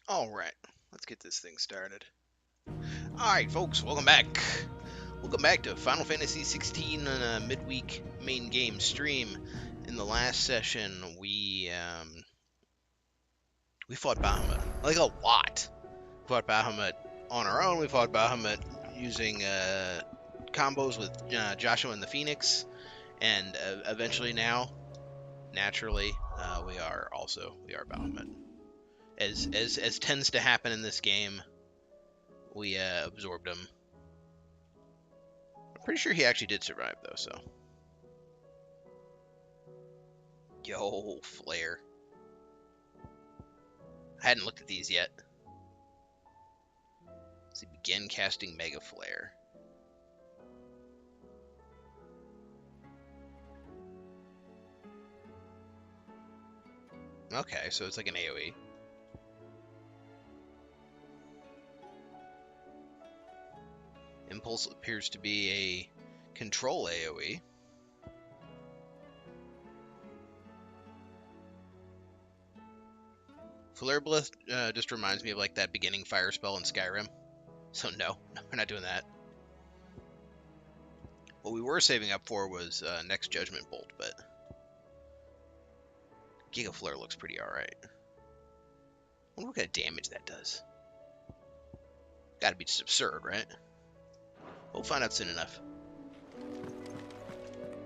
Alright, let's get this thing started. Alright, folks, welcome back. Welcome back to Final Fantasy 16 on a midweek main game stream. In the last session, we fought Bahamut. Like, a lot. We fought Bahamut on our own. We fought Bahamut using combos with Joshua and the Phoenix. And eventually now, naturally, we are Bahamut. As tends to happen in this game, we absorbed him. I'm pretty sure he actually did survive, though, so. Yo, Flare. I hadn't looked at these yet. Let's see, begin casting Mega Flare. Okay, so it's like an AoE. Impulse appears to be a control AoE. Flare Blast just reminds me of like that beginning fire spell in Skyrim. So no, we're not doing that. What we were saving up for was next Judgment Bolt, but Giga Flare looks pretty alright. I wonder what kind of damage that does. Gotta be just absurd, right? We'll find out soon enough.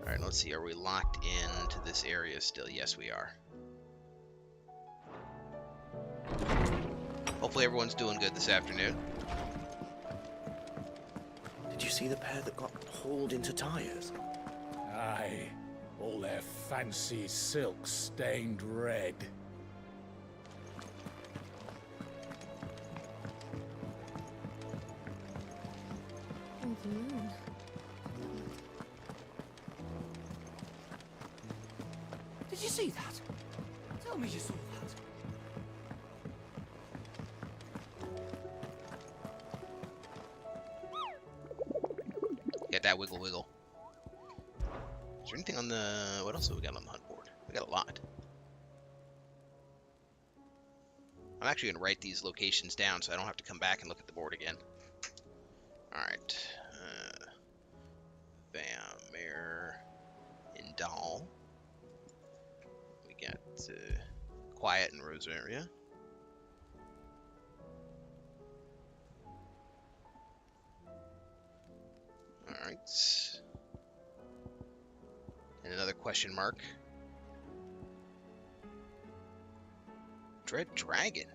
Alright, let's see. Are we locked into this area still? Yes, we are. Hopefully everyone's doing good this afternoon. Did you see the pair that got hauled into tires? Aye, all their fancy silk stained red. Did you see that? Tell me you saw that. Get that wiggle wiggle. Is there anything on the... What else have we got on the hunt board? We got a lot. I'm actually going to write these locations down so I don't have to come back and look at the board again. Alright. Bam, Mare, Indal. We got Quiet and Rosaria. Alright. And another question mark. Dread Dragon.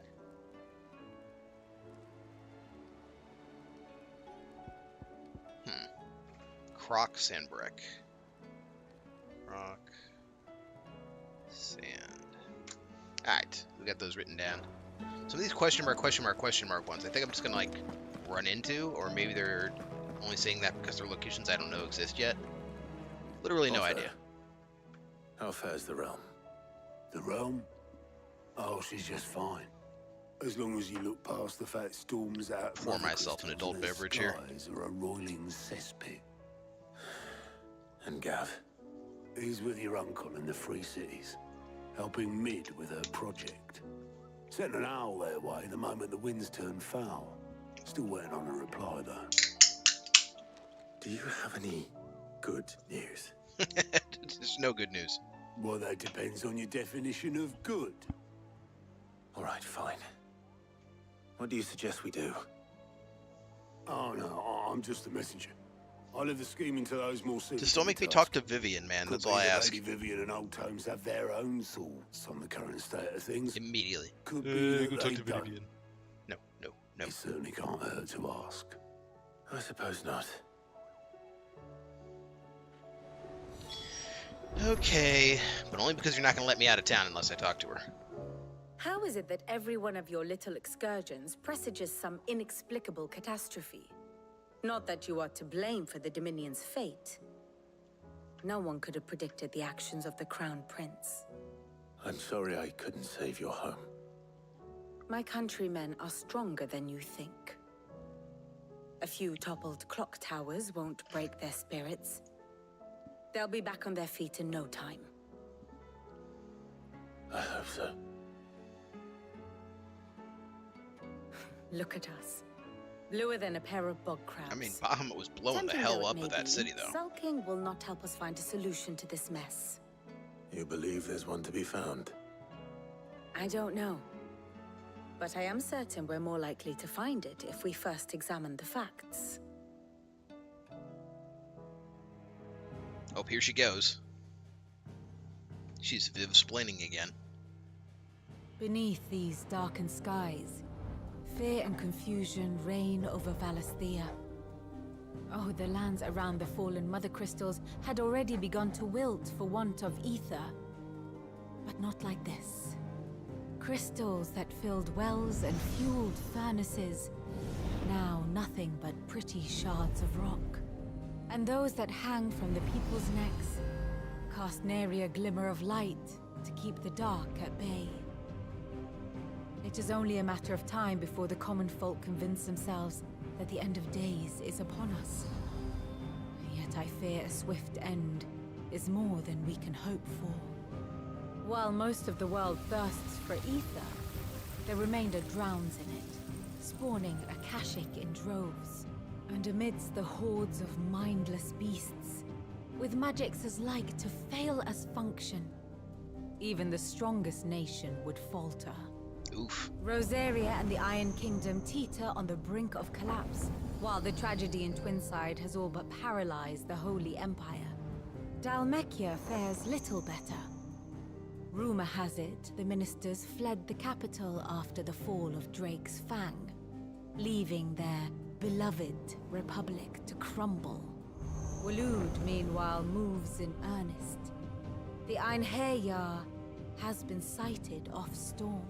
Croc Sandbreck. Croc Sand. Alright, we got those written down. Some of these question mark ones, I think I'm just gonna like run into, or maybe they're only saying that because they're locations I don't know exist yet. Literally no idea. How fares the realm? The realm? Oh, she's just fine. As long as you look past the fact storms out. Pour myself an adult beverage here. Are a roiling cesspit. And Gav? He's with your uncle in the Free Cities, helping Mid with her project. Sent an owl their way the moment the winds turned foul. Still waiting on a reply, though. Do you have any good news? There's no good news. Well, that depends on your definition of good. All right, fine. What do you suggest we do? Oh, no, I'm just a messenger. I leave the scheming to those more suited. Just don't make me talk to Vivian, man. That's all I ask. Lady Vivian and Old Tomes have their own thoughts on the current state of things. Immediately. Could be go that talk they to don't. Vivian. No. It certainly can't hurt to ask. I suppose not. Okay, but only because you're not going to let me out of town unless I talk to her. How is it that every one of your little excursions presages some inexplicable catastrophe? Not that you are to blame for the Dominion's fate. No one could have predicted the actions of the Crown Prince. I'm sorry I couldn't save your home. My countrymen are stronger than you think. A few toppled clock towers won't break their spirits. They'll be back on their feet in no time. I hope so. Look at us. Bluer than a pair of bog crabs. I mean, Bahamut was blowing the Tempting hell though it up may of that be, city, though. Sulking will not help us find a solution to this mess. You believe there's one to be found? I don't know. But I am certain we're more likely to find it if we first examine the facts. Oh, here she goes. She's Viv-splaining again. Beneath these darkened skies, fear and confusion reign over Valisthea. Oh, the lands around the fallen mother crystals had already begun to wilt for want of ether. But not like this. Crystals that filled wells and fueled furnaces. Now nothing but pretty shards of rock. And those that hang from the people's necks cast nary a glimmer of light to keep the dark at bay. It is only a matter of time before the common folk convince themselves that the end of days is upon us. Yet I fear a swift end is more than we can hope for. While most of the world thirsts for ether, the remainder drowns in it, spawning Akashic in droves. And amidst the hordes of mindless beasts, with magics as like to fail as function, even the strongest nation would falter. Oof. Rosaria and the Iron Kingdom teeter on the brink of collapse, while the tragedy in Twinside has all but paralyzed the Holy Empire. Dalmekia fares little better. Rumor has it the ministers fled the capital after the fall of Drake's Fang, leaving their beloved republic to crumble. Waloed, meanwhile, moves in earnest. The Einherjar has been sighted off storm.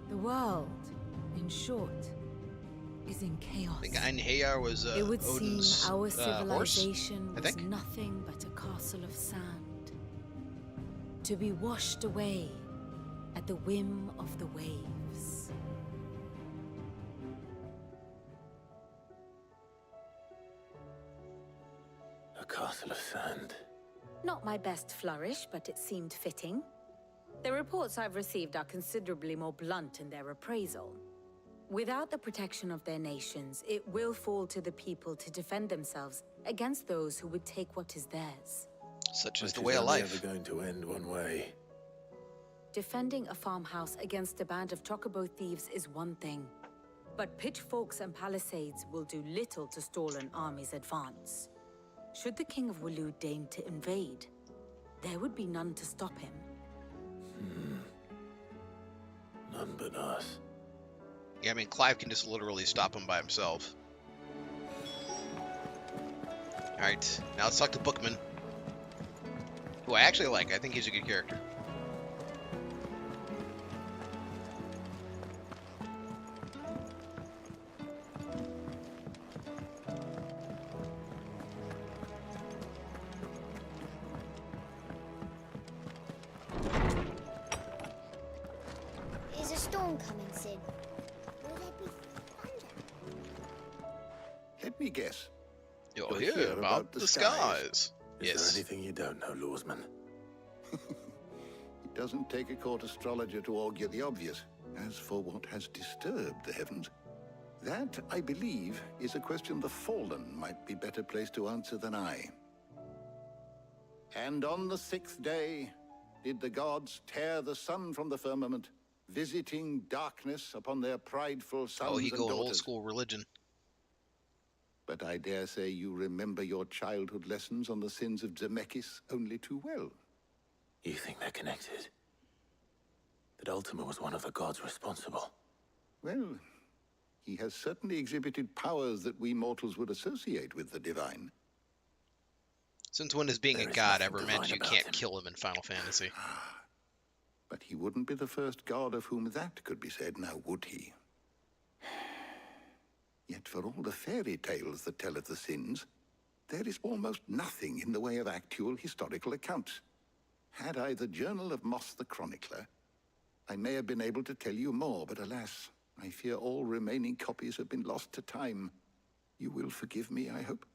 The world, in short, is in chaos. I think Einherjar was It would Odin's seem our horse, civilization I was think. nothing but a castle of sand, to be washed away at the whim of the waves. A castle of sand. Not my best flourish, but it seemed fitting. The reports I've received are considerably more blunt in their appraisal. Without the protection of their nations, it will fall to the people to defend themselves against those who would take what is theirs. Such is Which the is way of only life. ever going to end one way. Defending a farmhouse against a band of chocobo thieves is one thing, but pitchforks and palisades will do little to stall an army's advance. Should the King of Waloed deign to invade, there would be none to stop him. None but us. Yeah, I mean, Clive can just literally stop him by himself. Alright, now let's talk to Bookman, who I actually like. I think he's a good character. Is a storm coming soon? Will there be thunder? Let me guess. You'll You'll hear hear about the skies. Is Yes. there anything you don't know, Lawsman? It doesn't take a court astrologer to augur the obvious. As for what has disturbed the heavens, that, I believe, is a question the Fallen might be better placed to answer than I. And on the 6th day did the gods tear the sun from the firmament, visiting darkness upon their prideful sons Oh, he and going daughters. old school religion. But I dare say you remember your childhood lessons on the sins of Zemeckis only too well. You think they're connected? That Ultima was one of the gods responsible? Well, he has certainly exhibited powers that we mortals would associate with the divine. Since when has being There a is god nothing ever meant divine you about can't him. kill him in Final Fantasy? But he wouldn't be the first god of whom that could be said, now would he? Yet for all the fairy tales that tell of the sins, there is almost nothing in the way of actual historical accounts. Had I the Journal of Moss the Chronicler, I may have been able to tell you more, but alas, I fear all remaining copies have been lost to time. You will forgive me, I hope?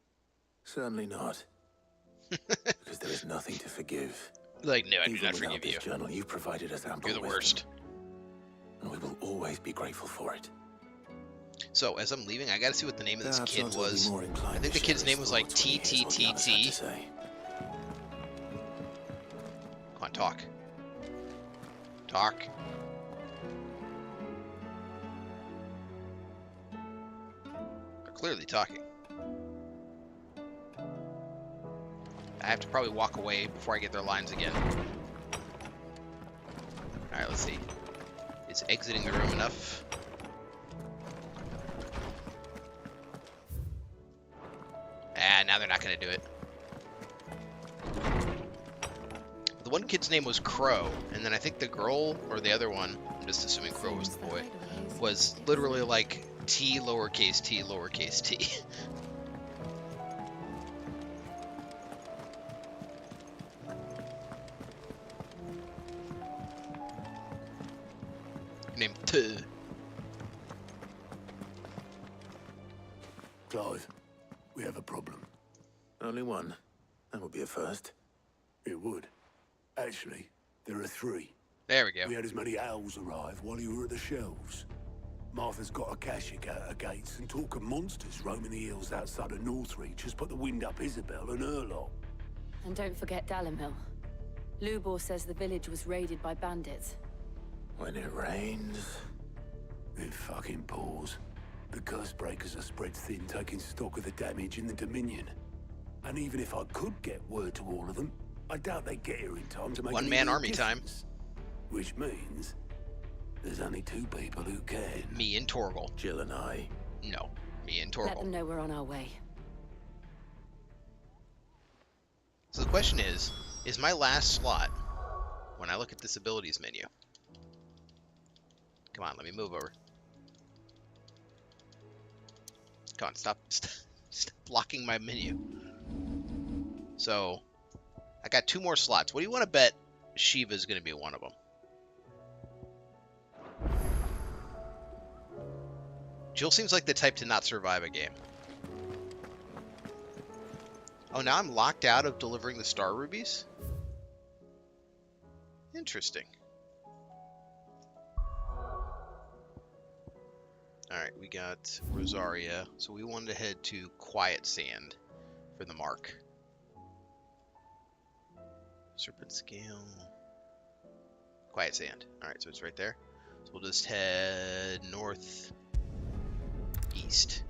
Certainly not. Because there is nothing to forgive. Like, no, I do Even not without forgive this you. journal, you've provided us ample You're the wisdom. worst. and we will always be grateful for it. So, as I'm leaving, I gotta see what the name of this Perhaps kid I'll be was. more inclined I think to the kid's share name his was like thoughts when he hears what the others have to TTTT. say. Come on, talk. Talk. They're clearly talking. I have to probably walk away before I get their lines again. Alright, let's see. Is exiting the room enough? Ah, now they're not going to do it. The one kid's name was Crow, and then I think the girl, or the other one, I'm just assuming Crow was the boy, was literally like T lowercase t lowercase t. Named T. Clive, we have a problem. Only one. That would be a first. It would. Actually, there are three. There we go. We had as many owls arrive while you were at the shelves. Martha's got a Akashic out her gates, and talk of monsters roaming the hills outside of Northreach has put the wind up Isabel and her lot. And don't forget Dalimil. Lubor says the village was raided by bandits. When it rains... It fucking pours. The curse breakers are spread thin, taking stock of the damage in the Dominion. And even if I could get word to all of them, I doubt they'd get here in time to make One-man any army time. difference. Which means there's only two people who can. Me and Torgal. Jill and I. No, me and Let them Torgal. know we're on our way. So the question is my last slot, when I look at this abilities menu. Come on, let me move over. Come on, stop blocking my menu. So, I got 2 more slots. What do you want to bet Shiva's going to be one of them? Jill seems like the type to not survive a game. Oh, now I'm locked out of delivering the star rubies? Interesting. Alright, we got Rosaria. So we wanted to head to Quiet Sand for the mark. Serpent Scale. Quiet Sand. Alright, so it's right there. So we'll just head north east.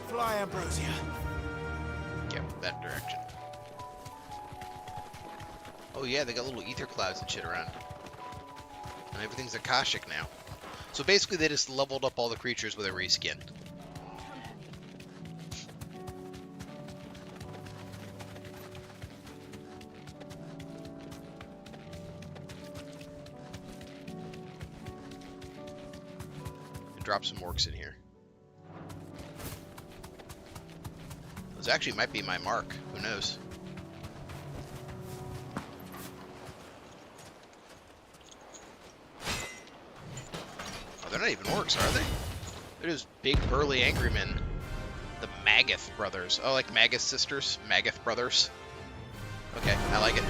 Fly, Ambrosia. Yep, that direction. Oh yeah, they got little ether clouds and shit around. And everything's Akashic now. So basically they just leveled up all the creatures with a reskin. And drop some orcs in here. Those actually might be my mark. Who knows? Oh, they're not even orcs, are they? They're just big, burly, angry men. The Magath brothers. Oh, like Magath sisters? Magath brothers. Okay, I like it.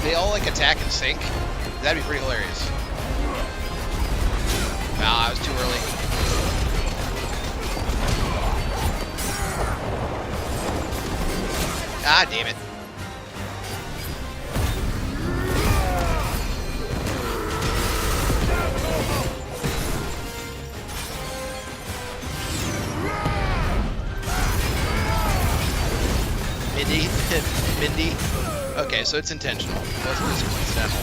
They all like attack and sync. That'd be pretty hilarious. Wow, I was too early. Ah, damn it. Mindy? Mindy? Okay, so it's intentional. Both of these are coincidental.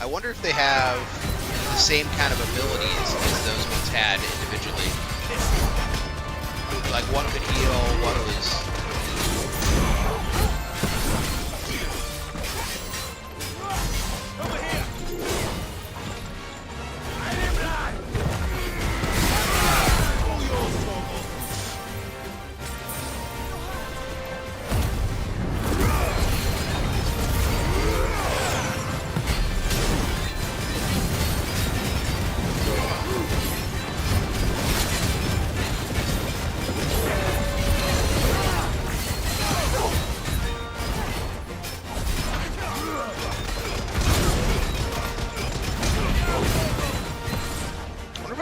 I wonder if they have the same kind of abilities as those ones had individually. Like one could heal, one was...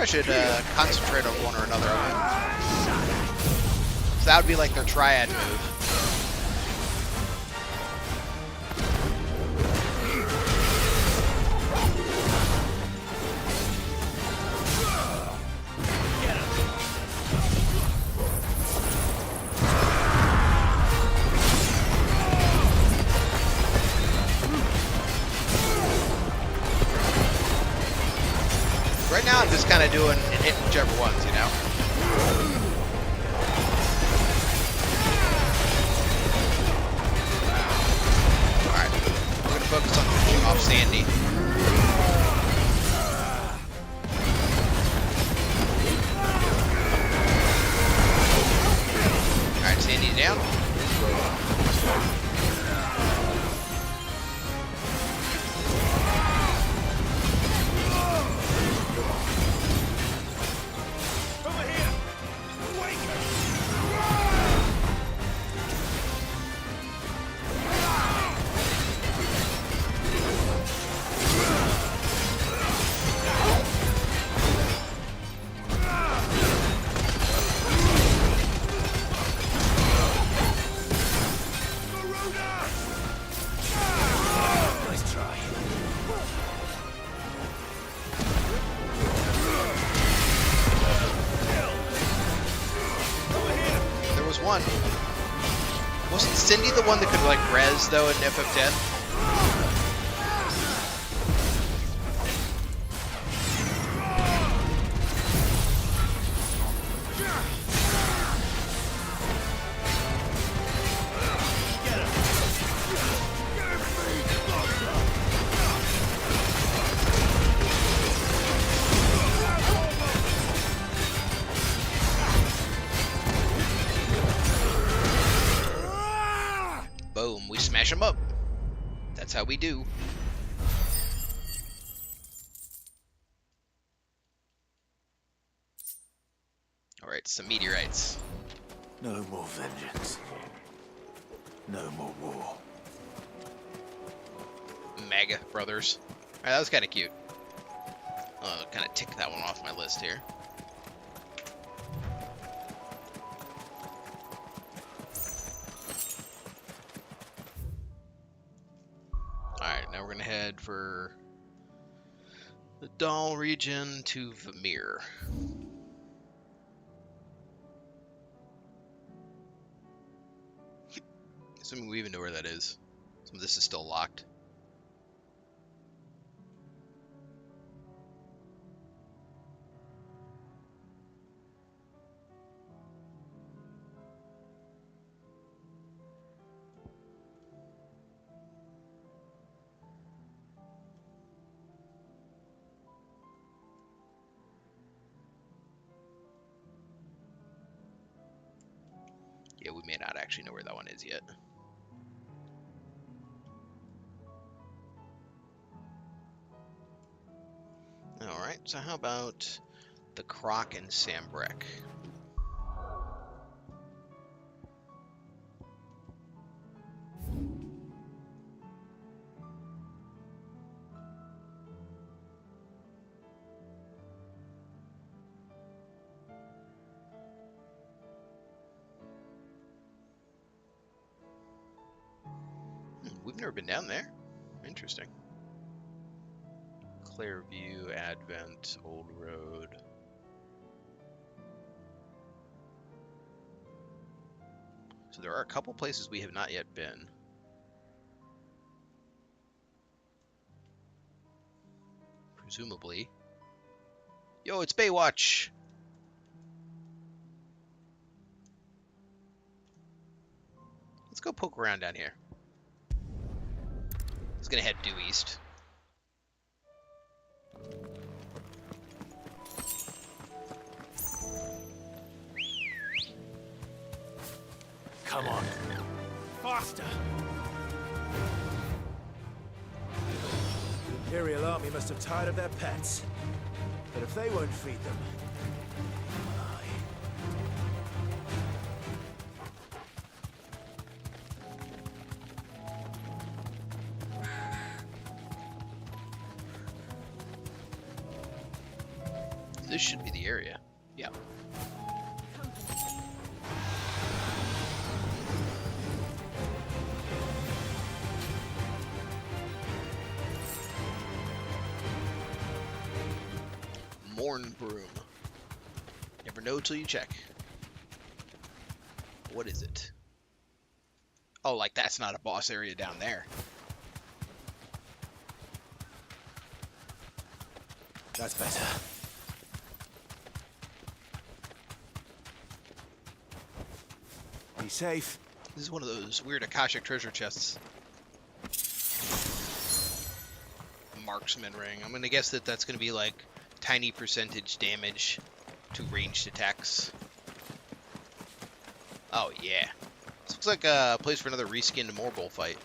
I should concentrate on one or another of them. So that would be like their triad move. Right now, I'm just kind of doing and hitting whichever ones, you know? Alright, we're going to focus on finishing off Sandy. Alright, Sandy down. One. Wasn't Cindy the one that could like res though in FF10? Boom, we smash them up. That's how we do. Alright, some meteorites. No more vengeance. No more war. Mega brothers. Alright, that was kind of cute. Kind of tick that one off my list here. Alright, now we're gonna head for the Dahl region to Vamir. Assuming we even know where that is. Some of this is still locked. Yeah, we may not actually know where that one is yet. Alright, so how about the Croc and Sambrek? We've never been down there. Interesting. Clairview, Advent, Old Road. So there are a couple places we have not yet been. Presumably. Yo, it's Baywatch! Let's go poke around down here. It's gonna head due east. Come on. Faster! The Imperial Army must have tired of their pets. But if they won't feed them, This should be the area. Yeah. Morn broom. Never know till you check. What is it? Oh, like that's not a boss area down there. That's better. Be safe. This is one of those weird Akashic treasure chests. Marksman ring. I'm gonna guess that that's gonna be like tiny percentage damage to ranged attacks. Oh yeah. This looks like a place for another reskinned Morgul fight.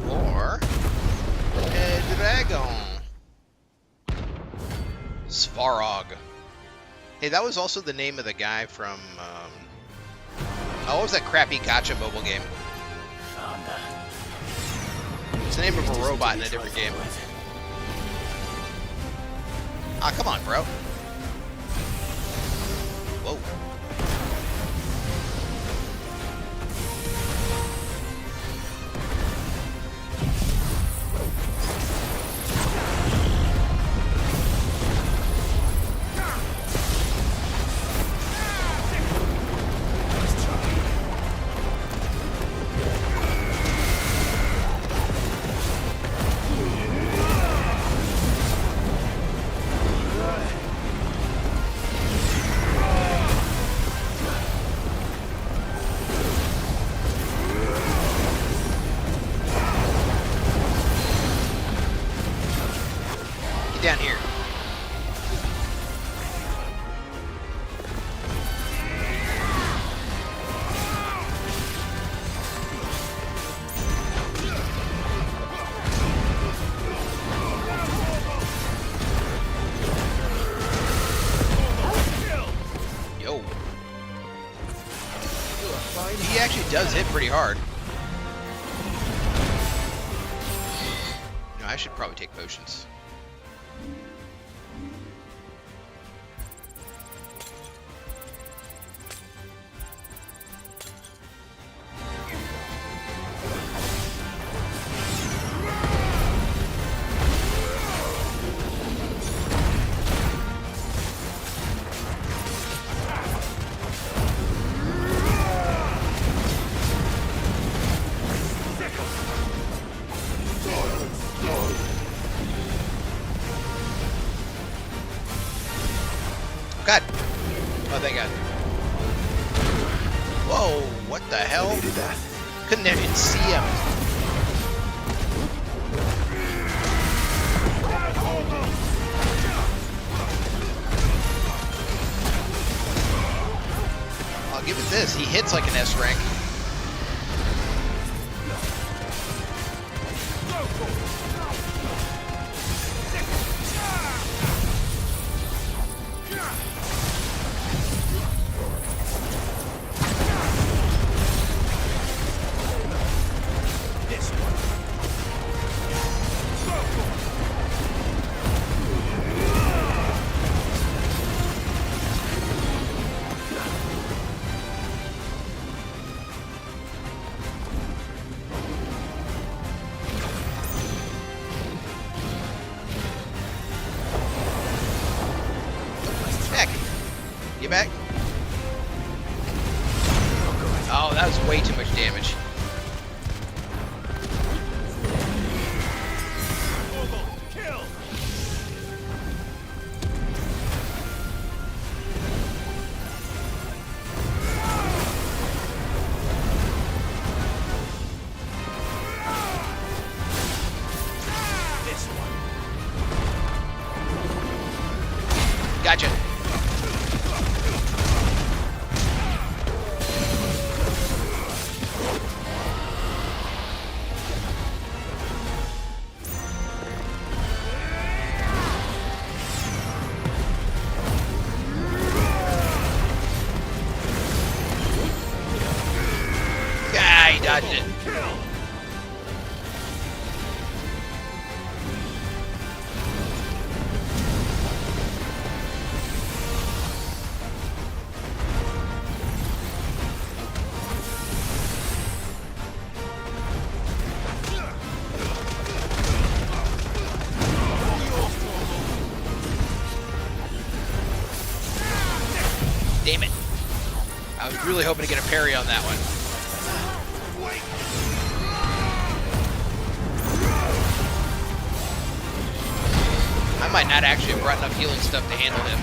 Or a dragon. Svarog. Hey, that was also the name of the guy from, oh, what was that crappy gacha mobile game? It's the name of a robot in a different game. Ah, come on, bro. Whoa. Down here. Yo. He actually does hit pretty hard. No, I should probably take potions. God. Oh, thank God. Whoa, what the hell? Couldn't even see him. I'll give it this. He hits like an S rank. Get back. Oh, that was way too much damage. Gotcha. dodged it. Damn it. I was really hoping to get a parry on that one. I might not actually have brought enough healing stuff to handle him.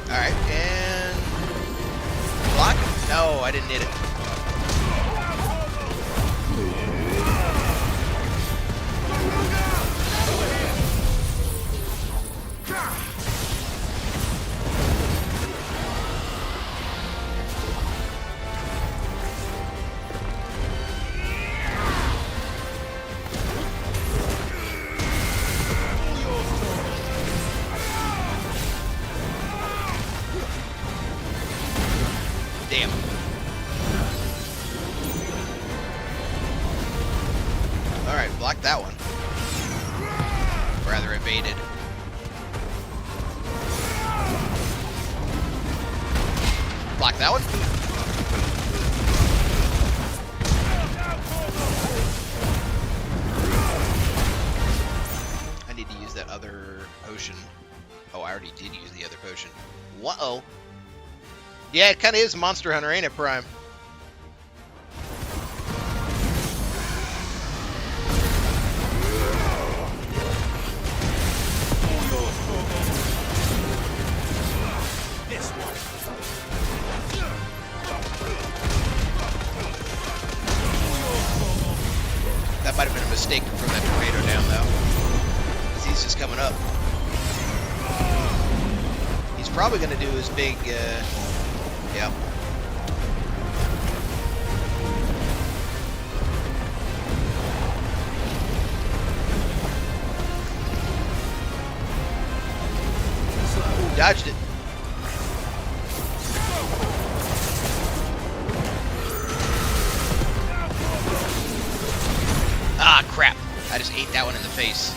Alright, and... block? No, I didn't hit it. Damn. Alright, block that one. Rather evaded. Block that one. I need to use that other potion. Oh, I already did use the other potion. Whoa. Yeah, it kind of is Monster Hunter, ain't it, Prime? That might have been a mistake to throw that tornado down, though. 'Cause he's just coming up. He's probably going to do his big, yeah. Ooh, dodged it. Ah, crap. I just ate that one in the face.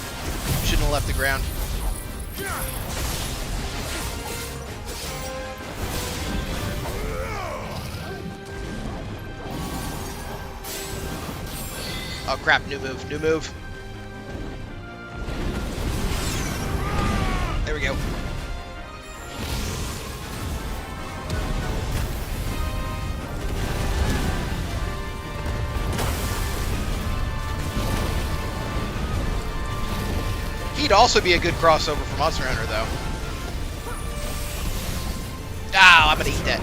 Shouldn't have left the ground. Oh crap, new move, new move. There we go. He'd also be a good crossover for Monster Hunter, though. Ah, I'm gonna eat that.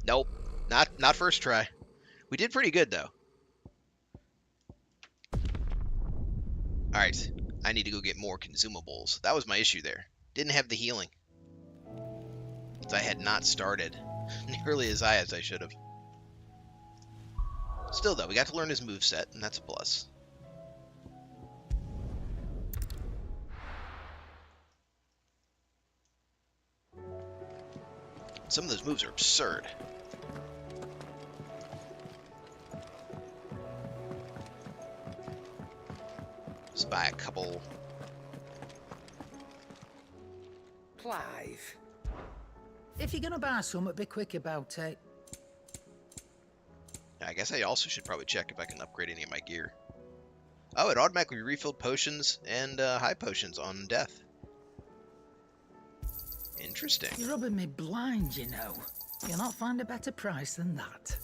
Nope. Not first try. We did pretty good, though. Alright. I need to go get more consumables. That was my issue there. Didn't have the healing. So I had not started nearly as high as I should have. Still, though, we got to learn his moveset, and that's a plus. Some of those moves are absurd. Let's buy a couple. Clive. If you're gonna buy something, be quick about it. I guess I also should probably check if I can upgrade any of my gear. Oh, it automatically refilled potions and high potions on death. Interesting. You're rubbing me blind, you know. You'll not find a better price than that.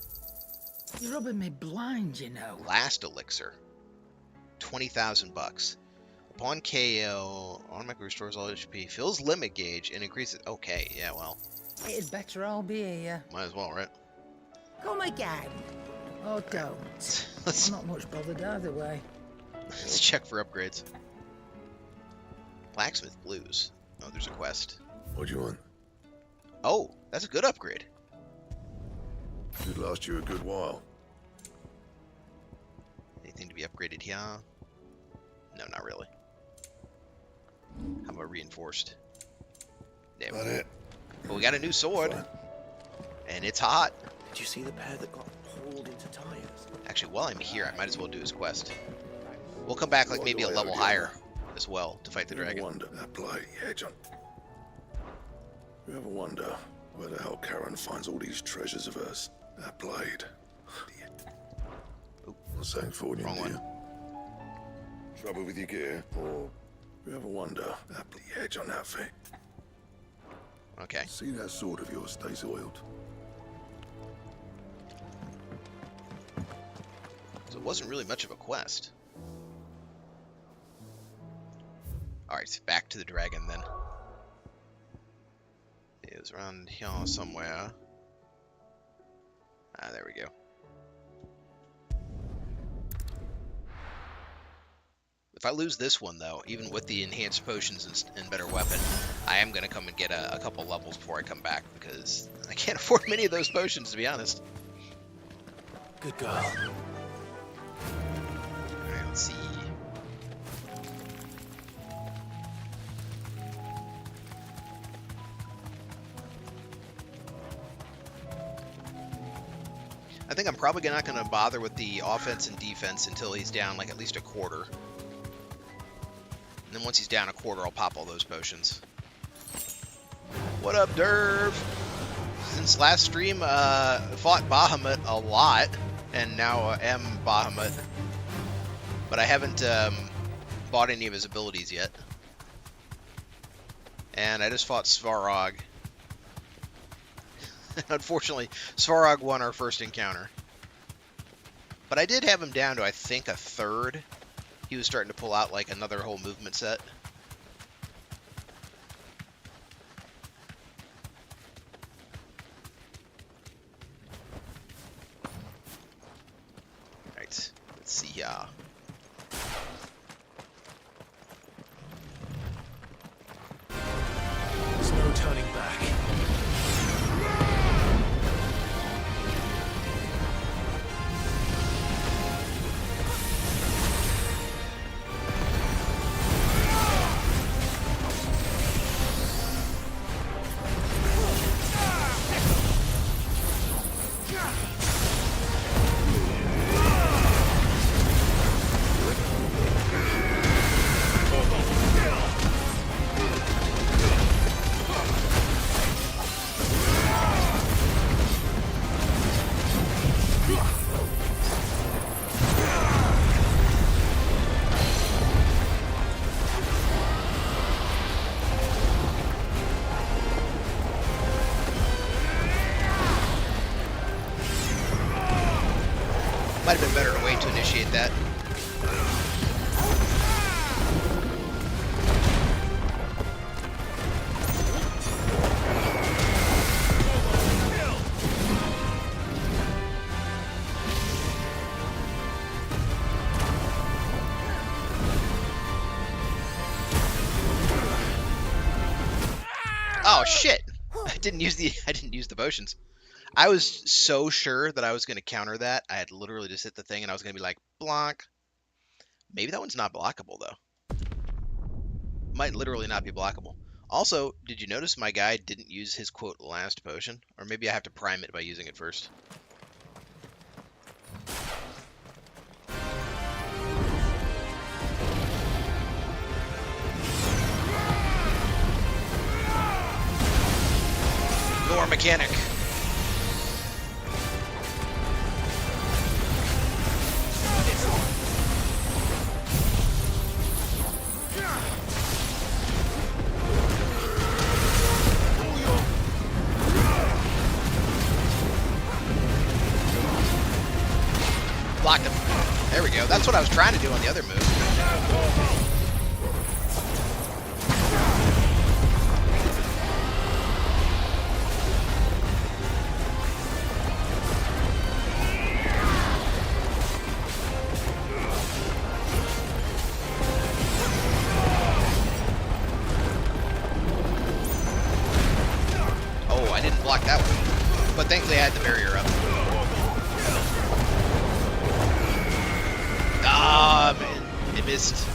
You're rubbing me blind, you know. Last elixir. 20,000 bucks. Upon KO, automatically restores all HP, fills limit gauge, and increases. Okay, yeah, well. It'd better all be here. Might as well, right? Come again. Oh, don't. I'm not much bothered either way. Let's check for upgrades. Blacksmith Blues. Oh, there's a quest. What do you want? Oh, that's a good upgrade. Should last you a good while. Anything to be upgraded here? No, not really. How about reinforced? There we go. But we got a new sword. Fine. And it's hot. Did you see the pair that got hauled into tires? Actually, while I'm here, I might as well do his quest. We'll come back like maybe a level higher as well to fight the dragon. Wonder that bloody hedge on. You ever wonder where the hell Karen finds all these treasures of hers? That blade. Idiot. Not saying for you, Wrong one. Trouble with your gear, or you ever wonder that bloody hedge on that thing? Okay. See that sword of yours stays oiled. So it wasn't really much of a quest. Alright, back to the dragon then. It was around here somewhere. Ah, there we go. If I lose this one, though, even with the enhanced potions and better weapon, I am going to come and get a couple levels before I come back, because I can't afford many of those potions, to be honest. Good girl. Alright, let's see. I think I'm probably not going to bother with the offense and defense until he's down like at least a quarter. And then once he's down a quarter, I'll pop all those potions. What up, Derv? Since last stream, fought Bahamut a lot, and now am Bahamut. But I haven't bought any of his abilities yet. And I just fought Svarog. Unfortunately, Svarog won our first encounter. But I did have him down to, I think, a third. He was starting to pull out, like, another whole movement set. Alright, let's see here. There's no turning back. Might have been better to wait to initiate that. Oh shit! I didn't use the potions. I was so sure that I was going to counter that. I had literally just hit the thing and I was going to be like, block. Maybe that one's not blockable, though. Might literally not be blockable. Also, did you notice my guy didn't use his, quote, last potion? Or maybe I have to prime it by using it first. more mechanic. Blocked him. There we go. That's what I was trying to do on the other move. Oh, I didn't block that one. But thankfully I had the barrier up. Ah, man. It missed.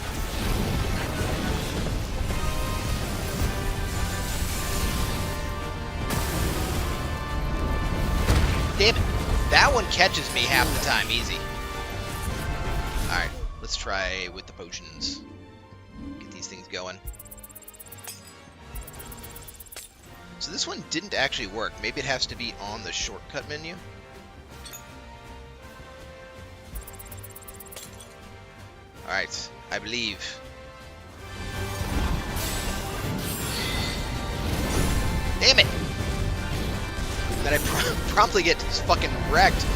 Damn it. That one catches me half the time, easy. Alright, let's try with the potions. Get these things going. So this one didn't actually work. Maybe it has to be on the shortcut menu. Alright, I believe. Damn it! Then I promptly get fucking wrecked.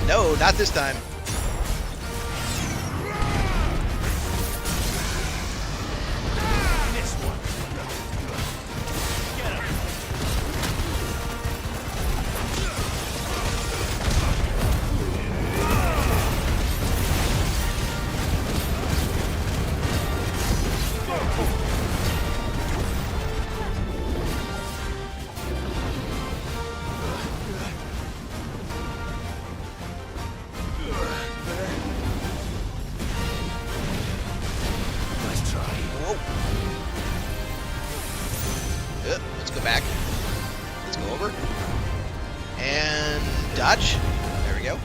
No, not this time. Let's go back. Let's go over. And dodge. There we go.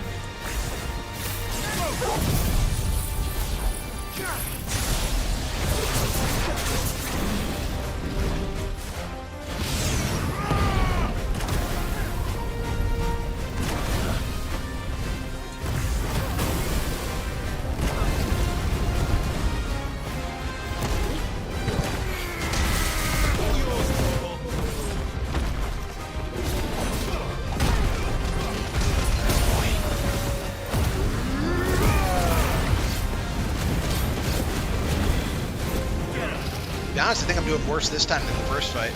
To be honest, I think I'm doing worse this time than the first fight.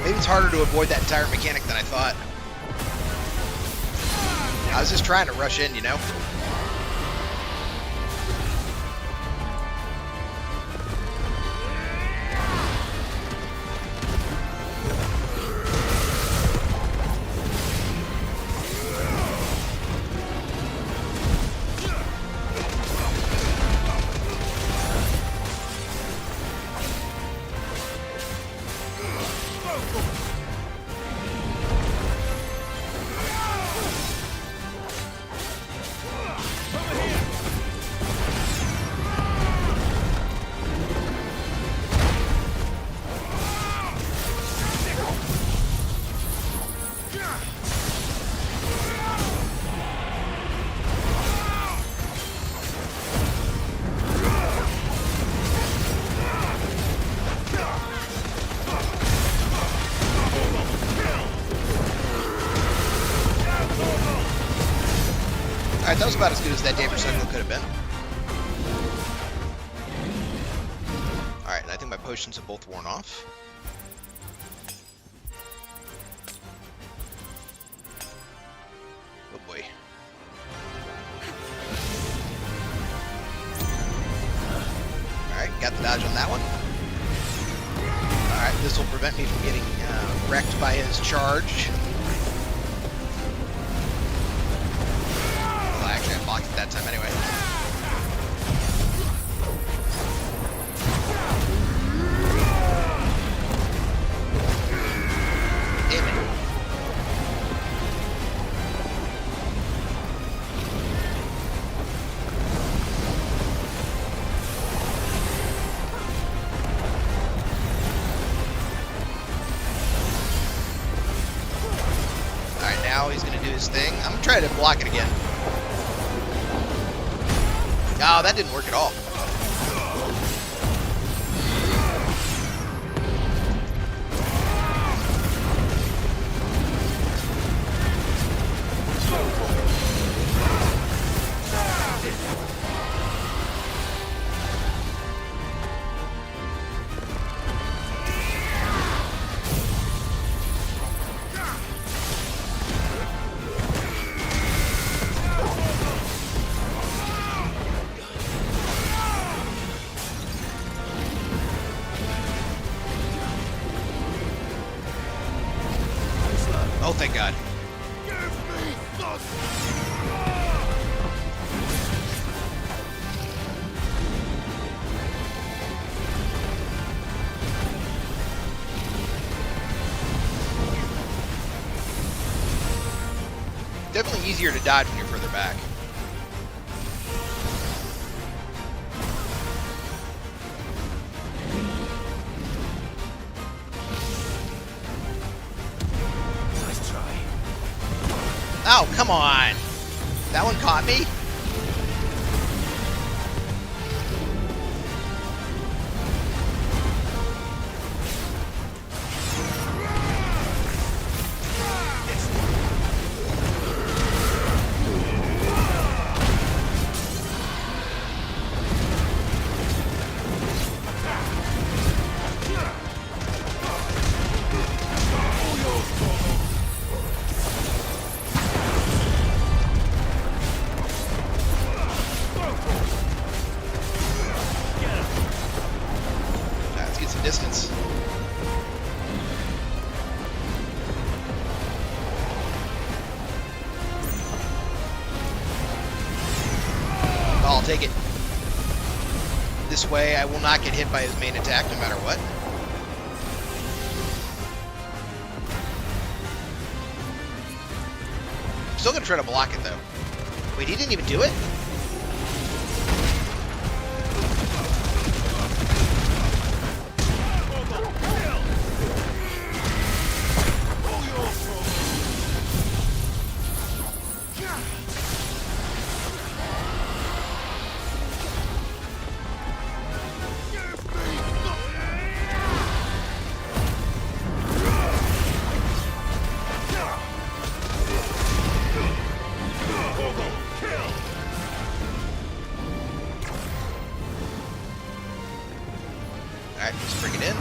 Maybe it's harder to avoid that entire mechanic than I thought. I was just trying to rush in, you know? Alright, that was about as good as that damage cycle could have been. Alright, and I think my potions have both worn off. Oh boy. Alright, got the dodge on that one. Alright, this will prevent me from getting wrecked by his charge. Actually, I blocked it that time anyway. Damn it. now he's going to do his thing. I'm going to try to block it again. Oh, that didn't work at all. Oh, thank God. Definitely easier to dodge when you're further back. Oh, come on. That one caught me? Distance. I'll take it. This way I will not get hit by his main attack no matter what. I'm still gonna try to block it though. Wait, he didn't even do it? Alright, let's bring it in.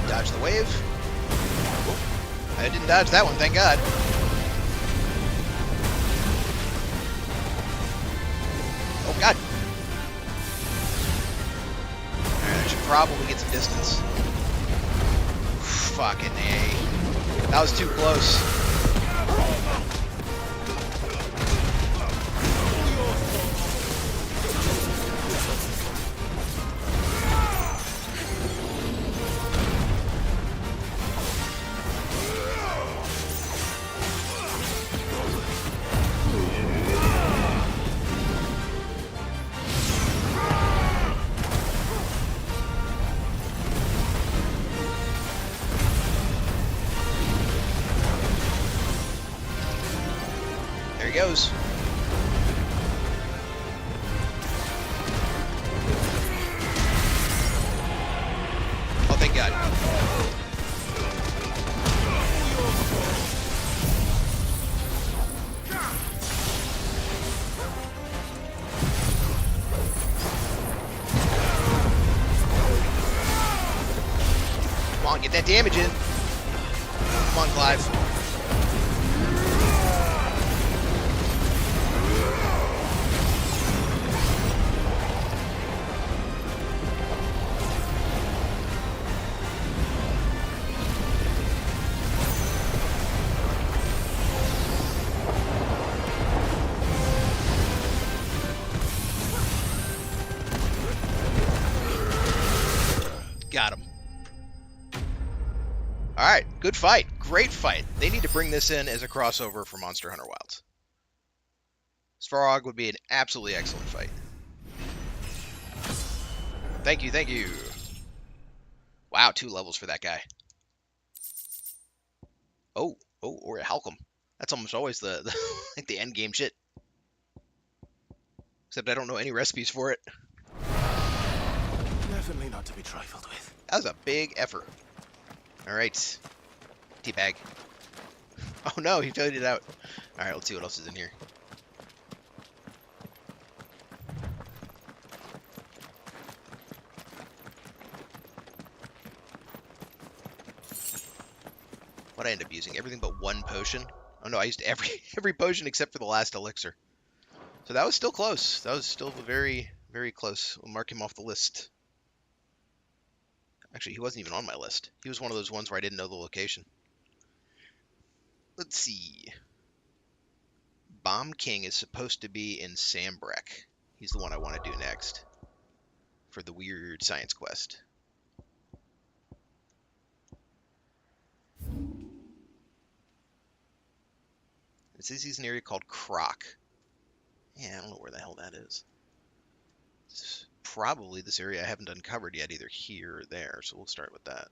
Dodge the wave. Oh, I didn't dodge that one, thank God. Oh, God. Alright, I should probably get some distance. Fucking A. That was too close. There he goes. Oh, thank God. Come on, get that damage in. Come on, Clive. Got him. Alright, good fight. Great fight. They need to bring this in as a crossover for Monster Hunter Wilds. Svarog would be an absolutely excellent fight. Thank you, thank you. Wow, 2 levels for that guy. Oh, or a Halcom. That's almost always the like the end game shit. Except I don't know any recipes for it. Definitely not to be trifled with. That was a big effort. All right, teabag. Oh no, he filled it out. All right, let's see what else is in here. What I end up using? Everything but 1 potion. Oh no, I used every potion except for the last elixir. So that was still close. That was still very, very close. We'll mark him off the list. Actually, he wasn't even on my list. He was one of those ones where I didn't know the location. Let's see. Bomb King is supposed to be in Sambrek. He's the one I want to do next for the weird science quest. It says he's in an area called Croc. Yeah, I don't know where the hell that is. It's probably this area I haven't uncovered yet, either here or there, so we'll start with that.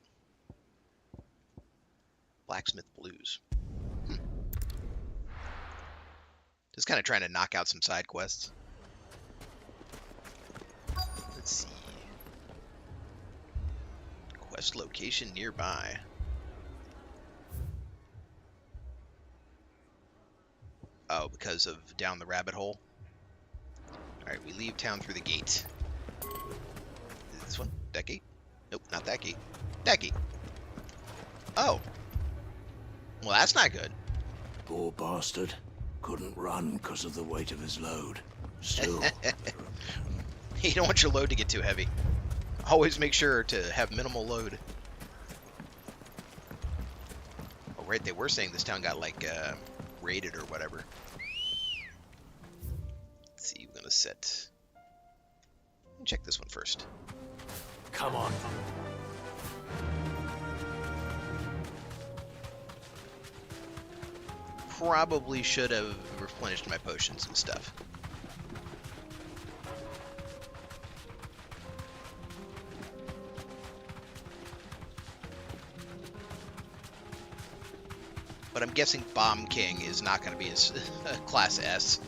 Blacksmith Blues. Just kind of trying to knock out some side quests. Let's see. Quest location nearby. Oh, because of down the rabbit hole. Alright, we leave town through the gate. Is this one? That gate? Nope, not that gate. That gate. Oh. Well, that's not good. Poor bastard. Couldn't run because of the weight of his load. Still. You don't want your load to get too heavy. Always make sure to have minimal load. Oh, right, they were saying this town got, like, raided or whatever. Let's see, we're gonna set... Check this one first. Come on. Probably should have replenished my potions and stuff. But I'm guessing Bomb King is not going to be a Class S.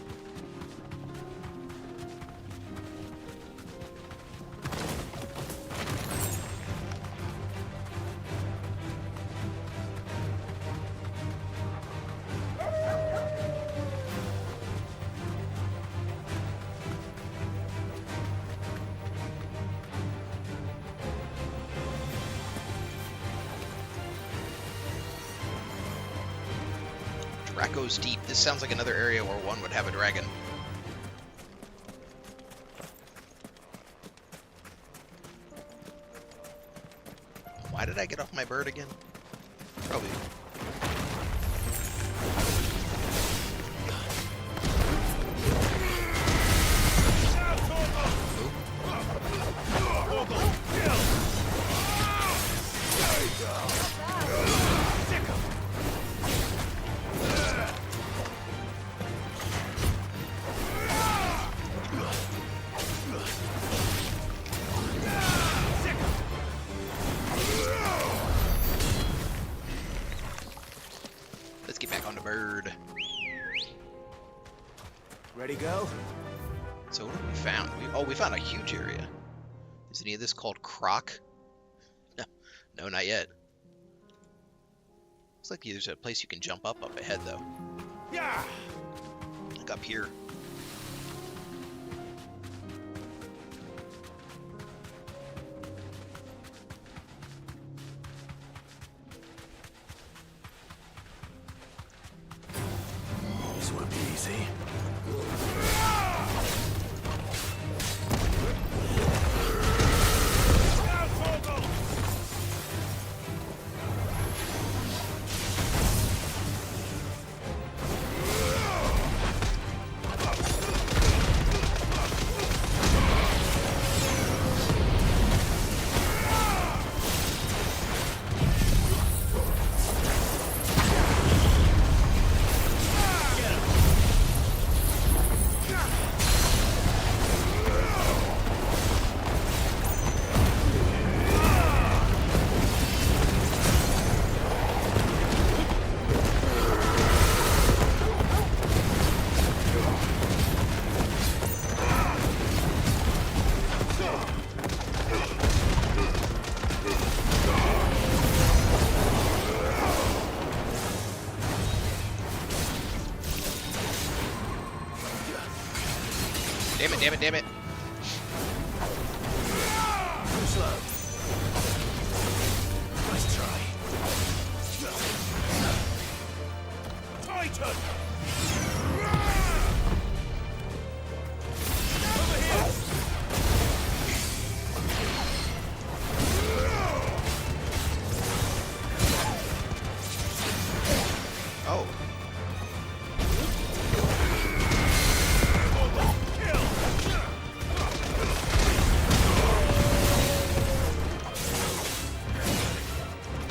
Draco's Deep. This sounds like another area where one would have a dragon. Why did I get off my bird again? Probably. Let's get back on the bird. Ready, go? So what have we found? We found a huge area. Is any of this called Croc? No, not yet. Looks like there's a place you can jump up ahead, though. Yeah. Like up here. This won't be easy. it, damn it, damn it. Too slow. Nice try. Titan! Over here! Oh.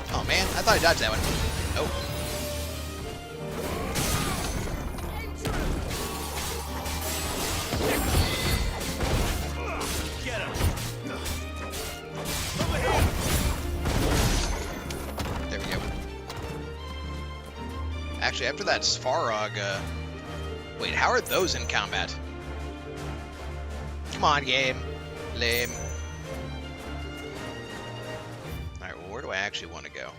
Oh man, I thought I dodged that one. Oh. Get him! Over here! There we go. Actually, after that Svarog, wait, how are those in combat? Come on, game. Lame. Alright, well, where do I actually want to go?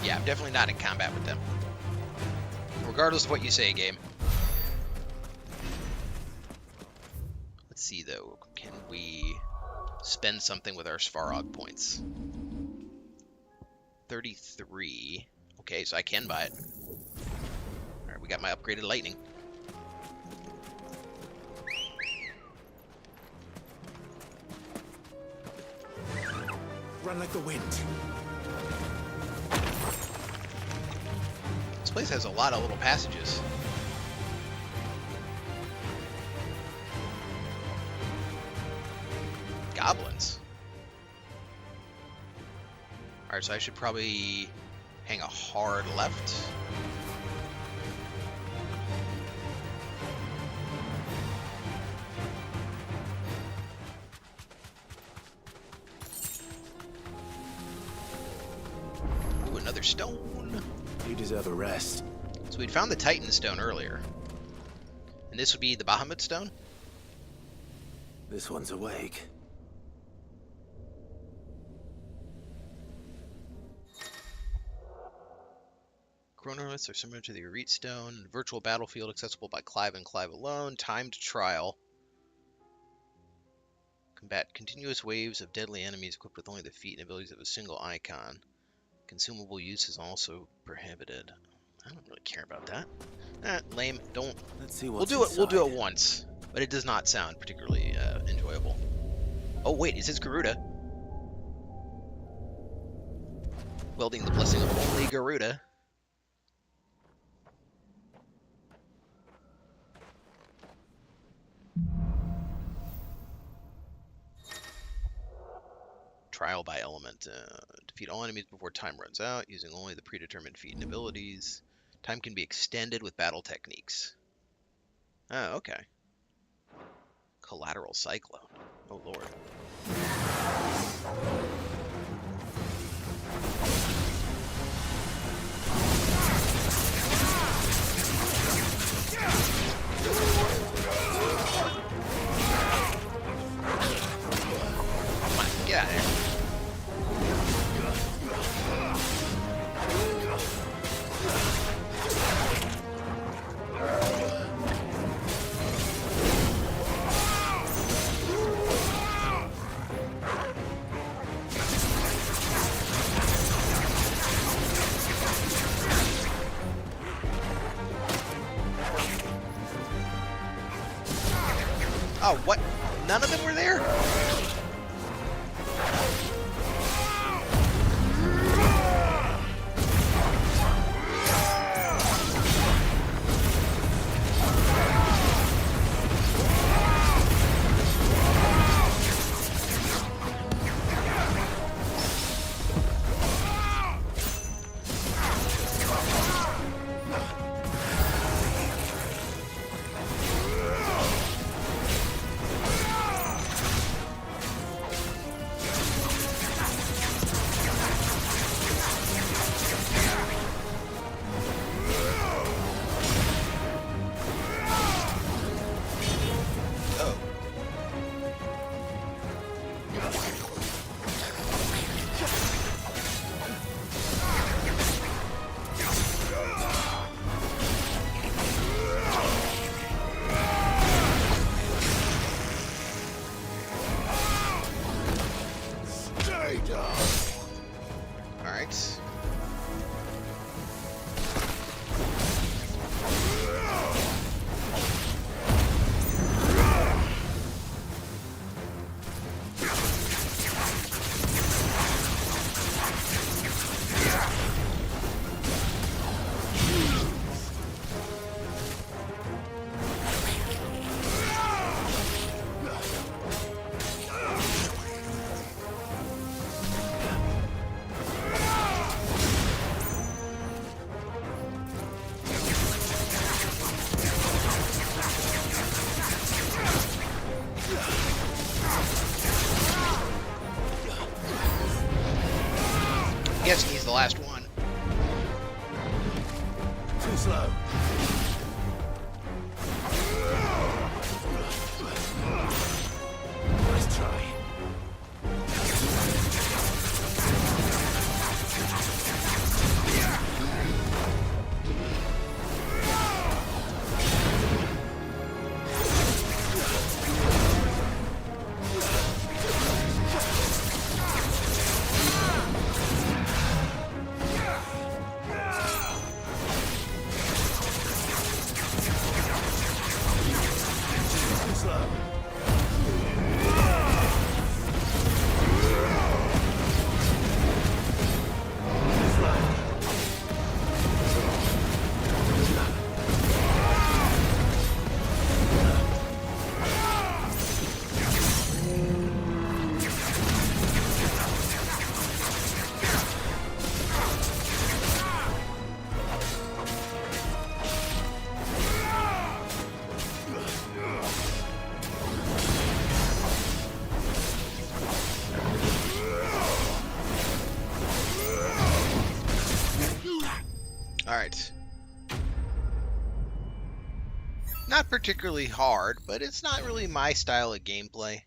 Yeah, I'm definitely not in combat with them. Regardless of what you say, game. Let's see, though. Can we spend something with our Svarog points? 33. Okay, so I can buy it. Alright, we got my upgraded lightning. Run like the wind. This place has a lot of little passages. Goblins. Alright, so I should probably hang a hard left. Ooh, another stone. You deserve a rest. So we'd found the Titan stone earlier. And this would be the Bahamut stone? This one's awake. Chronolyths are similar to the Arete stone. Virtual battlefield accessible by Clive and Clive alone. Timed trial. Combat continuous waves of deadly enemies equipped with only the feat and abilities of a single icon. Consumable use is also prohibited. I don't really care about that. Lame. Don't. Let's see We'll what's do it. We'll do it inside. once, but it does not sound particularly enjoyable. Oh wait, is this Garuda? Wielding the blessing of only Garuda. Trial by element. Defeat all enemies before time runs out, using only the predetermined feat and abilities. Time can be extended with battle techniques. Oh, okay. Collateral Cyclone. Oh, Lord. Come on, get out of there. Oh, what? None of them were there? Alright. I'm guessing he's the last one. Too slow. Nice try. Too slow. Alright. Not particularly hard, but it's not really my style of gameplay.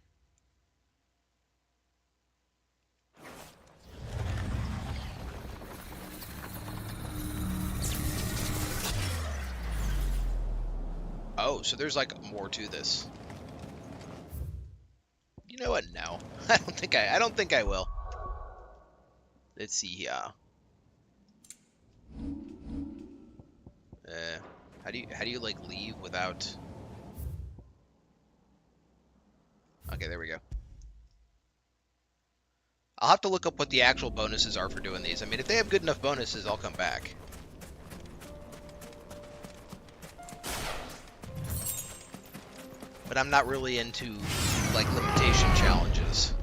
Oh, so there's like more to this. You know what? No. I don't think I will. Let's see here. How do you like leave without? Okay, there we go. I'll have to look up what the actual bonuses are for doing these. I mean, if they have good enough bonuses, I'll come back. But I'm not really into like limitation challenges.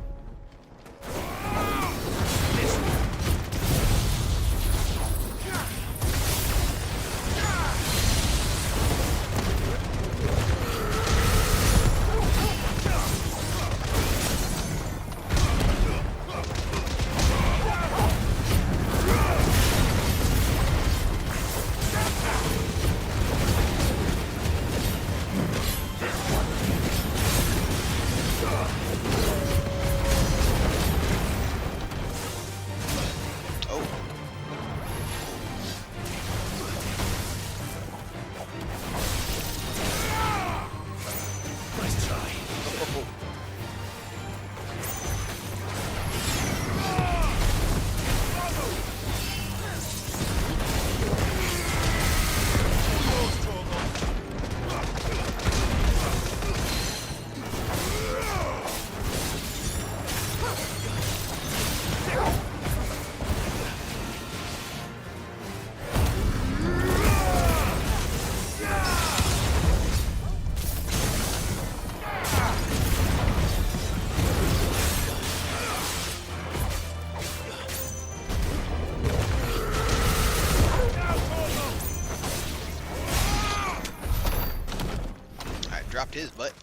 Dropped his butt.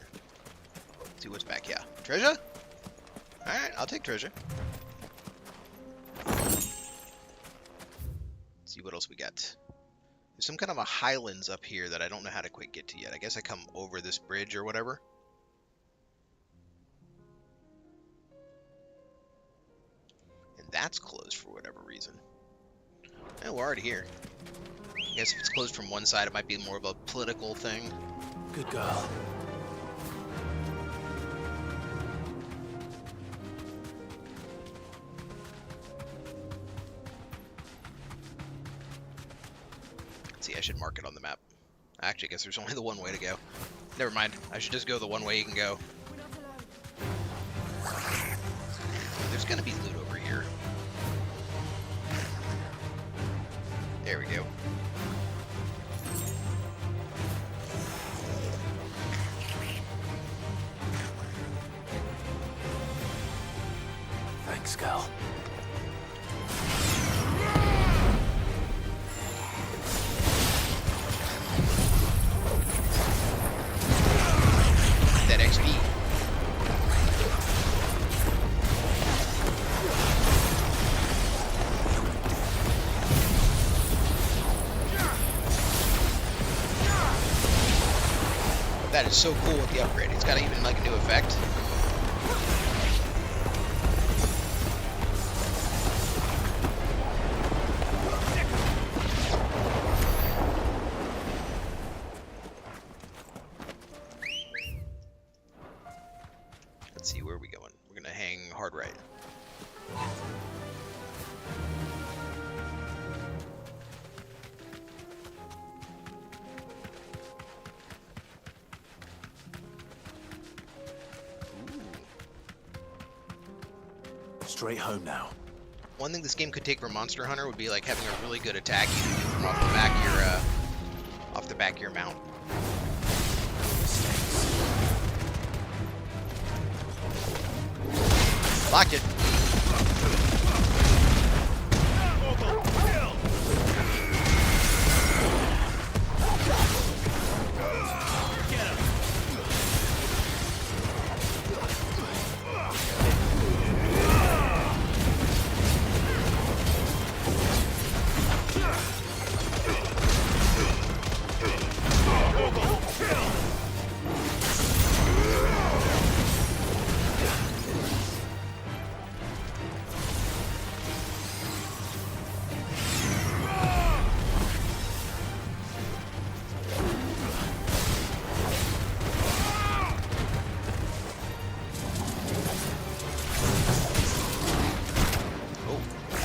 Let's see what's back here. Treasure? Alright, I'll take treasure. Let's see what else we got. There's some kind of a highlands up here that I don't know how to quite get to yet. I guess I come over this bridge or whatever. And that's closed for whatever reason. Oh, we're already here. I guess if it's closed from one side, it might be more of a political thing. Good girl. Let's see, I should mark it on the map. Actually, I guess there's only the one way to go. Never mind. I should just go the one way you can go. There's gonna be loot over here. There we go. Thanks, Cal. That XP. That is so cool with the upgrade. It's got even like a new effect. Let's see, where are we going? We're gonna hang hard right. Straight home now. One thing this game could take from Monster Hunter would be like having a really good attack you can do from off the back of your mount. Locked it.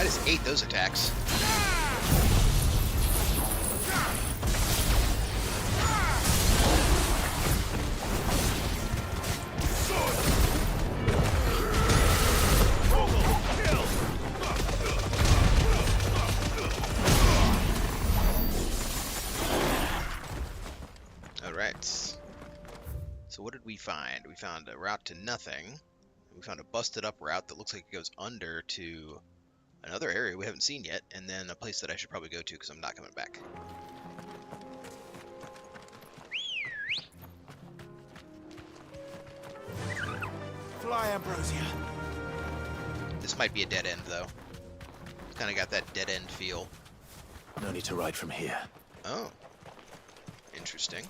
I just ate those attacks. Alright. So what did we find? We found a route to nothing. We found a busted up route that looks like it goes under to another area we haven't seen yet, and then a place that I should probably go to because I'm not coming back. Fly, Ambrosia. This might be a dead end, though. It's kind of got that dead end feel. No need to ride from here. Oh. Interesting.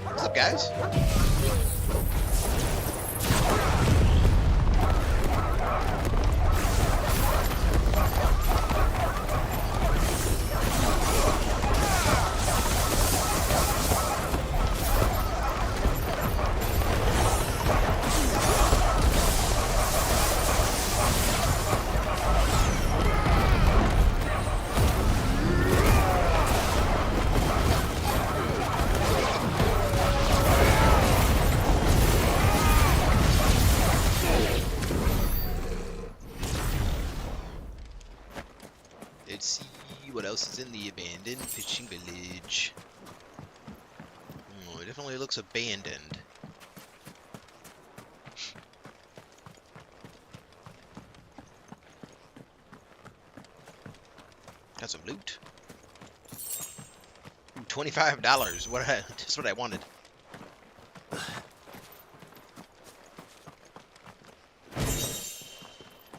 What's up, guys? Let's see what else is in the abandoned fishing village. Oh, it definitely looks abandoned. Got some loot. Ooh, $25. Just what I wanted.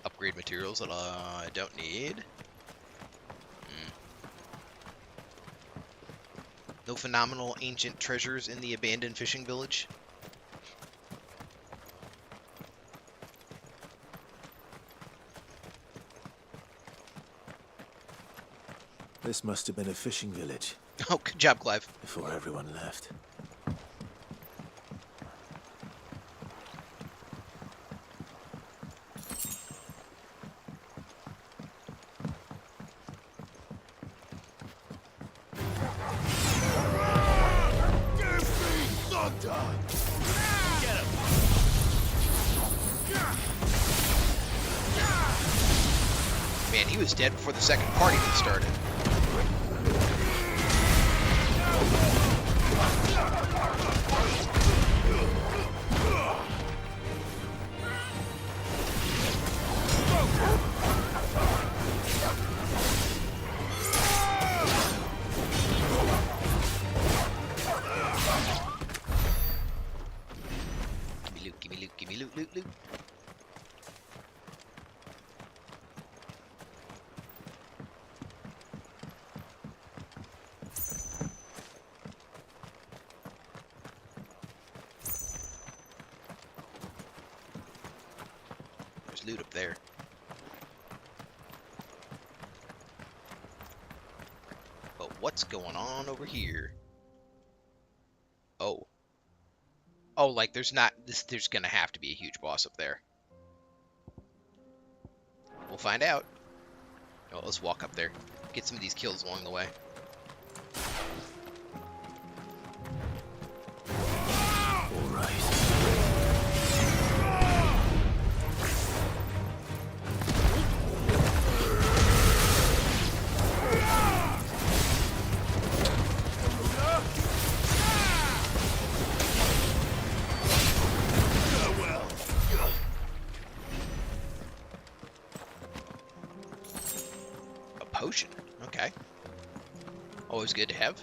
Upgrade materials that I don't need. No phenomenal ancient treasures in the abandoned fishing village. This must have been a fishing village Oh, good job, Clive. before everyone left. Man, he was dead before the second part even started. Give me loot, loot, loot. There's loot up there. But what's going on over here? Oh. Oh, like there's gonna have to be a huge boss up there. We'll find out. Oh, let's walk up there. Get some of these kills along the way. All right. Potion. Okay. Always good to have.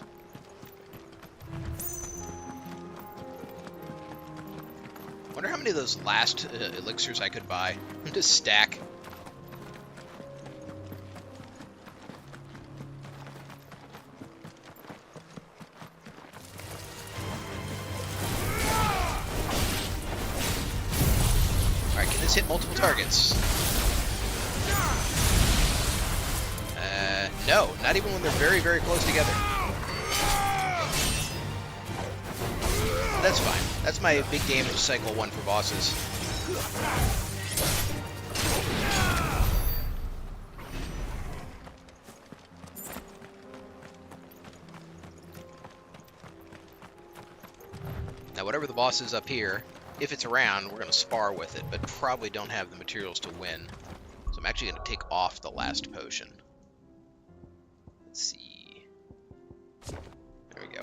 Wonder how many of those last elixirs I could buy to stack. Alright, can this hit multiple targets? No, not even when they're very, very close together. That's fine. That's my big damage cycle 1 for bosses. Now, whatever the boss is up here, if it's around, we're going to spar with it, but probably don't have the materials to win. So I'm actually going to take off the last potion. Let's see. There we go.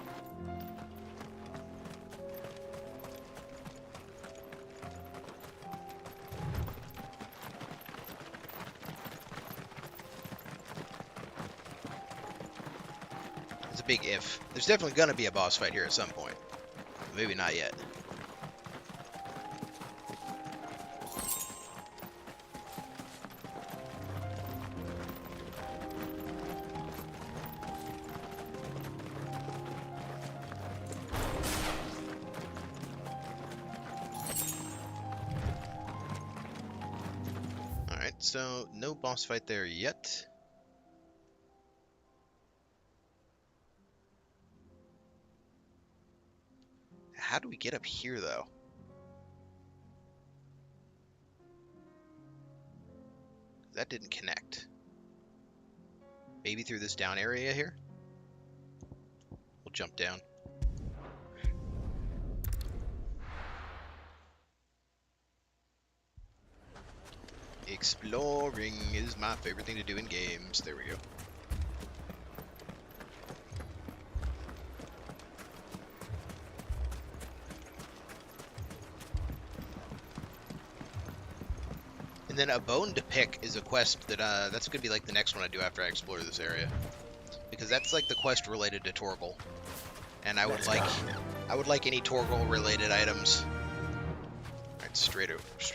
It's a big if. There's definitely going to be a boss fight here at some point. Maybe not yet. So, no boss fight there yet. How do we get up here, though? That didn't connect. Maybe through this down area here? We'll jump down. Exploring is my favorite thing to do in games. There we go. And then a bone to pick is a quest that that's gonna be like the next one I do after I explore this area, because that's like the quest related to Torgal, and I would like any Torgal related items. All right, straight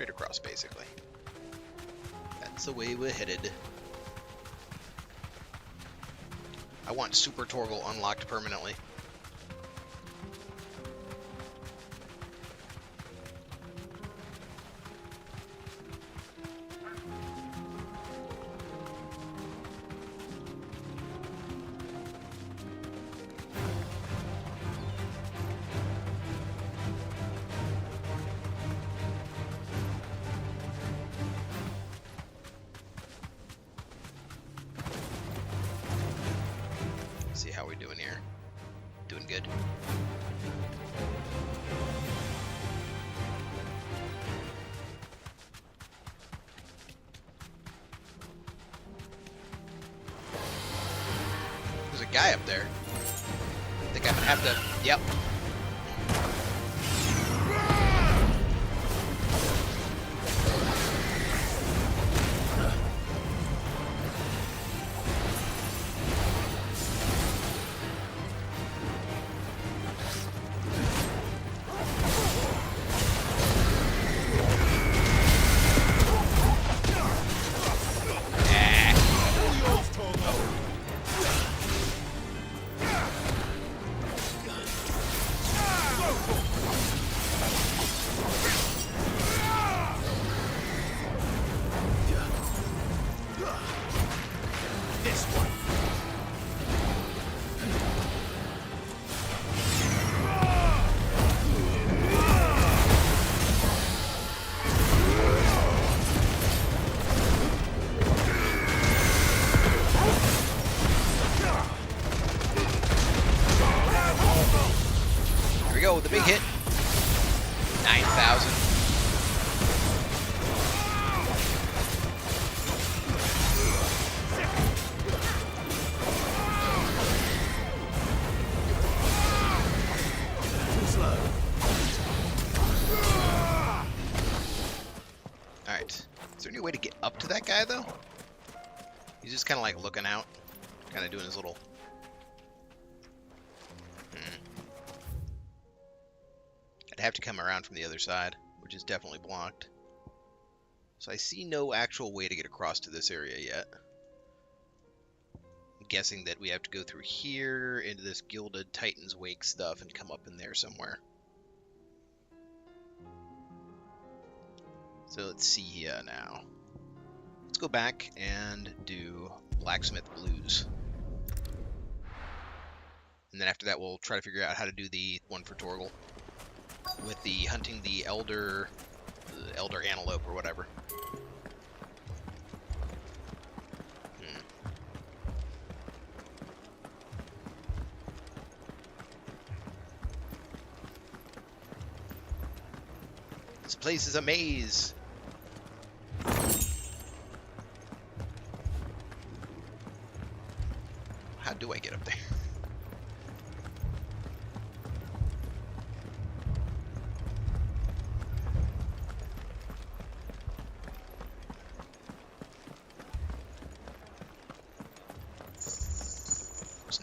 across basically. That's the way we're headed. I want Super Torgal unlocked permanently. See how we're doing here. Doing good. guy up there. I think I'm gonna have to. Yep. The big hit. 9,000. Alright. Is there any way to get up to that guy, though? He's just kind of like looking out. Kind of doing his little... I'd have to come around from the other side, which is definitely blocked. So I see no actual way to get across to this area yet. I'm guessing that we have to go through here into this Gilded Titan's Wake stuff and come up in there somewhere. So let's see here now. Let's go back and do Blacksmith Blues. And then after that we'll try to figure out how to do the one for Torgal. With the hunting the elder antelope or whatever. This place is a maze. How do I get up there?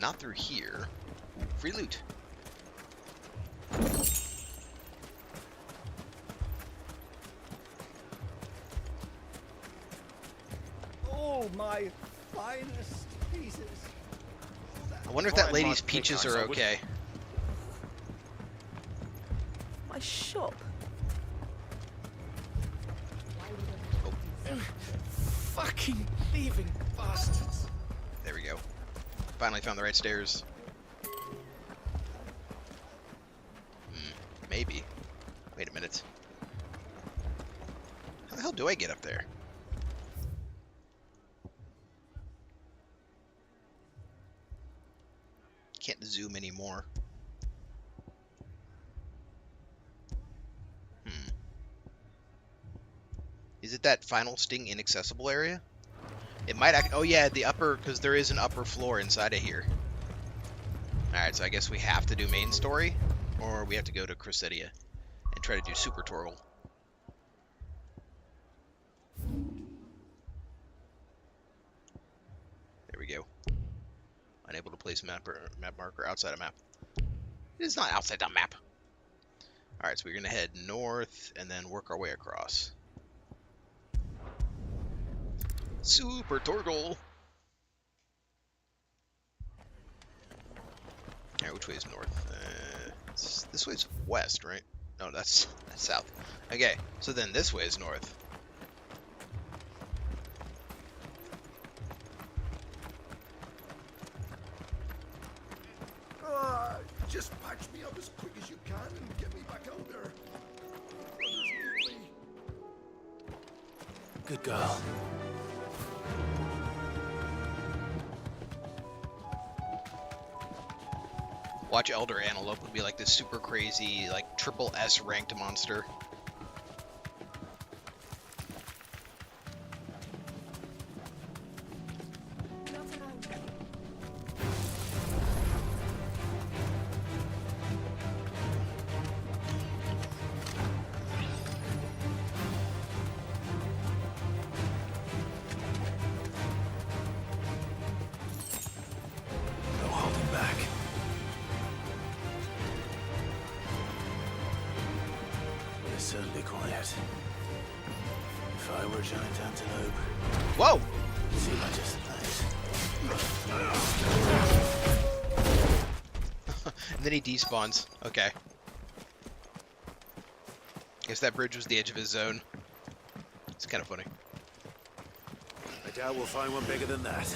Not through here. Free loot. Oh, my finest pieces. I wonder if that lady's peaches are okay. My shop. Oh. Fucking thieving bastards. There we go. Finally found the right stairs. Maybe. Wait a minute. How the hell do I get up there? Can't zoom anymore. Is it that final Sting inaccessible area? It might act. Oh yeah, the upper, because there is an upper floor inside of here. Alright, so I guess we have to do main story, or we have to go to Cressedia and try to do Super Torgal. There we go. Unable to place map marker outside a map. It is not outside the map. Alright, so we're going to head north and then work our way across. Super Torgal! Alright, which way is north? This way's west, right? No, that's south. Okay, so then this way is north. Just patch me up as quick as you can and get me back out there. Brothers need me. Good girl. Watch Elder Antelope would be like this super crazy, like triple S ranked monster. certainly quiet. If I were a giant antelope, Whoa! it'd seem like just nice. And then he despawns. Okay. Guess that bridge was the edge of his zone. It's kind of funny. I doubt we'll find one bigger than that.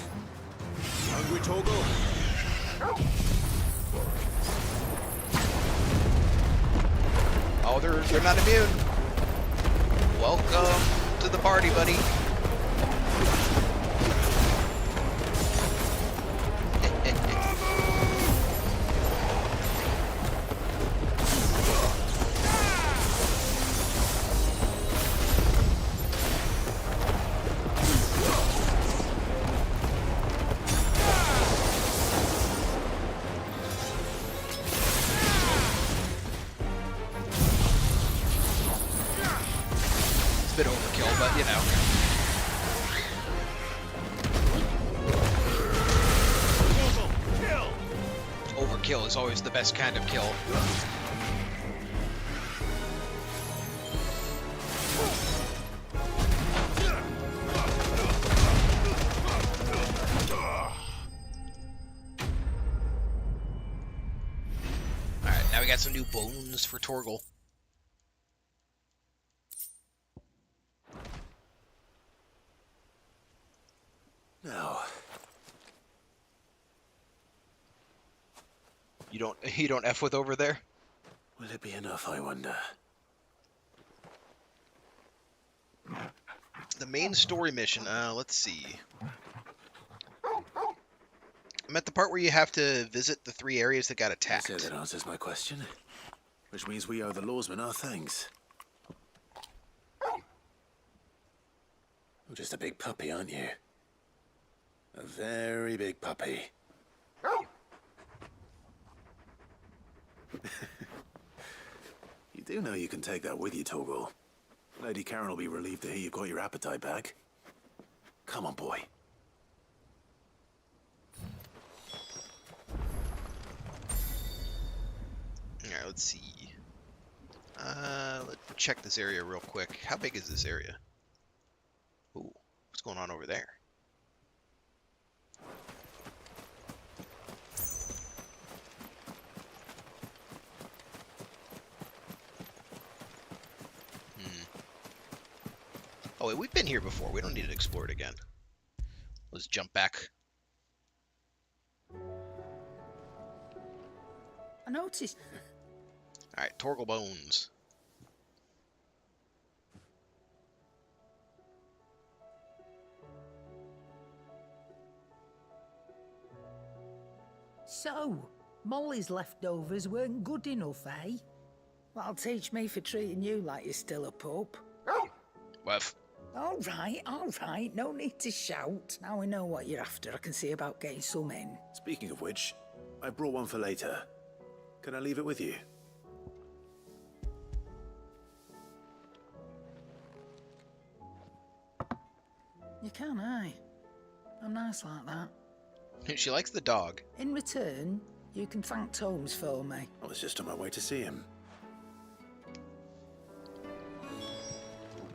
Hungry, Torgal? Oh, they're not immune. Welcome to the party, buddy. It's a bit overkill, but you know. Overkill is always the best kind of kill. Alright, now we got some new bones for Torgal. Now, You don't F with over there? will it be enough, I wonder? The main story mission, let's see. I'm at the part where you have to visit the 3 areas that got attacked. So that answers my question. Which means we owe the lawsmen our thanks. You're just a big puppy, aren't you? A very big puppy. You do know you can take that with you, Torgal. Lady Karen will be relieved to hear you got your appetite back. Come on, boy. Alright, let's see. Let's check this area real quick. How big is this area? Ooh, what's going on over there? Oh wait, we've been here before. We don't need to explore it again. Let's jump back. I noticed. Alright, Torgal Bones. So, Molly's leftovers weren't good enough, eh? That'll teach me for treating you like you're still a pup. Wuff. All right, no need to shout. Now we know what you're after. I can see about getting some in. Speaking of which, I brought one for later. Can I leave it with you? You can, eh? I'm nice like that. She likes the dog. In return, you can thank Tomes for me. I was just on my way to see him.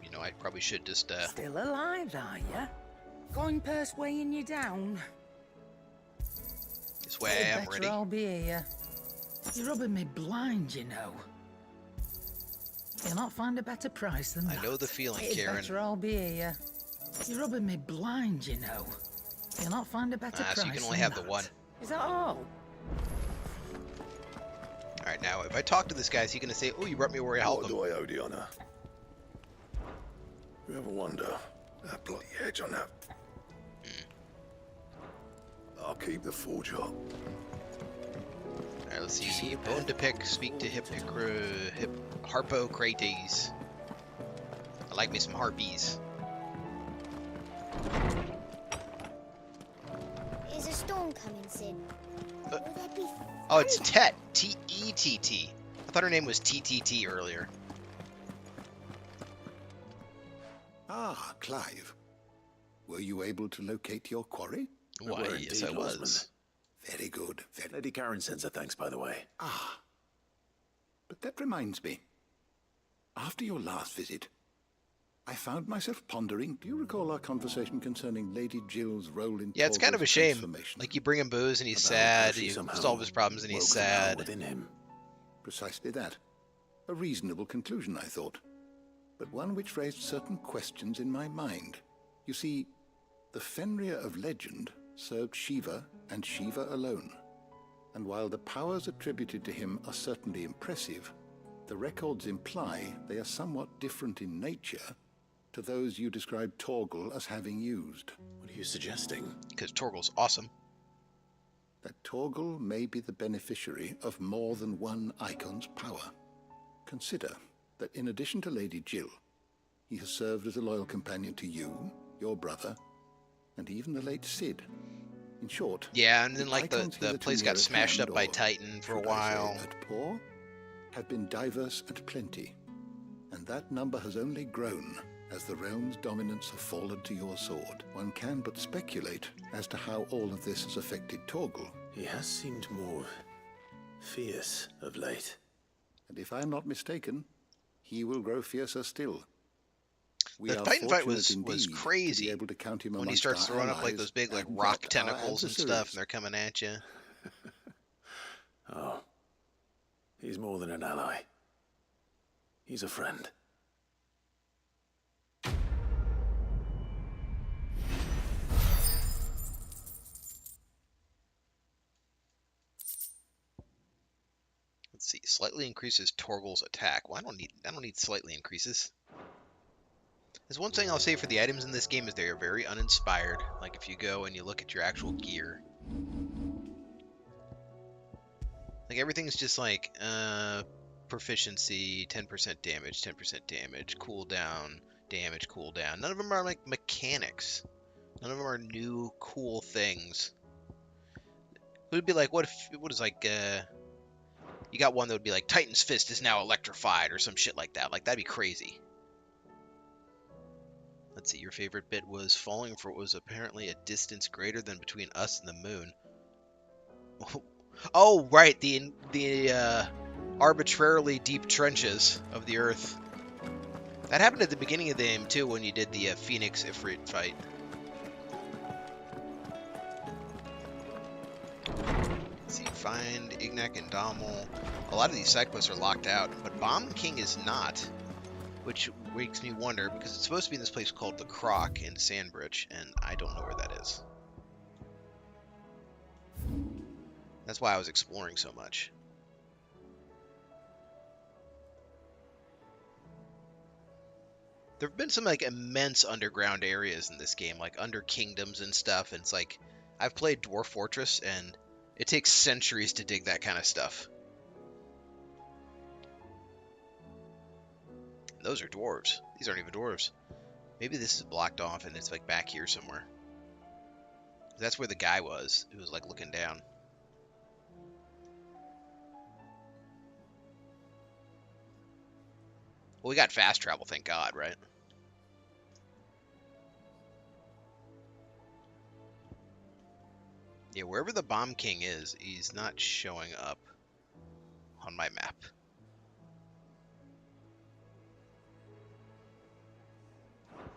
You know, I probably should just, Still alive, are ya? Coin purse weighing you down? This way I am ready. I'll be here. You're rubbing me blind, you know. You'll not find a better price than that. I know the feeling, It's Karen. better I'll be here. You're rubbing me blind, you know. You'll not find a better price So you can only than have the that. one. Is that all? Alright, now, if I talk to this guy, is he going to say, oh, you brought me where I helped him? What do I owe the honor? You ever wonder that bloody edge on that? I'll keep the forge up. Alright, let's see. Bone to pick, speak to Harpocrates. I like me some harpies. Is a storm coming, Sid? Will there be Oh, it's Tet. T-E-T-T. I thought her name was T-T-T earlier. Ah, Clive. Were you able to locate your quarry? Why, were yes, indeed, I was. Lawsman. Very good. Very... Lady Karen sends her thanks, by the way. Ah. But that reminds me. After your last visit, I found myself pondering. Do you recall our conversation concerning Lady Jill's role in Yeah, it's kind of a Torgal's shame. transformation? Like, you bring him booze and he's About how sad, she you somehow solve his problems and he's woke the power sad. within him. Precisely that. A reasonable conclusion, I thought, but one which raised certain questions in my mind. You see, the Fenrir of legend served Shiva and Shiva alone. And while the powers attributed to him are certainly impressive, the records imply they are somewhat different in nature to those you described Torgal as having used. What are you suggesting? Because Torgal's awesome. That Torgal may be the beneficiary of more than one icon's power. Consider that in addition to Lady Jill, he has served as a loyal companion to you, your brother, and even the late Cid. In short, Yeah, and then the like icons the hitherto place near got at smashed hand, up by or Titan for a should I say while. at poor, have been diverse and plenty, and that number has only grown as the realm's dominance have fallen to your sword. One can but speculate as to how all of this has affected Torgal. He has seemed more fierce of late. And if I'm not mistaken, he will grow fiercer still. We The are Titan fight fortunate was indeed to be crazy. able to count him When he amongst starts our throwing up like allies those big like and rock yet our tentacles and stuff, adversaries. and they're coming at you. Oh, he's more than an ally. He's a friend. Let's see. Slightly increases Torgal's attack. Well, I don't need slightly increases. There's one thing I'll say for the items in this game is they are very uninspired. Like if you go and you look at your actual gear. Like everything's just like proficiency, 10% damage, 10% damage, cooldown, damage, cooldown. None of them are like mechanics. None of them are new cool things. It would be like what is like you got one that would be like Titan's fist is now electrified or some shit like that. Like that'd be crazy. Let's see, your favorite bit was falling for what was apparently a distance greater than between us and the moon. Oh, right, the arbitrarily deep trenches of the Earth. That happened at the beginning of the game too, when you did the Phoenix Ifrit fight. Let's see, find Ignac and Dommel. A lot of these side quests are locked out, but Bomb King is not. Which makes me wonder, because it's supposed to be in this place called the Croc in Sandbridge, and I don't know where that is. That's why I was exploring so much. There have been some like immense underground areas in this game, like under kingdoms and stuff, and it's like, I've played Dwarf Fortress, and it takes centuries to dig that kind of stuff. Those are dwarves. These aren't even dwarves. Maybe this is blocked off and it's like back here somewhere. That's where the guy was who was like looking down. Well, we got fast travel, thank God, right? Yeah, wherever the Bomb King is, he's not showing up on my map.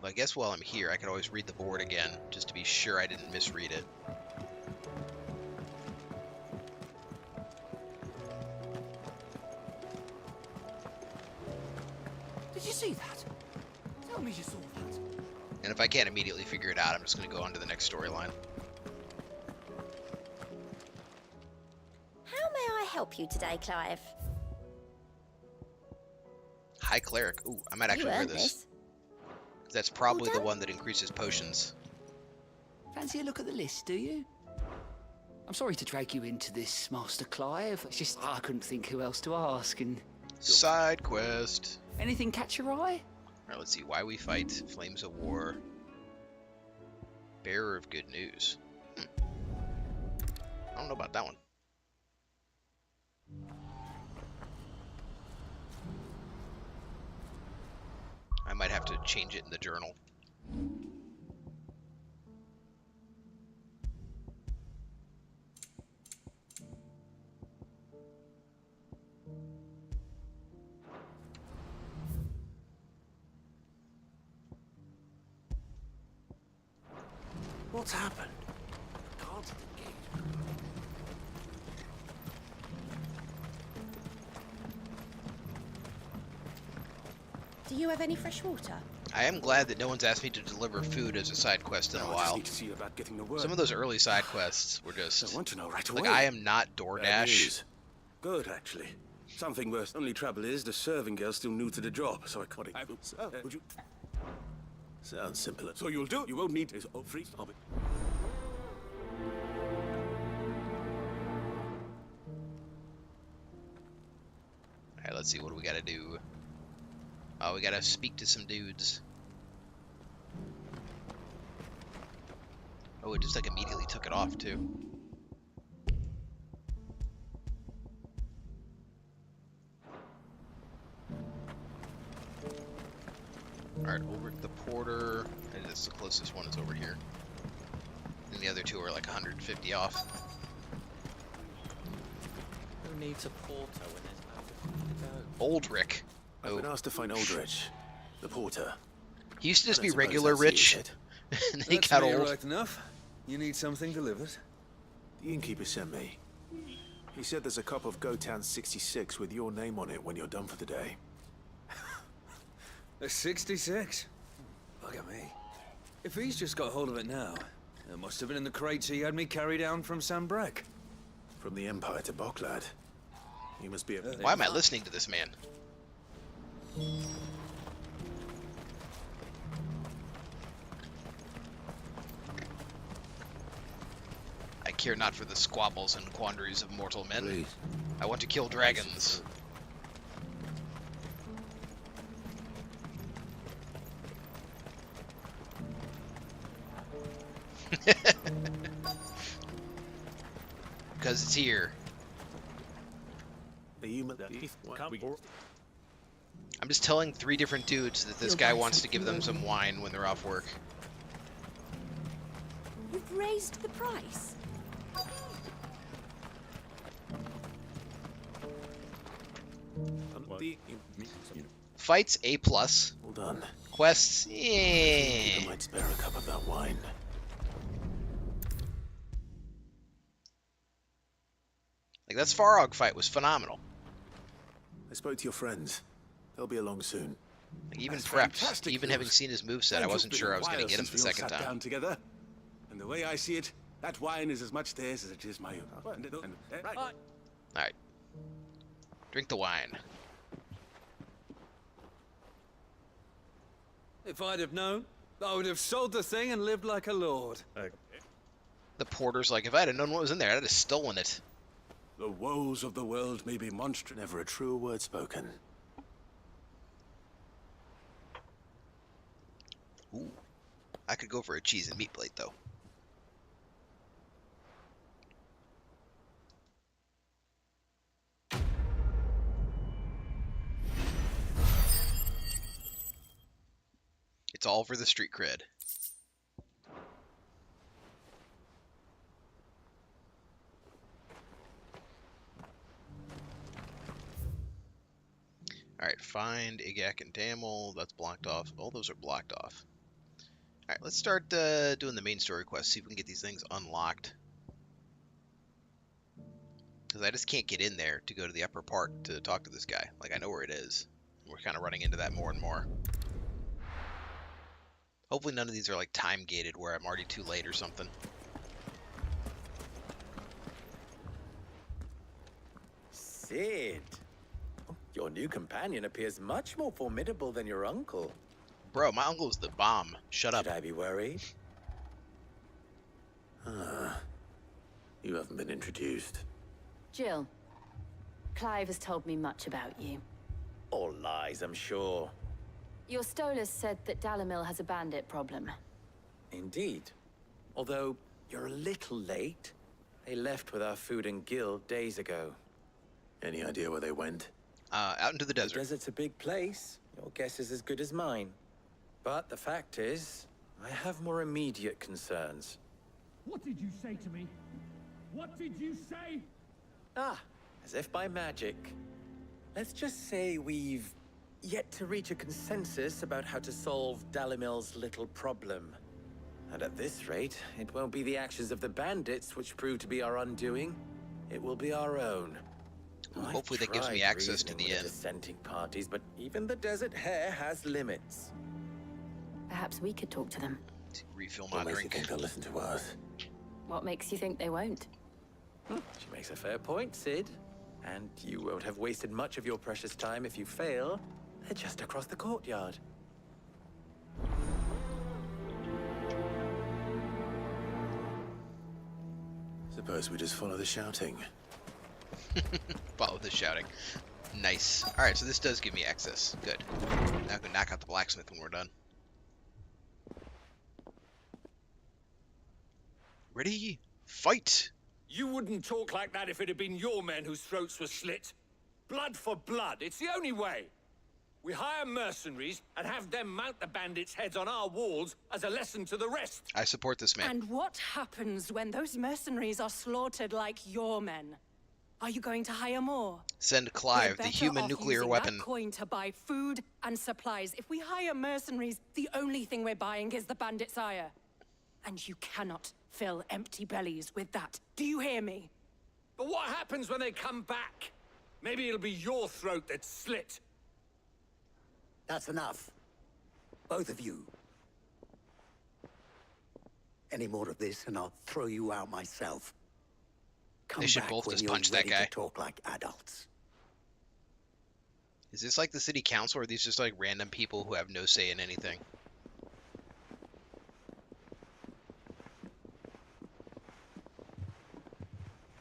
Well, I guess while I'm here, I could always read the board again, just to be sure I didn't misread it. Did you see that? Tell me you saw that. And if I can't immediately figure it out, I'm just going to go on to the next storyline. How may I help you today, Clive? High Cleric. Ooh, I might actually wear this. That's probably the one that increases potions. Fancy a look at the list, do you? I'm sorry to drag you into this, Master Clive. It's just I couldn't think who else to ask, and... Side quest. Anything catch your eye? Alright, let's see. Why we fight. Flames of War. Bearer of Good News. I don't know about that one. I might have to change it in the journal. What's happened? Do you have any fresh water? I am glad that no one's asked me to deliver food as a side quest in a I just while. need to see about getting the word. Some of those early side quests were just I want to know right like away. I am not Bad DoorDash. news. Good, actually. Something worse. Only trouble is the serving girl's still new to the job, so I can't. Would you? Sounds simple. So you'll do. You won't need. Oh, free. Stop it. All right, let's see what do we got to do. Oh, we got to speak to some dudes. Oh, it just like immediately took it off too. Alright, over to the porter. And it's the closest one is over here. And the other two are like 150 off. Who needs a porter when there's nowhere to go? Old Rick. I've been asked to find Aldrich, the porter. He used to just I be suppose regular that's Rich. it. And then he got old. Right enough. You need something delivered? The innkeeper sent me. He said there's a cup of Gotown 66 with your name on it when you're done for the day. A 66? Look at me. If he's just got hold of it now, it must have been in the crates he had me carry down from Sambrek. From the Empire to Boklad. He must be a... Why am I listening to this man? I care not for the squabbles and quandaries of mortal men. Please. I want to kill dragons. Because it's here. I'm just telling 3 different dudes that this guy wants to give them some wine when they're off work. You've raised the price. Fights A+. Well done. Quests, I yeah. might spare a cup of that wine. Like that Svarog fight was phenomenal. I spoke to your friends. They'll be along soon. Like, even That's prepped, fantastic even news. having seen his moveset, I And wasn't it's sure been I a was going to while get him since the we all second sat time. down together. And the way I see it, that wine is as much theirs as it is my own. Right. Alright. Drink the wine. If I'd have known, I would have sold the thing and lived like a lord. The porter's like, if I'd have known what was in there, I'd have stolen it. The woes of the world may be monstrous. Never a truer word spoken. Ooh. I could go for a cheese and meat plate, though. It's all for the street cred. Alright, find Igak and Damel. That's blocked off. All those are blocked off. Alright, let's start doing the main story quest. See if we can get these things unlocked. Because I just can't get in there to go to the upper part to talk to this guy. Like, I know where it is. We're kind of running into that more and more. Hopefully none of these are like time gated where I'm already too late or something. Sid, your new companion appears much more formidable than your uncle. Bro, my uncle's the bomb. Shut up. Should I be worried? You haven't been introduced. Jill, Clive has told me much about you. All lies, I'm sure. Your Stolas said that Dalimil has a bandit problem. Indeed. Although, you're a little late. They left with our food and guild days ago. Any idea where they went? Out into the desert. The desert's a big place. Your guess is as good as mine. But the fact is, I have more immediate concerns. What did you say to me? What did you say? Ah, as if by magic. Let's just say we've yet to reach a consensus about how to solve Dalimil's little problem. And at this rate, it won't be the actions of the bandits which prove to be our undoing. It will be our own. Hopefully that gives me access to the inn. Dissenting parties, but even the desert hare has limits. Perhaps we could talk to them. Refill What my makes you drink. think they'll listen to us? What makes you think they won't? She makes a fair point, Sid. And you won't have wasted much of your precious time if you fail. They're just across the courtyard. Suppose we just follow the shouting. Follow the shouting. Nice. Alright, so this does give me access. Good. Now I can knock out the blacksmith when we're done. Ready? Fight! You wouldn't talk like that if it had been your men whose throats were slit. Blood for blood, it's the only way. We hire mercenaries and have them mount the bandits' heads on our walls as a lesson to the rest. I support this man. And what happens when those mercenaries are slaughtered like your men? Are you going to hire more? Send Clive, the human nuclear weapon. That coin to buy food and supplies. If we hire mercenaries, the only thing we're buying is the bandits' ire. And you cannot fill empty bellies with that. Do you hear me? But what happens when they come back? Maybe it'll be your throat that's slit. That's enough. Both of you. Any more of this and I'll throw you out myself. Come They should back both when just you're punch that ready guy. to talk like adults. Is this like the city council, or are these just like random people who have no say in anything?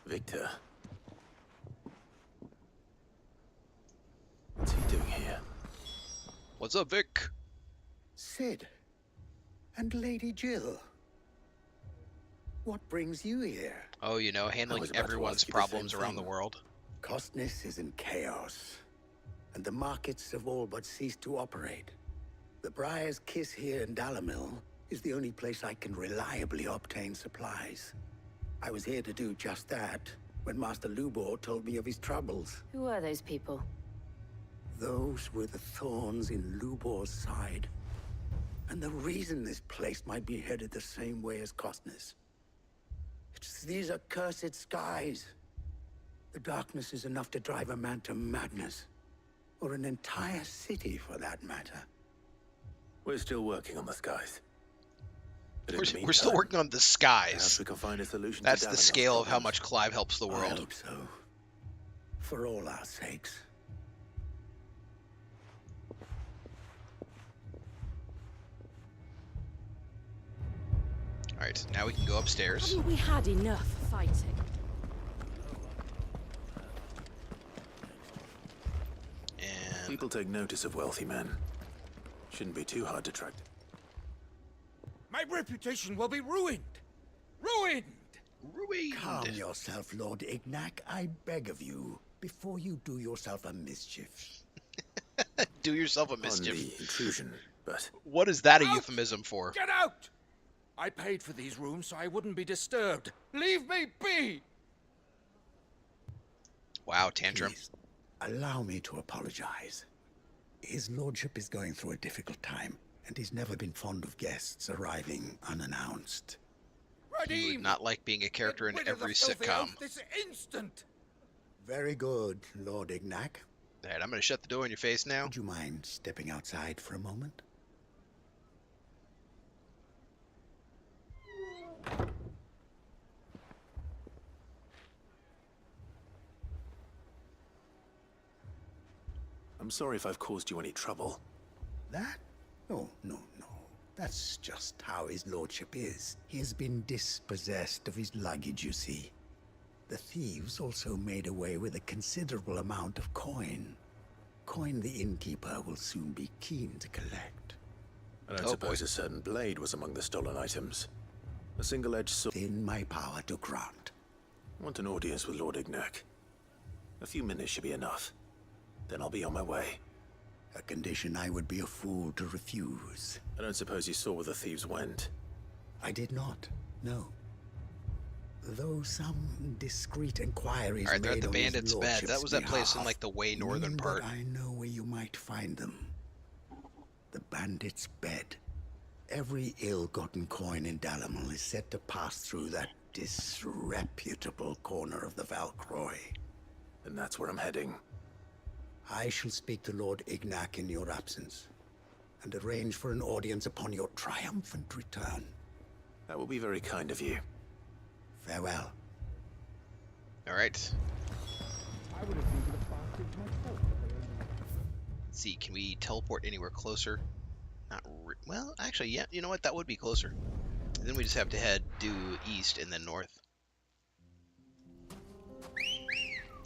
Victor. What's he doing here? What's up, Vic? Sid. And Lady Jill. What brings you here? Oh, you know, handling was about to everyone's ask you the problems same around the thing. world. Costness is in chaos, and the markets have all but ceased to operate. The Briar's Kiss here in Dalamil is the only place I can reliably obtain supplies. I was here to do just that when Master Lubor told me of his troubles. Who are those people? Those were the thorns in Lubor's side, and the reason this place might be headed the same way as Costness. It's these accursed skies. The darkness is enough to drive a man to madness. Or an entire city, for that matter. We're still working on the skies. But in the We're still meantime, working on the perhaps skies. we can find a solution That's to the Davenant's scale of how problems. much Clive helps the I world. hope so. For all our sakes. Alright, now we can go upstairs. Haven't we had enough fighting? And People take notice of wealthy men. Shouldn't be too hard to track. My reputation will be ruined. Ruined! Calm yourself, Lord Ignac, I beg of you, before you do yourself a mischief. do yourself a On mischief. the intrusion, but What is that a euphemism for? Get out! I paid for these rooms so I wouldn't be disturbed. Leave me be! Wow, tantrum. Please, allow me to apologize. His lordship is going through a difficult time, and he's never been fond of guests arriving unannounced. You would not like being a character in every sitcom. This instant! Very good, Lord Ignac. Alright, I'm gonna shut the door in your face now. Would you mind stepping outside for a moment? I'm sorry if I've caused you any trouble. That? Oh, no. That's just how his lordship is. He has been dispossessed of his luggage, you see. The thieves also made away with a considerable amount of coin. Coin the innkeeper will soon be keen to collect. I don't suppose a certain blade was among the stolen items. A single-edged sword. In my power to grant. I want an audience with Lord Ignac. A few minutes should be enough. Then I'll be on my way. A condition I would be a fool to refuse. I don't suppose you saw where the thieves went. I did not, no. Though some discreet inquiries Alright, they're at made the on his bandits' bed. That lordship's was that place in behalf like the way northern mean part. that I know where you might find them. The bandits' bed. Every ill-gotten coin in Dalimil is set to pass through that disreputable corner of the Valcroy. And that's where I'm heading. I shall speak to Lord Ignac in your absence, and arrange for an audience upon your triumphant return. That will be very kind of you. Farewell. All right. Let's see, can we teleport anywhere closer? Not well, actually, yeah. You know what? That would be closer. And then we just have to head due east and then north.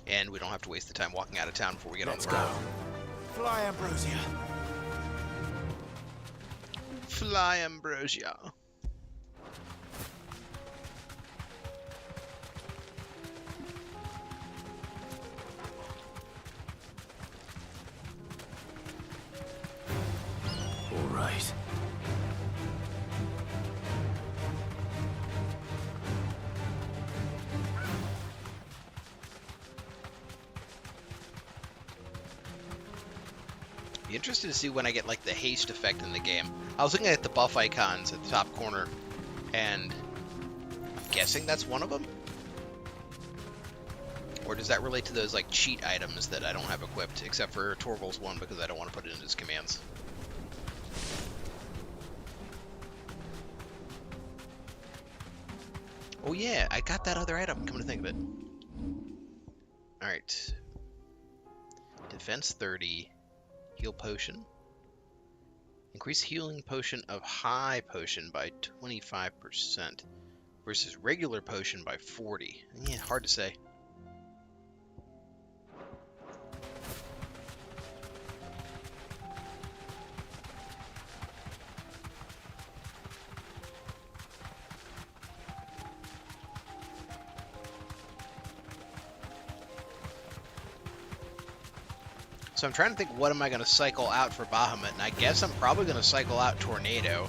And we don't have to waste the time walking out of town before we get on the road. Fly, Ambrosia. Fly, Ambrosia. All right. Be interested to see when I get like the haste effect in the game. I was looking at the buff icons at the top corner, and I'm guessing that's one of them. Or does that relate to those like cheat items that I don't have equipped, except for Torval's one because I don't want to put it in his commands. Oh yeah, I got that other item, come to think of it. Alright. Defense 30. Heal potion. Increase healing potion of high potion by 25% versus regular potion by 40. Yeah, hard to say. So I'm trying to think, what am I going to cycle out for Bahamut? And I guess I'm probably going to cycle out Tornado.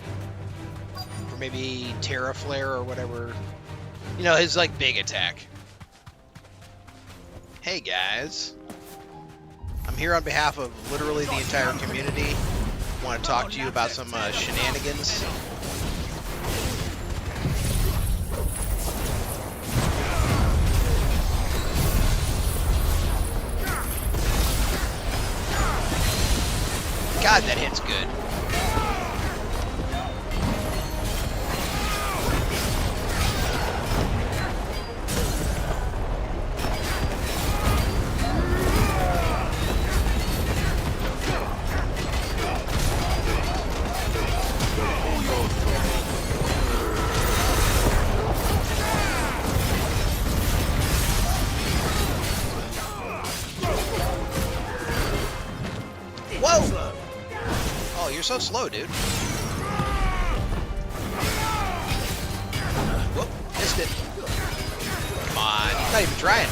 For maybe Terra Flare or whatever. You know, his, like, big attack. Hey, guys. I'm here on behalf of literally the entire community. I want to talk to you about some shenanigans. God, that hit's good. Whoa! Oh, you're so slow, dude. Whoop, missed it. Come on, he's not even trying.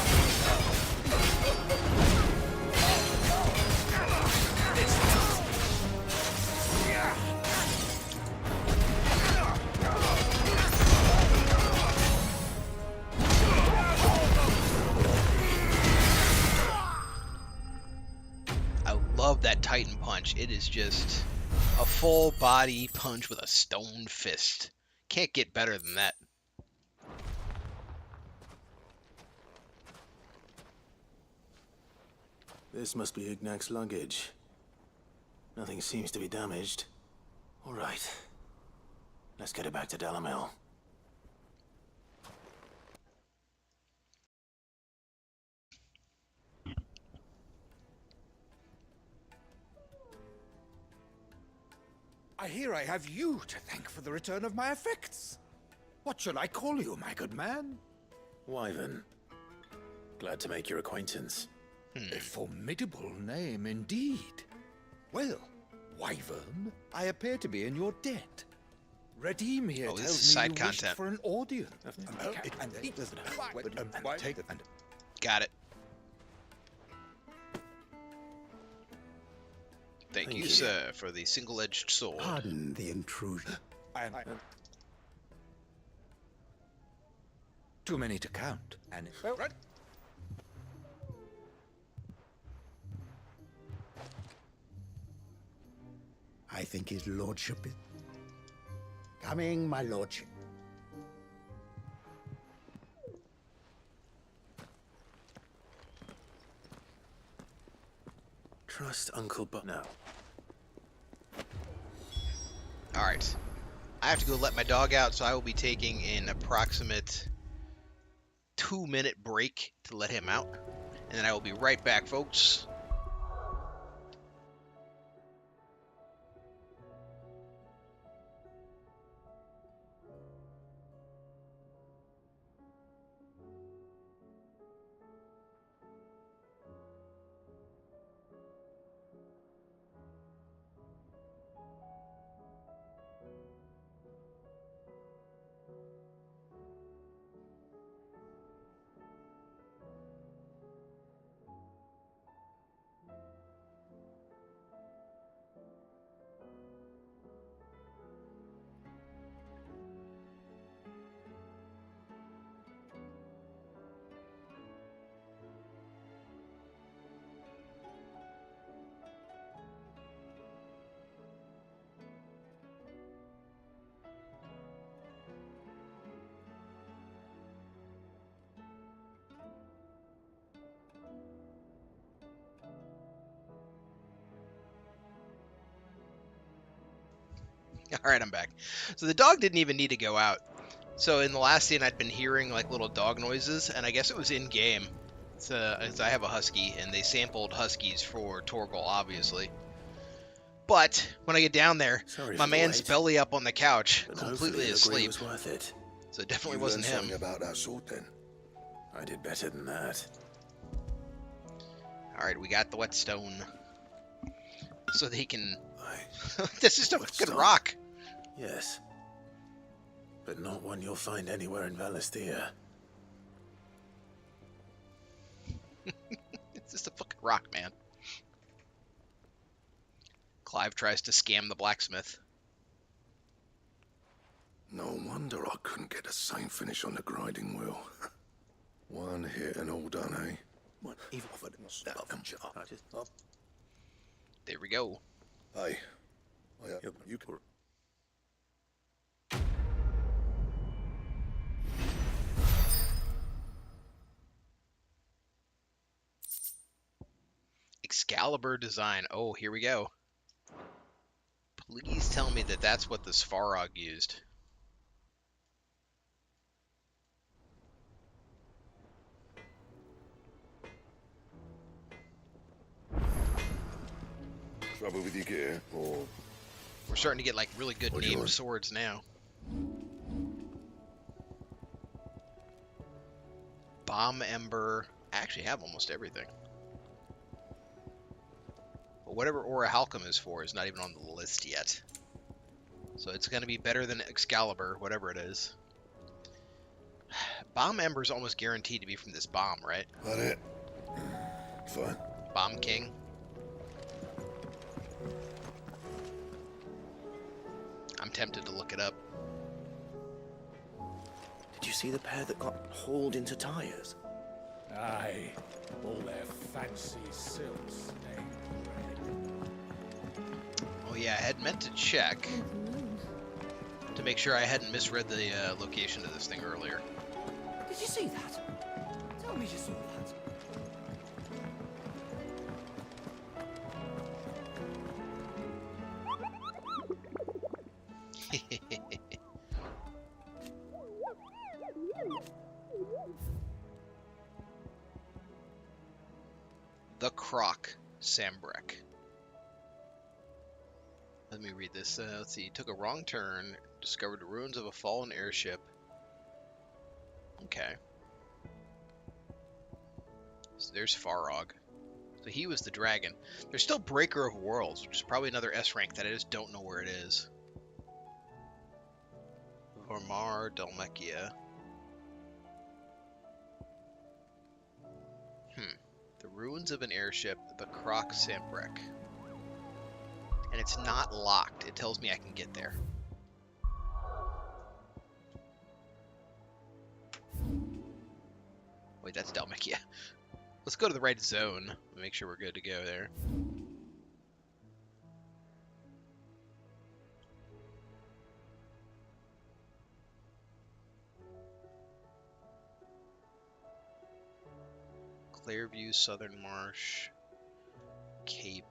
I love that Titan punch. It is just a full body punch with a stone fist. Can't get better than that. This must be Ignac's luggage. Nothing seems to be damaged. All right. Let's get it back to Dalimil. I hear I have you to thank for the return of my effects. What shall I call you, my good man? Wyvern. Glad to make your acquaintance. A formidable name indeed. Well, Wyvern, I appear to be in your debt. Redeem here Oh, this tells is me side you content. wished for an audience. Got it. Thank you, sir, for the single-edged sword. Pardon the intrusion. Too many to count. And I think his lordship is... Coming, my lordship. Trust Uncle But now. Alright. I have to go let my dog out, so I will be taking an approximate 2-minute break to let him out. And then I will be right back, folks. Alright, I'm back. So the dog didn't even need to go out. So in the last scene, I'd been hearing like little dog noises, and I guess it was in-game. As I have a husky, and they sampled huskies for Torgal, obviously. But when I get down there, my man's belly up on the couch, completely asleep. Was worth it. So it definitely wasn't him. About that sort, then. I did better than that. Alright, we got the whetstone. So they can... This is a fucking rock. Yes. But not one you'll find anywhere in Valisthea. It's just a fucking rock, man. Clive tries to scam the blacksmith. No wonder I couldn't get the same finish on the grinding wheel. One hit and all done, eh? There we go. Hey. You can... Excalibur design. Oh, here we go. Please tell me that that's what this Farog used. Trouble with your gear, or... We're starting to get like really good named swords now. Bomb Ember. I actually have almost everything. But whatever Aura Halcom is for is not even on the list yet. So it's going to be better than Excalibur, whatever it is. Bomb Ember is almost guaranteed to be from this bomb, right? That it. Fine. Bomb King. I'm tempted to look it up. Did you see the pair that got hauled into tires? Aye, all their fancy silks. Oh yeah, I had meant to check to make sure I hadn't misread the location of this thing earlier. Did you see that? Tell me you saw that. The Croc Sambrek. Let me read this. Let's see. Took a wrong turn. Discovered the ruins of a fallen airship. Okay. So there's Farog. So he was the dragon. There's still Breaker of Worlds, which is probably another S rank that I just don't know where it is. Vormar Dalmekia. The ruins of an airship, the Croc Sambrek. And it's not locked. It tells me I can get there. Wait, that's Dalmekia. Let's go to the right zone. Make sure we're good to go there. Clairview, Southern Marsh, Cape,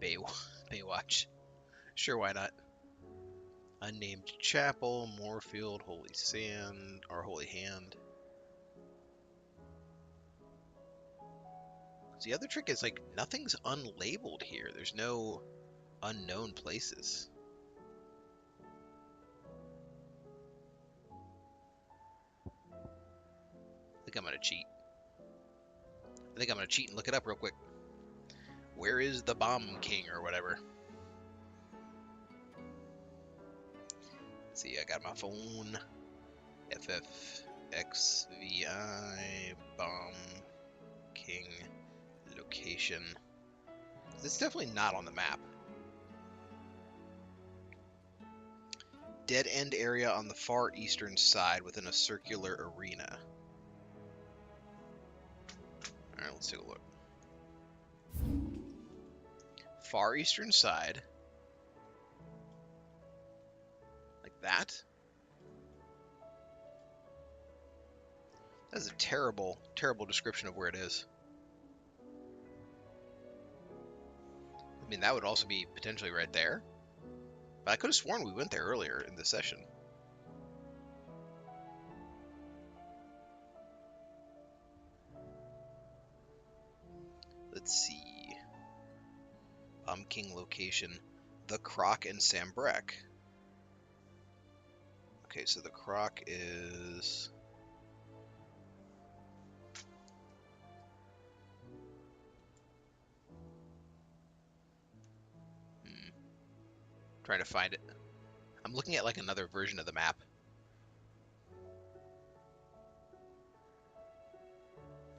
Baywatch. Sure, why not? Unnamed Chapel, Moorfield, Holy Sand, or Holy Hand. The other trick is, like, nothing's unlabeled here. There's no unknown places. I think I'm gonna cheat. And look it up real quick. Where is the Bomb King or whatever? Let's see, I got my phone. FFXVI Bomb King location. It's definitely not on the map. Dead end area on the far eastern side within a circular arena. Alright, let's take a look. Far eastern side. Like that? That's a terrible, terrible description of where it is. I mean, that would also be potentially right there. But I could have sworn we went there earlier in the session. Let's see. King location. The Croc and Sambrek. Okay, so the Croc is... Trying to find it. I'm looking at like another version of the map.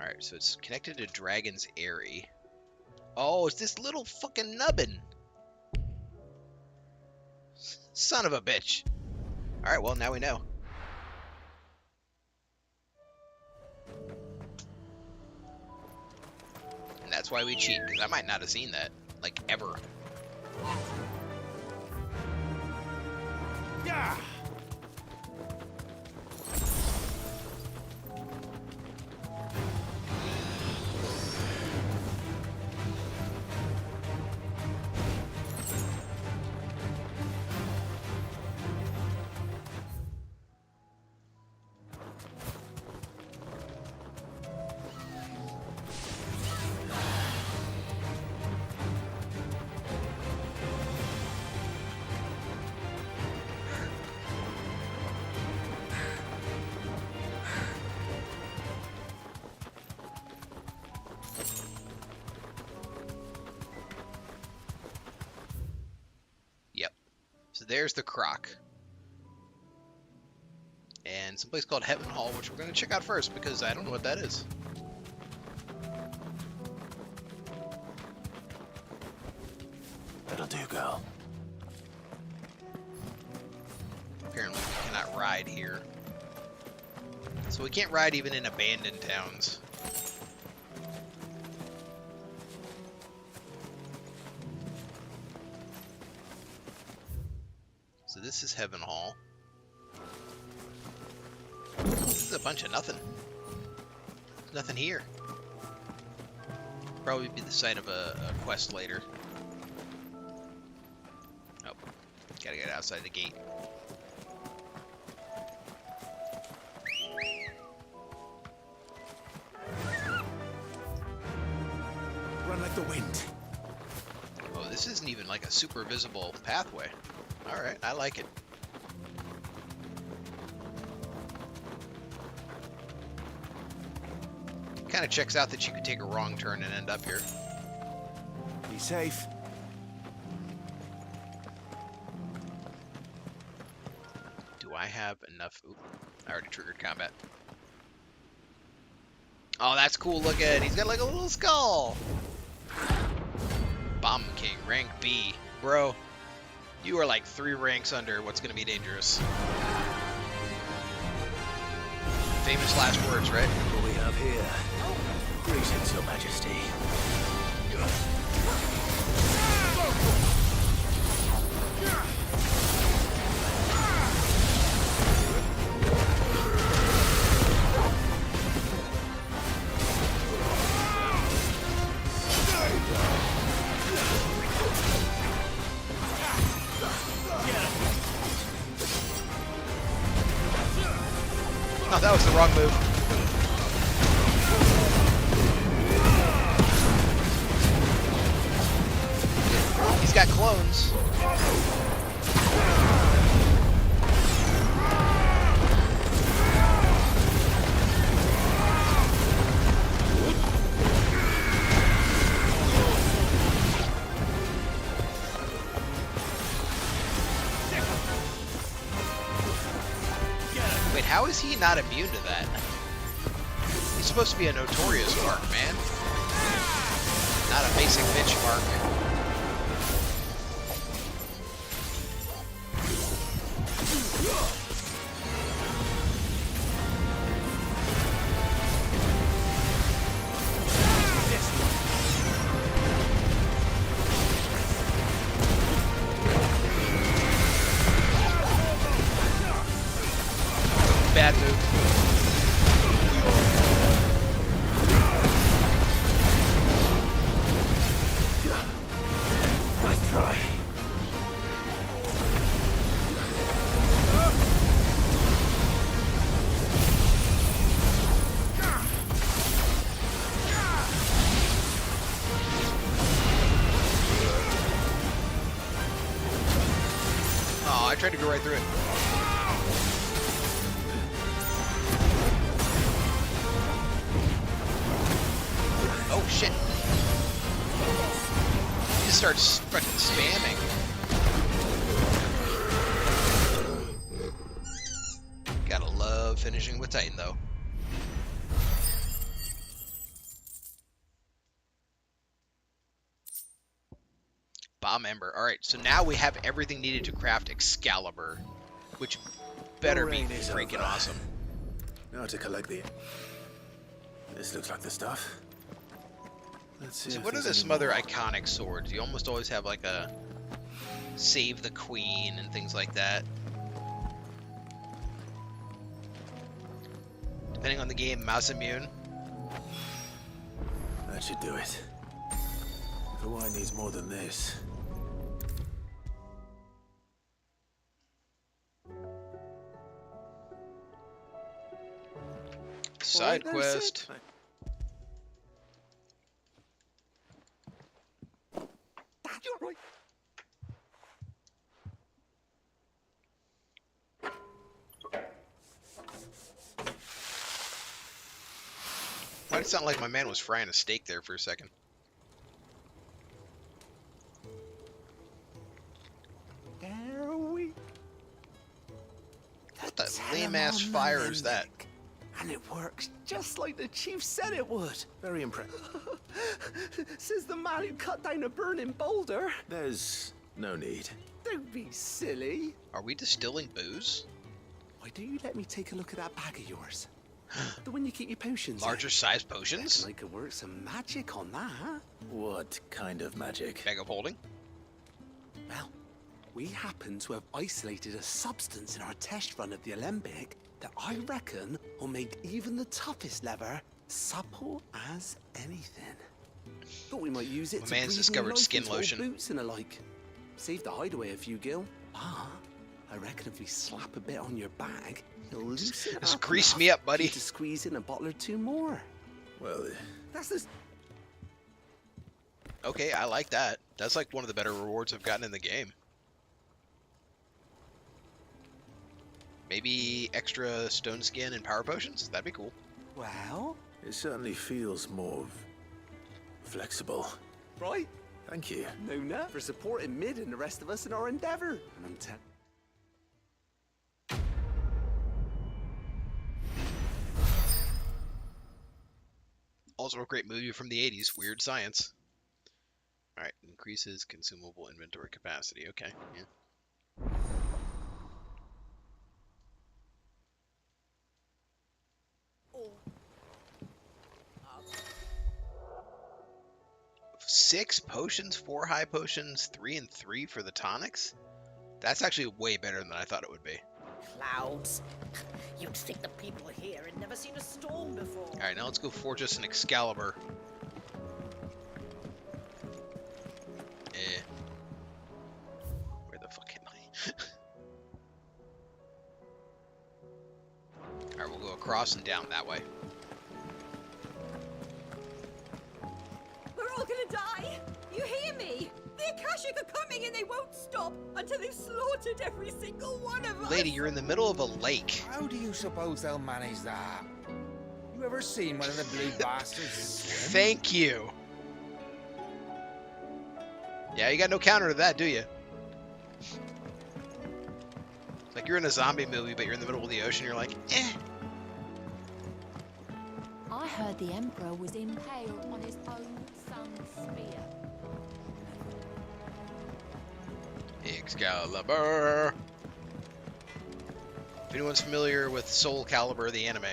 Alright, so it's connected to Dragon's Eyrie. Oh, it's this little fucking nubbin. Son of a bitch. Alright, well, now we know. And that's why we cheat, because I might not have seen that, like, ever. Yeah! So there's the Croc. And someplace called Heaven Hall, which we're going to check out first, because I don't know what that is. That'll do, girl. Apparently we cannot ride here. So we can't ride even in abandoned towns. So this is Heaven Hall. This is a bunch of nothing. There's nothing here. Probably be the site of a quest later. Oh, gotta get outside the gate. Run like the wind. Oh, this isn't even like a super visible pathway. Alright, I like it. Kind of checks out that you could take a wrong turn and end up here. Be safe. Do I have enough? Oop, I already triggered combat. Oh, that's cool looking. He's got like a little skull. Bomb King, rank B. Bro, you are like 3 ranks under what's going to be dangerous. Famous last words, right? What we have here. Greetings, Your Majesty. Oh, that was the wrong move. He's got clones. Wait, how is he not immune to that? He's supposed to be a notorious mark, man. Not a basic bitch mark. Bad move. Nice try. Oh, I tried to go right through it. Oh shit. He just starts fucking spamming. Gotta love finishing with Titan though. Bomb Ember. Alright, so now we have everything needed to craft Excalibur, which better be freaking awesome. Now to collect the... This looks like the stuff. Let's see. So if what are there's some any other more. iconic swords? You almost always have like a Save the Queen and things like that. Depending on the game, mouse immune. That should do it. Hawaii needs more than this. Side quest. Dad, you're right. Why did it sound like my man was frying a steak there for a second? There we... What the lame-ass fire is that? And it works just like the chief said it would. Very impressive. Says the man who cut down a burning boulder. There's no need. Don't be silly. Are we distilling booze? Why don't you let me take a look at that bag of yours? The one you keep your potions Larger size potions? I could work some magic on that. What kind of magic? Bag of holding? Well, we happen to have isolated a substance in our test run of the Alembic that I reckon will make even the toughest lever supple as anything. Thought we might use it My to man's breathe new discovered life skin into old lotion. boots and the like. Save the hideaway a few gil. Ah, I reckon if we slap a bit on your bag, it'll loosen it Just up grease enough me up, for buddy. you to squeeze in a bottle or two more. Well, That's this. Okay, I like that. That's like one of the better rewards I've gotten in the game. Maybe extra stone skin and power potions? That'd be cool. Well, it certainly feels more flexible. Right? Thank you. No, for supporting Mid and the rest of us in our endeavor. And I'm Also a great movie from the 80s, Weird Science. Alright, increases consumable inventory capacity. Okay, yeah. Six potions, 4 high potions, 3 and 3 for the tonics? That's actually way better than I thought it would be. Clouds. You'd think the people here had never seen a storm before. Alright, now let's go Fortress and Excalibur. Where the fuck am I? Alright, we'll we'll go across and down that way. We're all gonna die! You hear me? The Akashic are coming and they won't stop until they've slaughtered every single one of us! Lady, you're in the middle of a lake. How do you suppose they'll manage that? You ever seen one of the blue bastards swim? Thank you. Yeah, you got no counter to that, do you? It's like you're in a zombie movie, but you're in the middle of the ocean. You're like, eh. I heard the Emperor was impaled on his own son's spear. Excalibur. If anyone's familiar with Soul Calibur, the anime,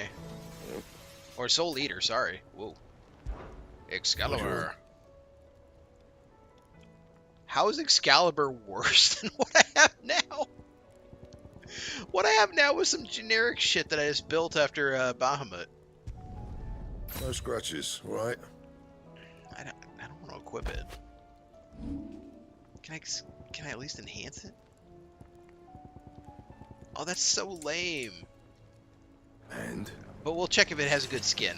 or Soul Eater, sorry. Whoa. Excalibur. How is Excalibur worse than what I have now? What I have now is some generic shit that I just built after Bahamut. No scratches, right? I don't want to equip it. Can I at least enhance it? Oh, that's so lame. And? But we'll check if it has a good skin.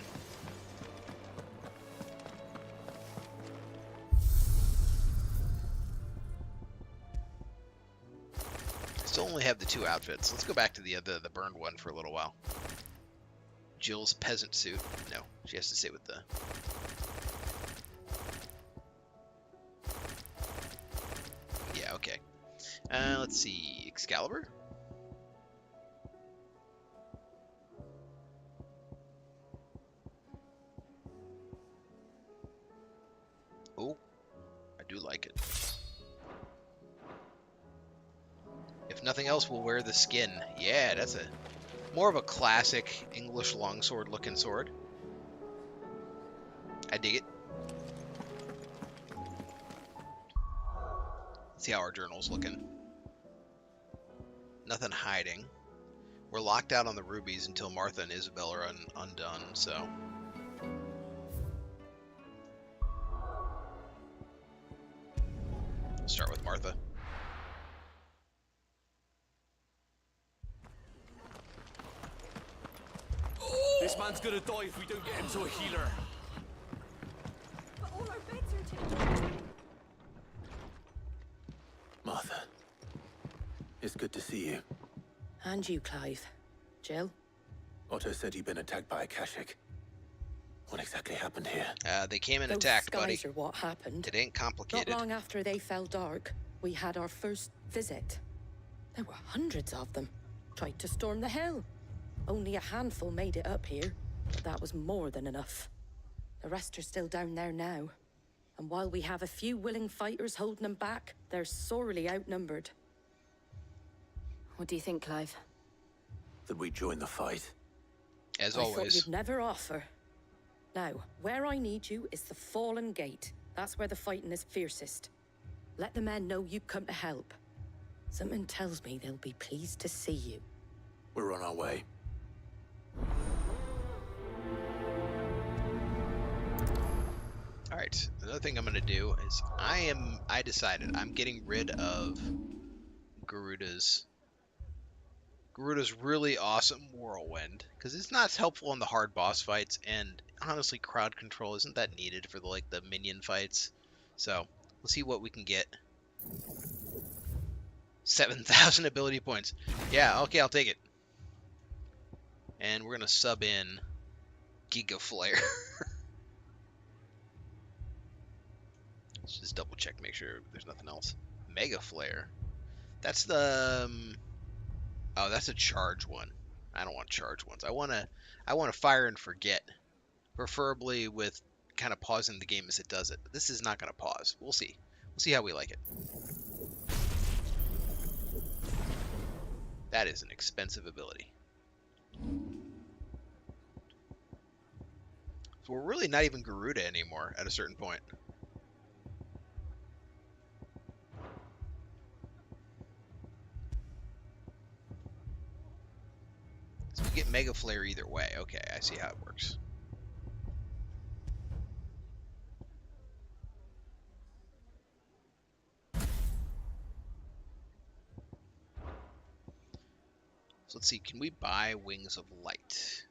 Still only have the 2 outfits. Let's go back to the burned one for a little while. Jill's peasant suit. No, she has to stay with the... Yeah, okay. Let's see. Excalibur? Oh, I do like it. If nothing else, we'll wear the skin. Yeah, that's a more of a classic English longsword looking sword. I dig it. Let's see how our journal's looking. Nothing hiding. We're locked out on the rubies until Martha and Isabel are undone, so... We'll start with Martha. This man's gonna die if we don't get him to a healer. But all our beds are taken. Martha, it's good to see you. And you, Clive. Jill? Otto said you'd been attacked by Akashic. What exactly happened here? They came and Those attacked, buddy. skies are what happened. It ain't complicated. Not long after they fell dark, we had our first visit. There were hundreds of them. Tried to storm the hill. Only a handful made it up here, but that was more than enough. The rest are still down there now. And while we have a few willing fighters holding them back, they're sorely outnumbered. What do you think, Clive? That we join the fight. As I always. thought you'd never offer. Now, where I need you is the Fallen Gate. That's where the fighting is fiercest. Let the men know you come to help. Something tells me they'll be pleased to see you. We're on our way. Alright, another thing I'm gonna do is I decided I'm getting rid of Garuda's really awesome whirlwind, because it's not as helpful in the hard boss fights, and honestly crowd control isn't that needed for the minion fights. So let's see what we can get. 7,000 ability points. Yeah, okay, I'll take it. And we're gonna sub in Giga Flare. Let's just double check, make sure there's nothing else. Mega Flare. That's the oh, that's a charge one. I don't want charge ones. I want to fire and forget, preferably with kind of pausing the game as it does it. But this is not going to pause. We'll see. We'll see how we like it. That is an expensive ability. So we're really not even Garuda anymore at a certain point. So we get Mega Flare either way. Okay, I see how it works. So let's see, can we buy Wings of Light?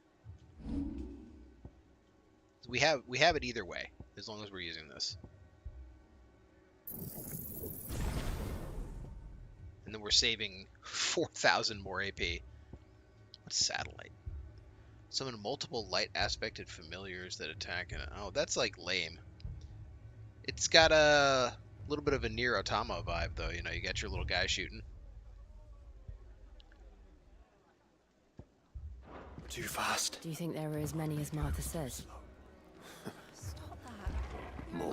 We have it either way, as long as we're using this. And then we're saving 4,000 more AP. What's Satellite? Summon multiple light aspected familiars that attack and oh, that's like lame. It's got a little bit of a Nier Automata vibe though, you know, you got your little guy shooting. Too fast. Do you think there were as many as Martha says?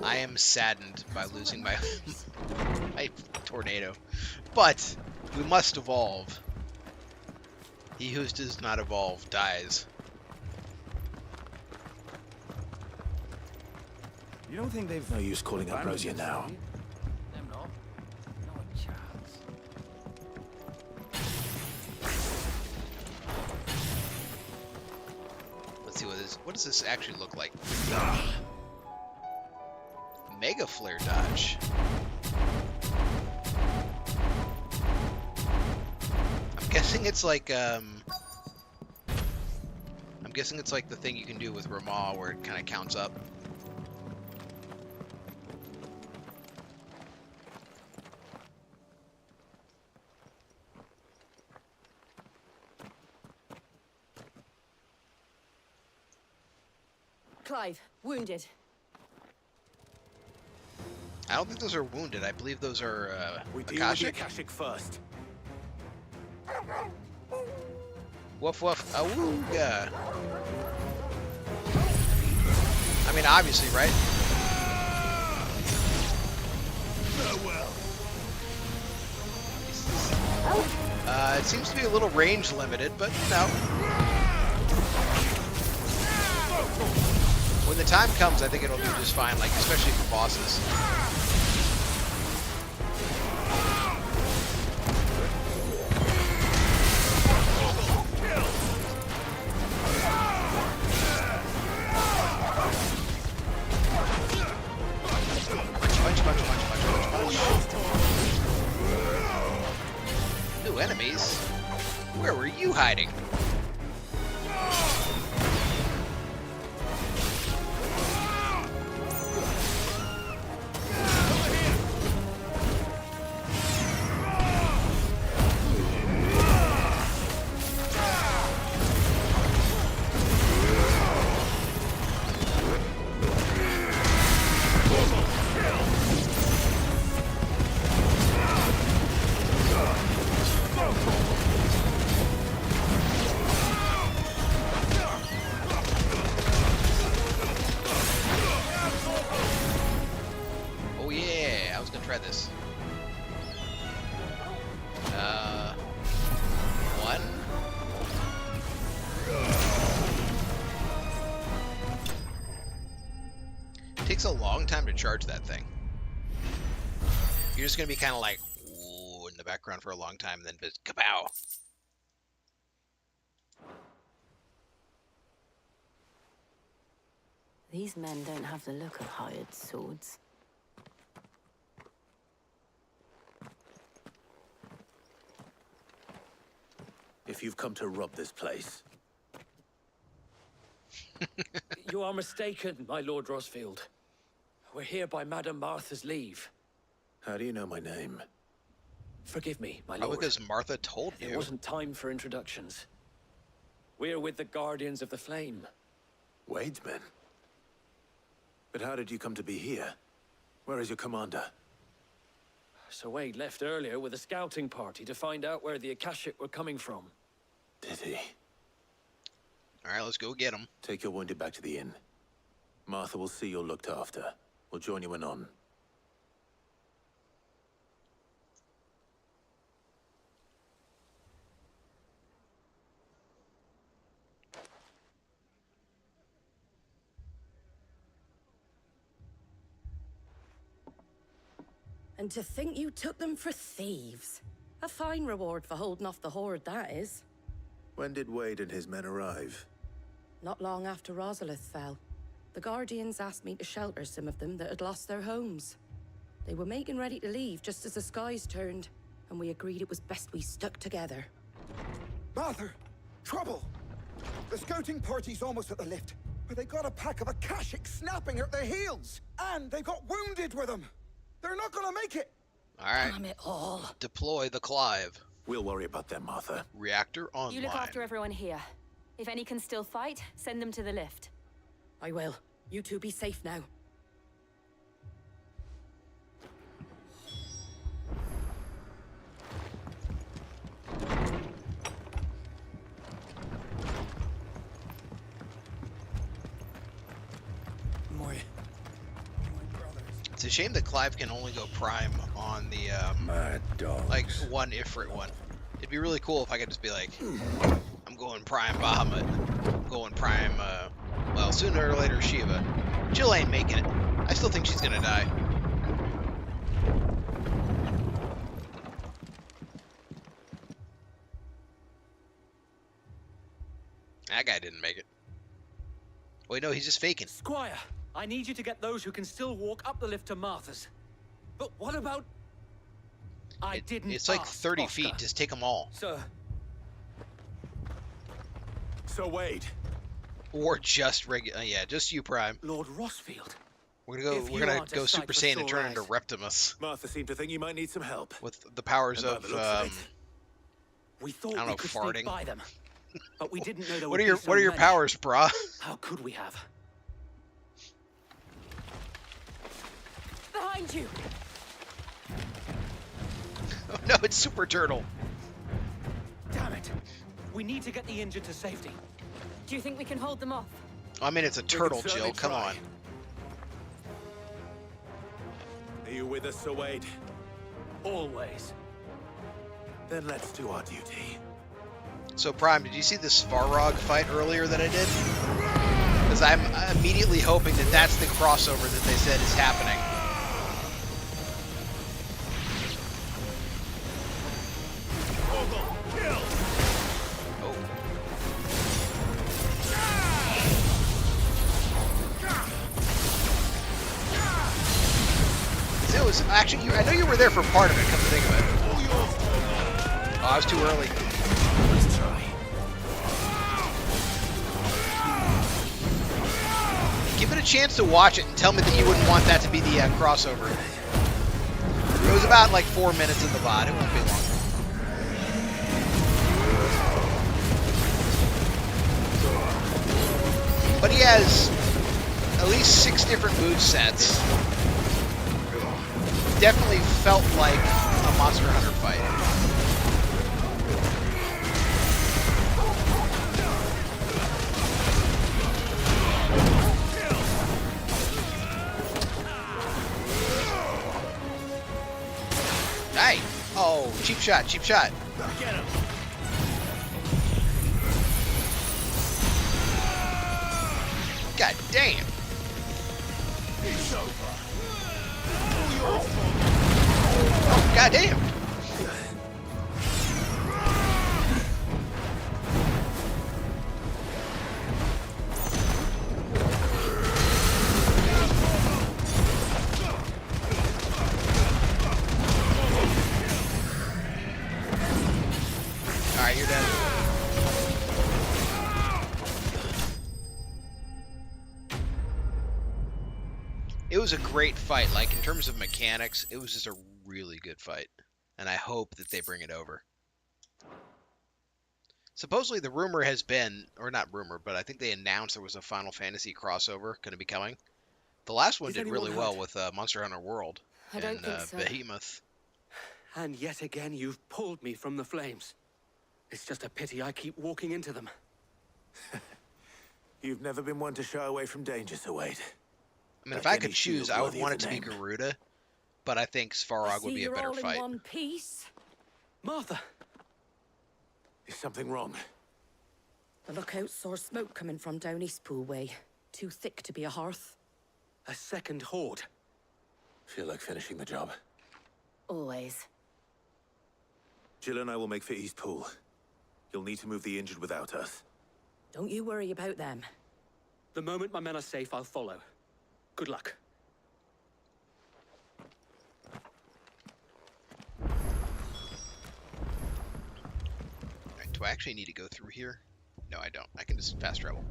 I am saddened by losing my my tornado. But we must evolve. He who does not evolve dies. You don't think they've no use calling up Rosia now? Them not. Not a chance. Let's see what does this actually look like? Mega Flare dodge. I'm guessing it's like the thing you can do with Ramal where it kind of counts up. Clive, wounded. I don't think those are wounded. I believe those are We deal with the Akashic. Akashic first. Woof woof. Awooga. I mean, obviously, right? It seems to be a little range limited, but no. When the time comes, I think it'll do just fine, like especially for bosses. New enemies? Where were you hiding? Takes a long time to charge that thing. You're just gonna be kind of like ooh, in the background for a long time, and then just kapow. These men don't have the look of hired swords. If you've come to rob this place. You are mistaken, my Lord Rosfield. We're here by Madame Martha's leave. How do you know my name? Forgive me, my Probably lord. because Martha told you. It wasn't time for introductions. We're with the Guardians of the Flame. Wade's men? But how did you come to be here? Where is your commander? Sir Wade left earlier with a scouting party to find out where the Akashic were coming from. Did he? Alright, let's go get him. Take your wounded back to the inn. Martha will see you're looked after. We'll join you anon. And to think you took them for thieves. A fine reward for holding off the horde, that is. When did Wade and his men arrive? Not long after Rosalith fell. The Guardians asked me to shelter some of them that had lost their homes. They were making ready to leave just as the skies turned, and we agreed it was best we stuck together. Martha! Trouble! The scouting party's almost at the lift, but they got a pack of Akashics snapping at their heels! And they got wounded with them! They're not gonna make it! Alright. Damn it all. Deploy the Clive. We'll worry about them, Martha. Reactor online. You look after everyone here. If any can still fight, send them to the lift. I will. You two be safe now. It's a shame that Clive can only go prime on the like one Ifrit one. It'd be really cool if I could just be like, I'm going prime Bahamut, I'm going prime well, sooner or later Shiva. Jill ain't making it. I still think she's gonna die. That guy didn't make it. Wait, no, he's just faking. Squire, I need you to get those who can still walk up the lift to Martha's. But what about... It's like 30 feet. Just take them all. Sir. So Wade. Or just regular. Yeah, just you, Prime. Lord Rossfield. We're gonna go Super Saiyan and turn into Reptimus. Martha seemed to think you might need some help. With the powers of we thought I don't we know, could farting. sneak by them, but we didn't know there What would are your be so What are your many. powers, brah? How could we have? Behind you! Oh no, it's Super Turtle. Damn it! We need to get the injured to safety. Do you think we can hold them off? I mean, it's a turtle, certainly Jill. Come try. on. Are you with us, Sir Wade? Always. Then let's do our duty. So, Prime, did you see the Svarog fight earlier that I did? Because I'm immediately hoping that that's the crossover that they said is happening. It was actually, I know you were there for part of it, come to think of it. Oh, I was too early. Let's try. Give it a chance to watch it and tell me that you wouldn't want that to be the crossover. It was about like 4 minutes of the VOD. It won't be long. But he has at least 6 different move sets. Definitely felt like a Monster Hunter fight. Hey! Oh, cheap shot, cheap shot. Get him. God damn. It's over. Oh, god damn. Alright, you're dead. It was a great fight. Like, in terms of mechanics, it was just a really good fight. And I hope that they bring it over. Supposedly the rumor has been, or not rumor, but I think they announced there was a Final Fantasy crossover going to be coming. The last one did really well with Monster Hunter World I don't and think so. Behemoth. And yet again, you've pulled me from the flames. It's just a pity I keep walking into them. You've never been one to shy away from danger, Sir Wade. I mean, if I could choose, I would want it to be Garuda, but I think Svarog would be a better fight. In one piece. Martha! Is something wrong? The lookout saw smoke coming from down Eastpool way. Too thick to be a hearth. A second horde. Feel like finishing the job. Always. Jill and I will make for East Pool. You'll need to move the injured without us. Don't you worry about them. The moment my men are safe, I'll follow. Good luck. Do I actually need to go through here? No, I don't. I can just fast travel.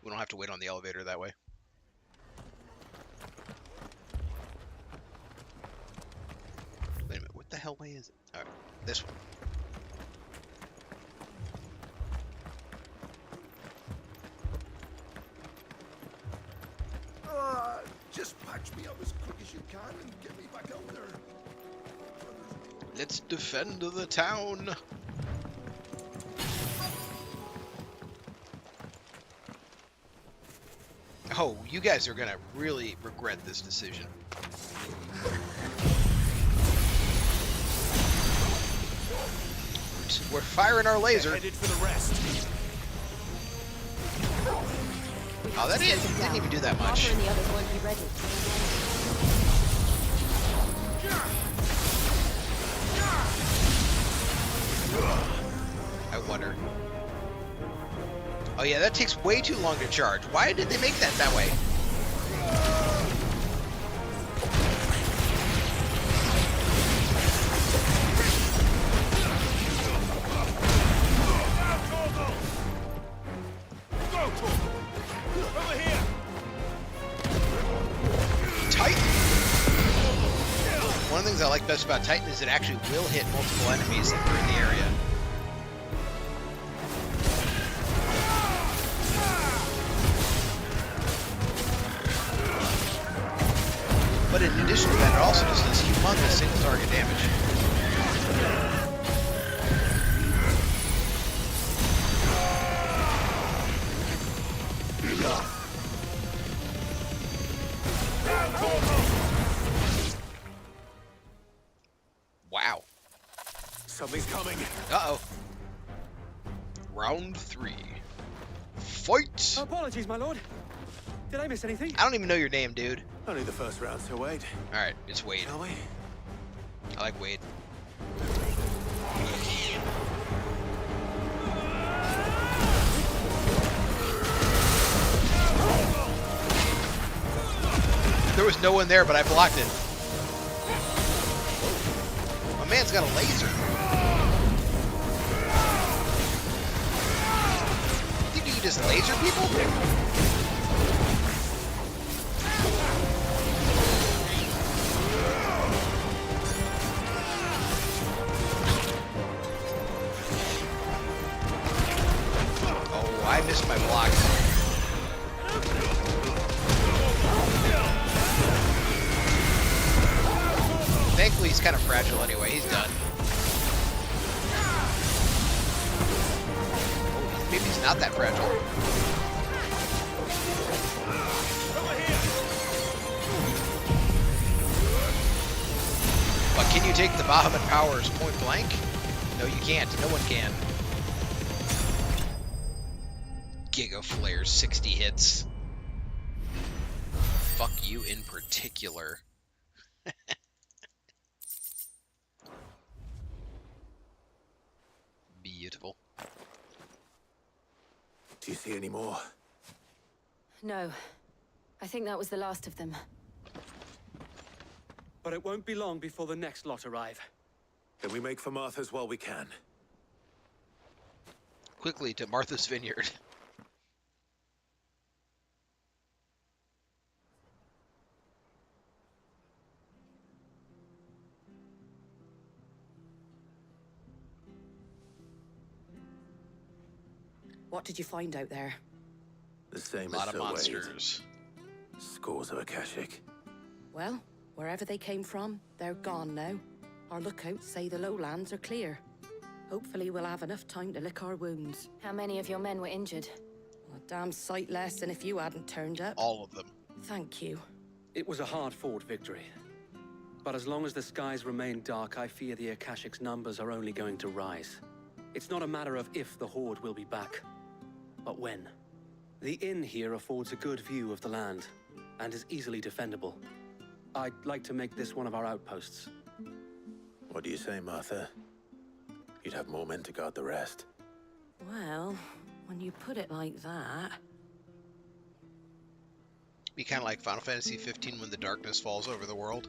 We don't have to wait on the elevator that way. Wait a minute, what the hell way is it? Alright, this one. Just patch me up as quick as you can and get me back out there. Let's defend the town. Oh, you guys are gonna really regret this decision. We're firing our laser. Headed for the rest. Oh, that didn't even do that much. And the others won't be ready. I wonder. Oh yeah, that takes way too long to charge. Why did they make that way? One of the things I like best about Titan is it actually will hit multiple enemies that are in the area. But in addition to that, it also just does humongous single target damage. Wow. Something's coming. Uh-oh. Round 3. Fight! Apologies, my lord. Did I miss anything? I don't even know your name, dude. Only the first round, so Wade. Alright, it's Wade. Shall we? I like Wade. There was no one there, but I blocked it. My man's got a laser. Think you can just laser people? Oh, I missed my block. Thankfully, he's kind of fragile anyway. He's done. Oh, maybe he's not that fragile. But can you take the Bahamut powers point blank? No, you can't. No one can. Giga Flare, 60 hits. Fuck you in particular. Beautiful. Do you see any more? No. I think that was the last of them. But it won't be long before the next lot arrive. Then we make for Martha's while we can. Quickly to Martha's Vineyard. What did you find out there? The same A lot as of Sir monsters. Wade. Scores of Akashic. Well, wherever they came from, they're gone now. Our lookouts say the lowlands are clear. Hopefully we'll have enough time to lick our wounds. How many of your men were injured? A damn sight less than if you hadn't turned up. All of them. Thank you. It was a hard-fought victory. But as long as the skies remain dark, I fear the Akashic's numbers are only going to rise. It's not a matter of if the Horde will be back, but when. The inn here affords a good view of the land, and is easily defendable. I'd like to make this one of our outposts. What do you say, Martha? You'd have more men to guard the rest. Well, when you put it like that... Be kind of like Final Fantasy 15 when the darkness falls over the world.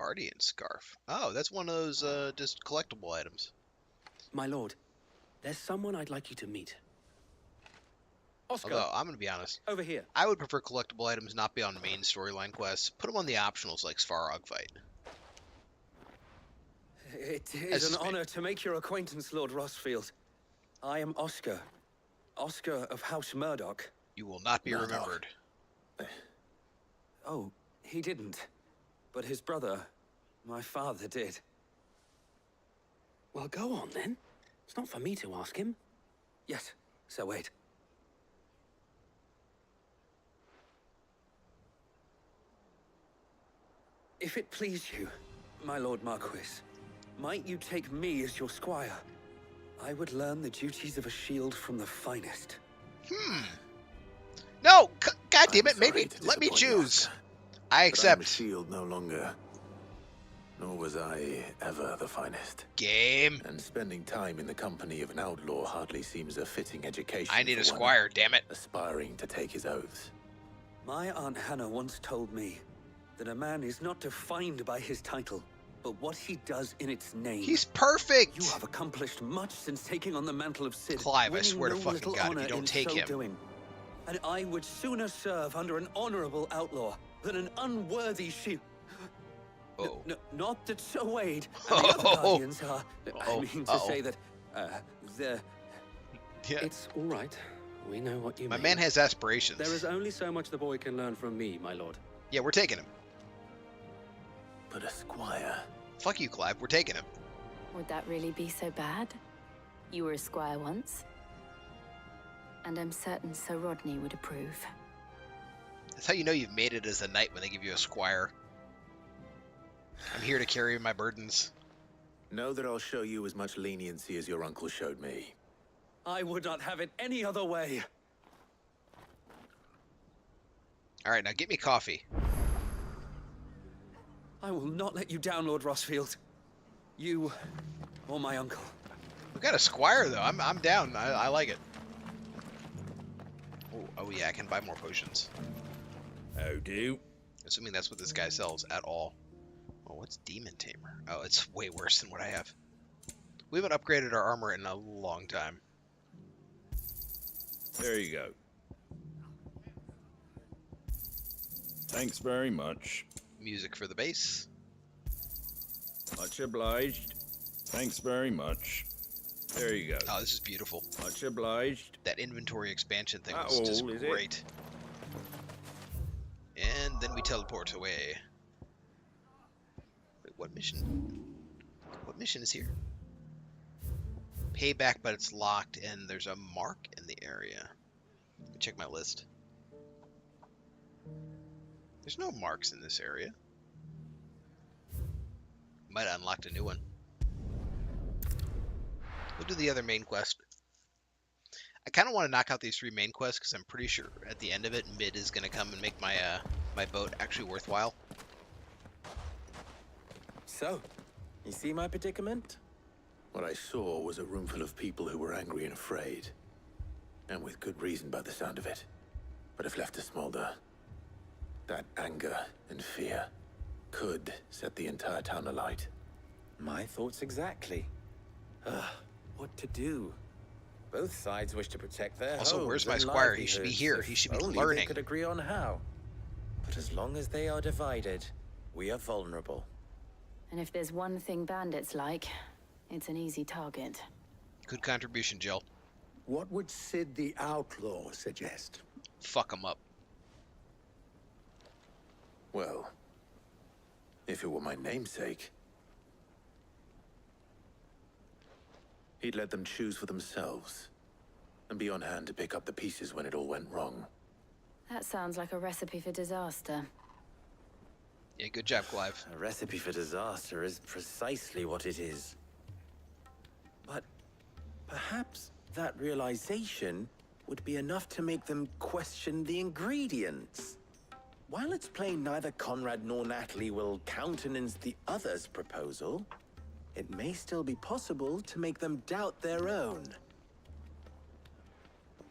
Guardian scarf. Oh, that's one of those just collectible items. My lord, there's someone I'd like you to meet. Oscar. Although, I'm going to be honest. Over here. I would prefer collectible items not be on main storyline quests. Put them on the optionals like Svarog fight. It is an honor to make your acquaintance, Lord Rossfield. I am Oscar. Oscar of House Murdoch. You will not be remembered. Oh, he didn't. But his brother, my father, did. Well, go on then. It's not for me to ask him. Yes, so wait. If it please you, my Lord Marquis, might you take me as your squire? I would learn the duties of a shield from the finest. No! God damn it, let me choose. I accept. I'm a shield no longer. Nor was I ever the finest. Game. And spending time in the company of an outlaw hardly seems a fitting education. I need a for one squire, damn it. aspiring to take his oaths. My Aunt Hannah once told me that a man is not defined by his title, but what he does in its name. He's perfect! You have accomplished much since taking on the mantle of Cid. Clive, I swear to no fucking little God, if honor you don't in take so him. Doing. And I would sooner serve under an honorable outlaw than an unworthy shield. Oh. Not that Sir Wade and the other guardians are... I mean to say that, they're... Yeah. It's all right. We know what you My mean. man has aspirations. There is only so much the boy can learn from me, my lord. Yeah, we're taking him. But a squire... Fuck you, Clive. We're taking him. Would that really be so bad? You were a squire once. And I'm certain Sir Rodney would approve. That's how you know you've made it as a knight when they give you a squire. I'm here to carry my burdens. Know that I'll show you as much leniency as your uncle showed me. I would not have it any other way. Alright, now get me coffee. I will not let you down, Lord Rossfield. You or my uncle. We got a squire, though. I'm down. I like it. Oh, yeah, I can buy more potions. How do? Assuming that's what this guy sells at all. Oh, what's Demon Tamer? Oh, it's way worse than what I have. We haven't upgraded our armor in a long time. There you go. Thanks very much. Music for the bass. Much obliged. Thanks very much. There you go. Oh, this is beautiful. Much obliged. That inventory expansion thing was just great. And then we teleport away. Wait, what mission? What mission is here? Payback, but it's locked, and there's a mark in the area. Let me check my list. There's no marks in this area. Might have unlocked a new one. We'll do the other main quest. I kind of want to knock out these 3 main quests because I'm pretty sure at the end of it, Mid is going to come and make my my boat actually worthwhile. So, you see my predicament? What I saw was a room full of people who were angry and afraid. And with good reason by the sound of it. But if left to smolder, that anger and fear could set the entire town alight. My thoughts exactly. What to do? Both sides wish to protect their Also, homes where's my and squire? He should be livelihoods. here. If He should be only learning. They could agree on how. But as long as they are divided, we are vulnerable. And if there's one thing bandits like, it's an easy target. Good contribution, Jill. What would Cid the Outlaw suggest? Fuck him up. Well, if it were my namesake, he'd let them choose for themselves and be on hand to pick up the pieces when it all went wrong. That sounds like a recipe for disaster. Yeah, good job, Clive. A recipe for disaster is precisely what it is. But perhaps that realization would be enough to make them question the ingredients. While it's plain neither Conrad nor Natalie will countenance the other's proposal, it may still be possible to make them doubt their own.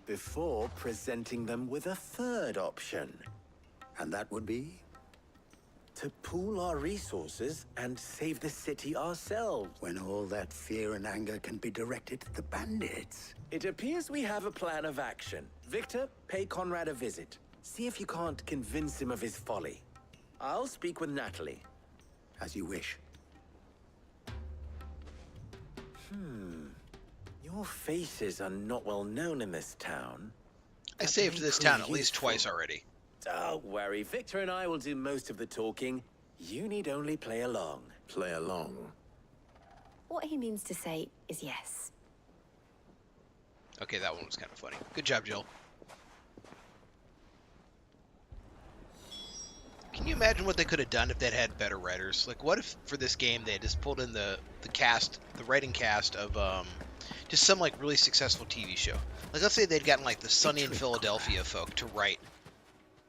Before presenting them with a third option. And that would be? to pool our resources and save the city ourselves. When all that fear and anger can be directed at the bandits. It appears we have a plan of action. Victor, pay Conrad a visit. See if you can't convince him of his folly. I'll speak with Natalie. As you wish. Your faces are not well known in this town. I saved this town at least twice already. Don't worry, Victor and I will do most of the talking. You need only play along. Play along. What he means to say is yes. Okay, that one was kind of funny. Good job, Jill. Can you imagine what they could have done if they'd had better writers? Like, what if for this game they had just pulled in the writing cast of just some like really successful TV show? Like, let's say they'd gotten like the Sunny in Philadelphia folk to write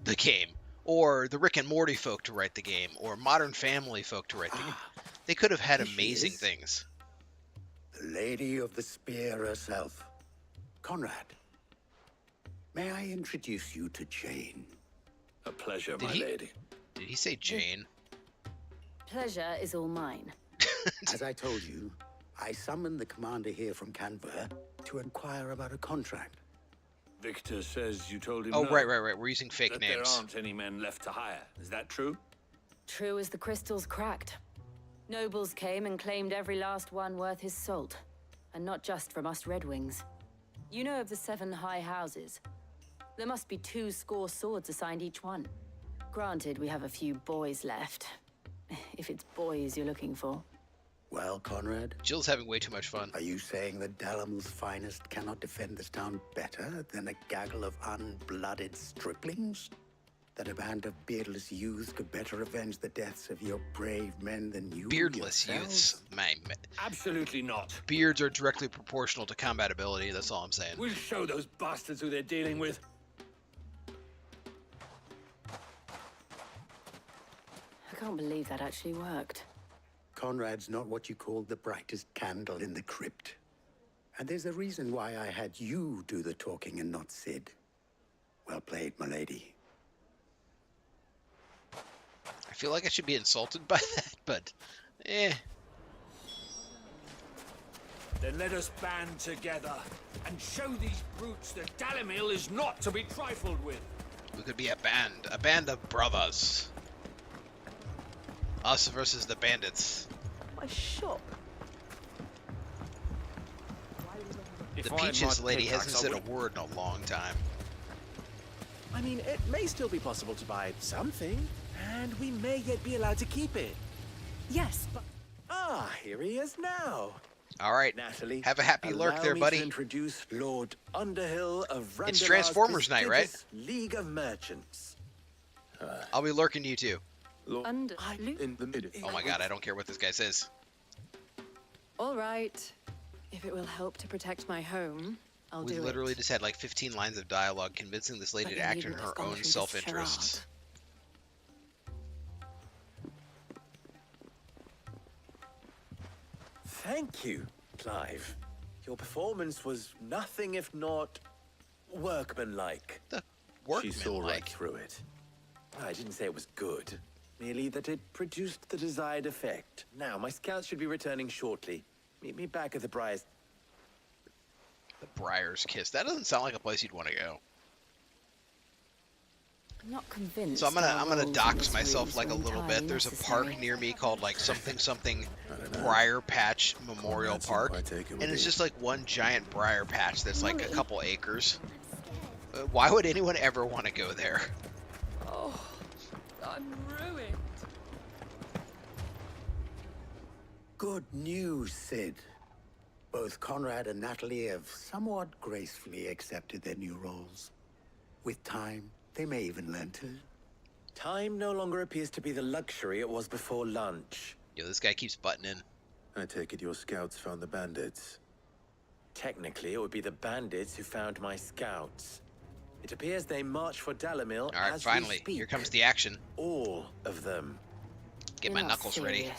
the game, or the Rick and Morty folk to write the game, or Modern Family folk to write the game. They could have had amazing things. The Lady of the Spear herself. Conrad, may I introduce you to Jane? A pleasure, my lady. Did he say Jane? Pleasure is all mine. As I told you, I summoned the commander here from Canberra to inquire about a contract. Victor says you told him Oh, no, right. We're using fake that names. there aren't any men left to hire. Is that true? True as the crystals cracked. Nobles came and claimed every last one worth his salt. And not just from us Red Wings. You know of the 7 high houses. There must be 2 swords assigned each one. Granted, we have a few boys left. If it's boys you're looking for. Well, Conrad? Jill's having way too much fun. Are you saying that Dalamil's finest cannot defend this town better than a gaggle of unblooded striplings? That a band of beardless youths could better avenge the deaths of your brave men than you Beardless yourselves? youths. Absolutely not. Beards are directly proportional to combat ability, that's all I'm saying. We'll show those bastards who they're dealing with. I can't believe that actually worked. Conrad's not what you call the brightest candle in the crypt. And there's a reason why I had you do the talking and not Sid. Well played, my lady. I feel like I should be insulted by that, but eh. Then let us band together and show these brutes that Dalamil is not to be trifled with. We could be a band of brothers. Us versus the bandits. My shop. The Peaches lady hasn't said a word in a long time. I mean, it may still be possible to buy something, and we may yet be allowed to keep it. Yes, but... Ah, here he is now. All right, Natalie, have a happy lurk there, allow me buddy. to introduce Lord Underhill of It's Randalar's Transformers night, right? prestigious League of Merchants. I'll be lurking you too. And In the middle. Oh my god, I don't care what this guy says. All right. If it will help to protect my home, I'll We do literally it. just had like 15 lines of dialogue convincing this lady But to you act in needn't her have gone own through this self-interest. Thank you, Clive. Your performance was nothing if not workmanlike. She saw right Workmanlike. through it. I didn't say it was good, merely that it produced the desired effect. Now, my scouts should be returning shortly. Meet me back at the Briars. The Briar's Kiss. That doesn't sound like a place you'd want to go. I'm not convinced. So I'm gonna our roles in dox this myself room like a are little bit. entirely There's a necessary. park near me called like something Briar Patch Memorial Park, and it's just like one giant briar patch that's like a couple acres. Why would anyone ever want to go there? Oh, I'm ruined. Good news, Sid. Both Conrad and Natalie have somewhat gracefully accepted their new roles. With time, they may even learn to. Time no longer appears to be the luxury it was before lunch. Yo, this guy keeps butting in. I take it your scouts found the bandits. Technically, it would be the bandits who found my scouts. It appears they march for Dalamil. All right, as finally, we speak. here comes the action. All of them. Get my knuckles ready.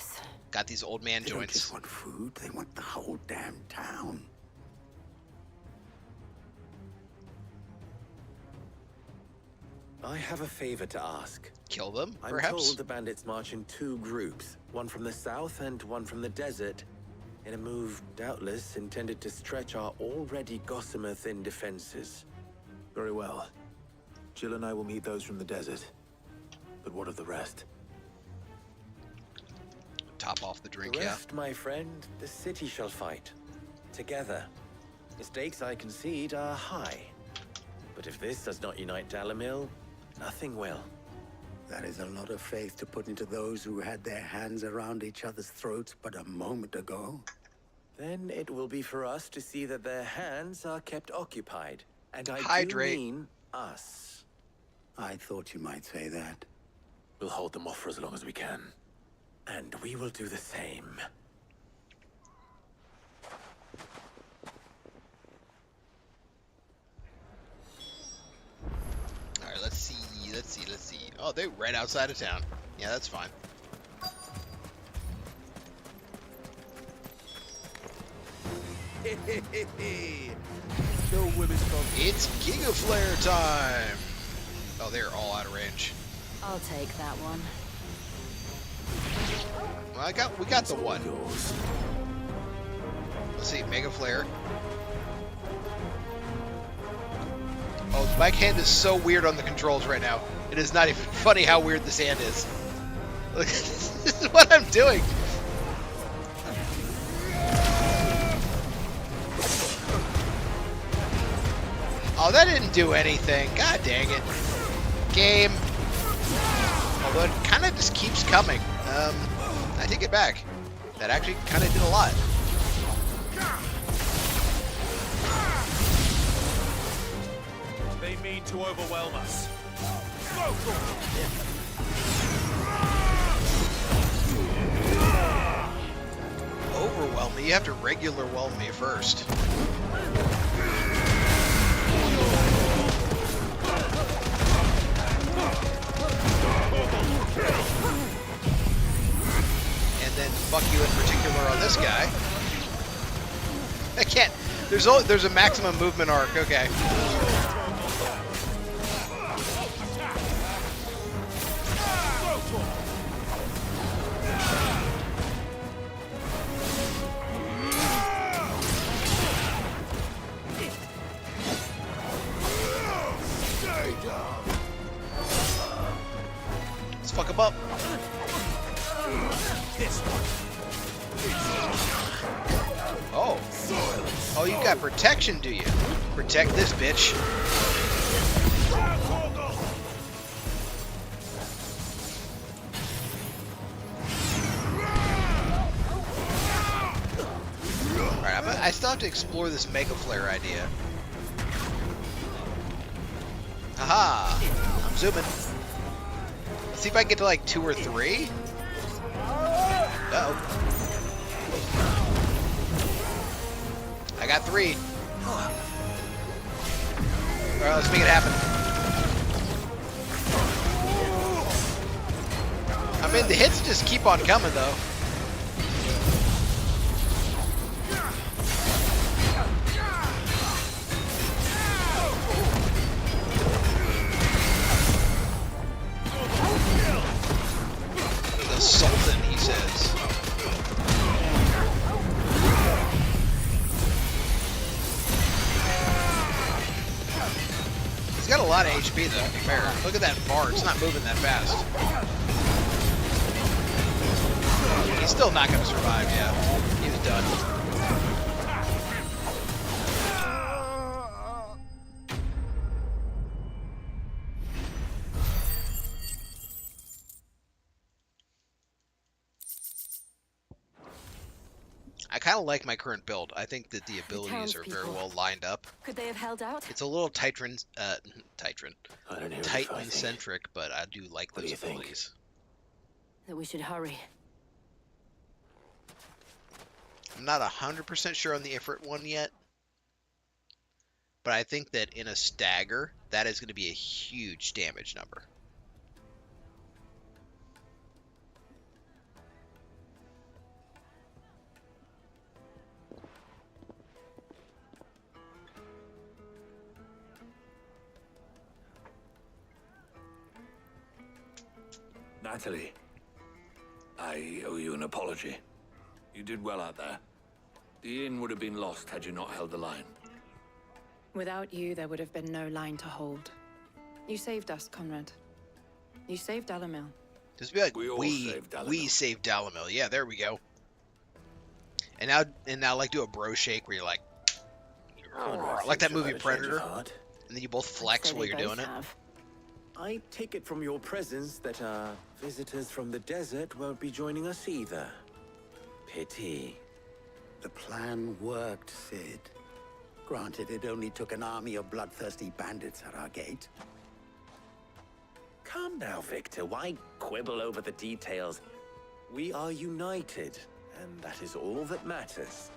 Got these old man They don't joints. just want food, they want the whole damn town. I have a favor to ask. Kill them, I'm perhaps? told the bandits march in 2 groups, one from the south and one from the desert, in a move doubtless intended to stretch our already gossamer-thin defenses. Very well. Jill and I will meet those from the desert. But what of the rest? Top off the drink, The yeah. rest, my friend, the city shall fight. Together. The stakes, I concede, are high. But if this does not unite Dalamil, nothing will. That is a lot of faith to put into those who had their hands around each other's throats but a moment ago. Then it will be for us to see that their hands are kept occupied. And I Hydrate. do mean us. I thought you might say that. We'll hold them off for as long as we can. And we will do the same. Alright, let's see. Oh, they're right outside of town. Yeah, that's fine. No women's gone. It's Giga Flare time! Oh, they're all out of range. I'll take that one. Well, we got the one. Let's see, Mega Flare. Oh, my hand is so weird on the controls right now. It is not even funny how weird this hand is. Look, this is what I'm doing. Oh, that didn't do anything. God dang it. Game. Although it kind of just keeps coming. I take it back. That actually kind of did a lot. They mean to overwhelm us. Overwhelm me? You have to regular whelm me first. And then fuck you in particular on this guy. I can't. There's a maximum movement arc. Okay. Let's fuck him up. Oh. Oh, you got protection, do you? Protect this bitch. Alright, I still have to explore this Mega Flare idea. Aha! I'm zooming. Let's see if I can get to like 2 or 3. Uh-oh. I got 3. Alright, let's make it happen. I mean, the hits just keep on coming, though. The Sultan, he says. He's got a lot of HP, though, to be fair. Look at that bar. It's not moving that fast. He's still not going to survive, yeah. He's done. I kind of like my current build. I think that the abilities are very well lined up. Could they have held out? It's a little Titan-centric, but I do like those abilities. That we should hurry. I'm not 100% sure on the Ifrit one yet, but I think that in a stagger, that is going to be a huge damage number. Natalie, I owe you an apology. You did well out there. The inn would have been lost had you not held the line. Without you, there would have been no line to hold. You saved us, Conrad. You saved Alamil. Just be like, We all saved Dalamil. we saved Dalamil. Yeah, there we go. And now, like, do a bro shake where you're like, like that movie Predator, and then you both flex while you're doing it. I take it from your presence that visitors from the desert won't be joining us either. Pity. The plan worked, Sid. Granted, it only took an army of bloodthirsty bandits at our gate. Calm now, Victor. Why quibble over the details? We are united, and that is all that matters.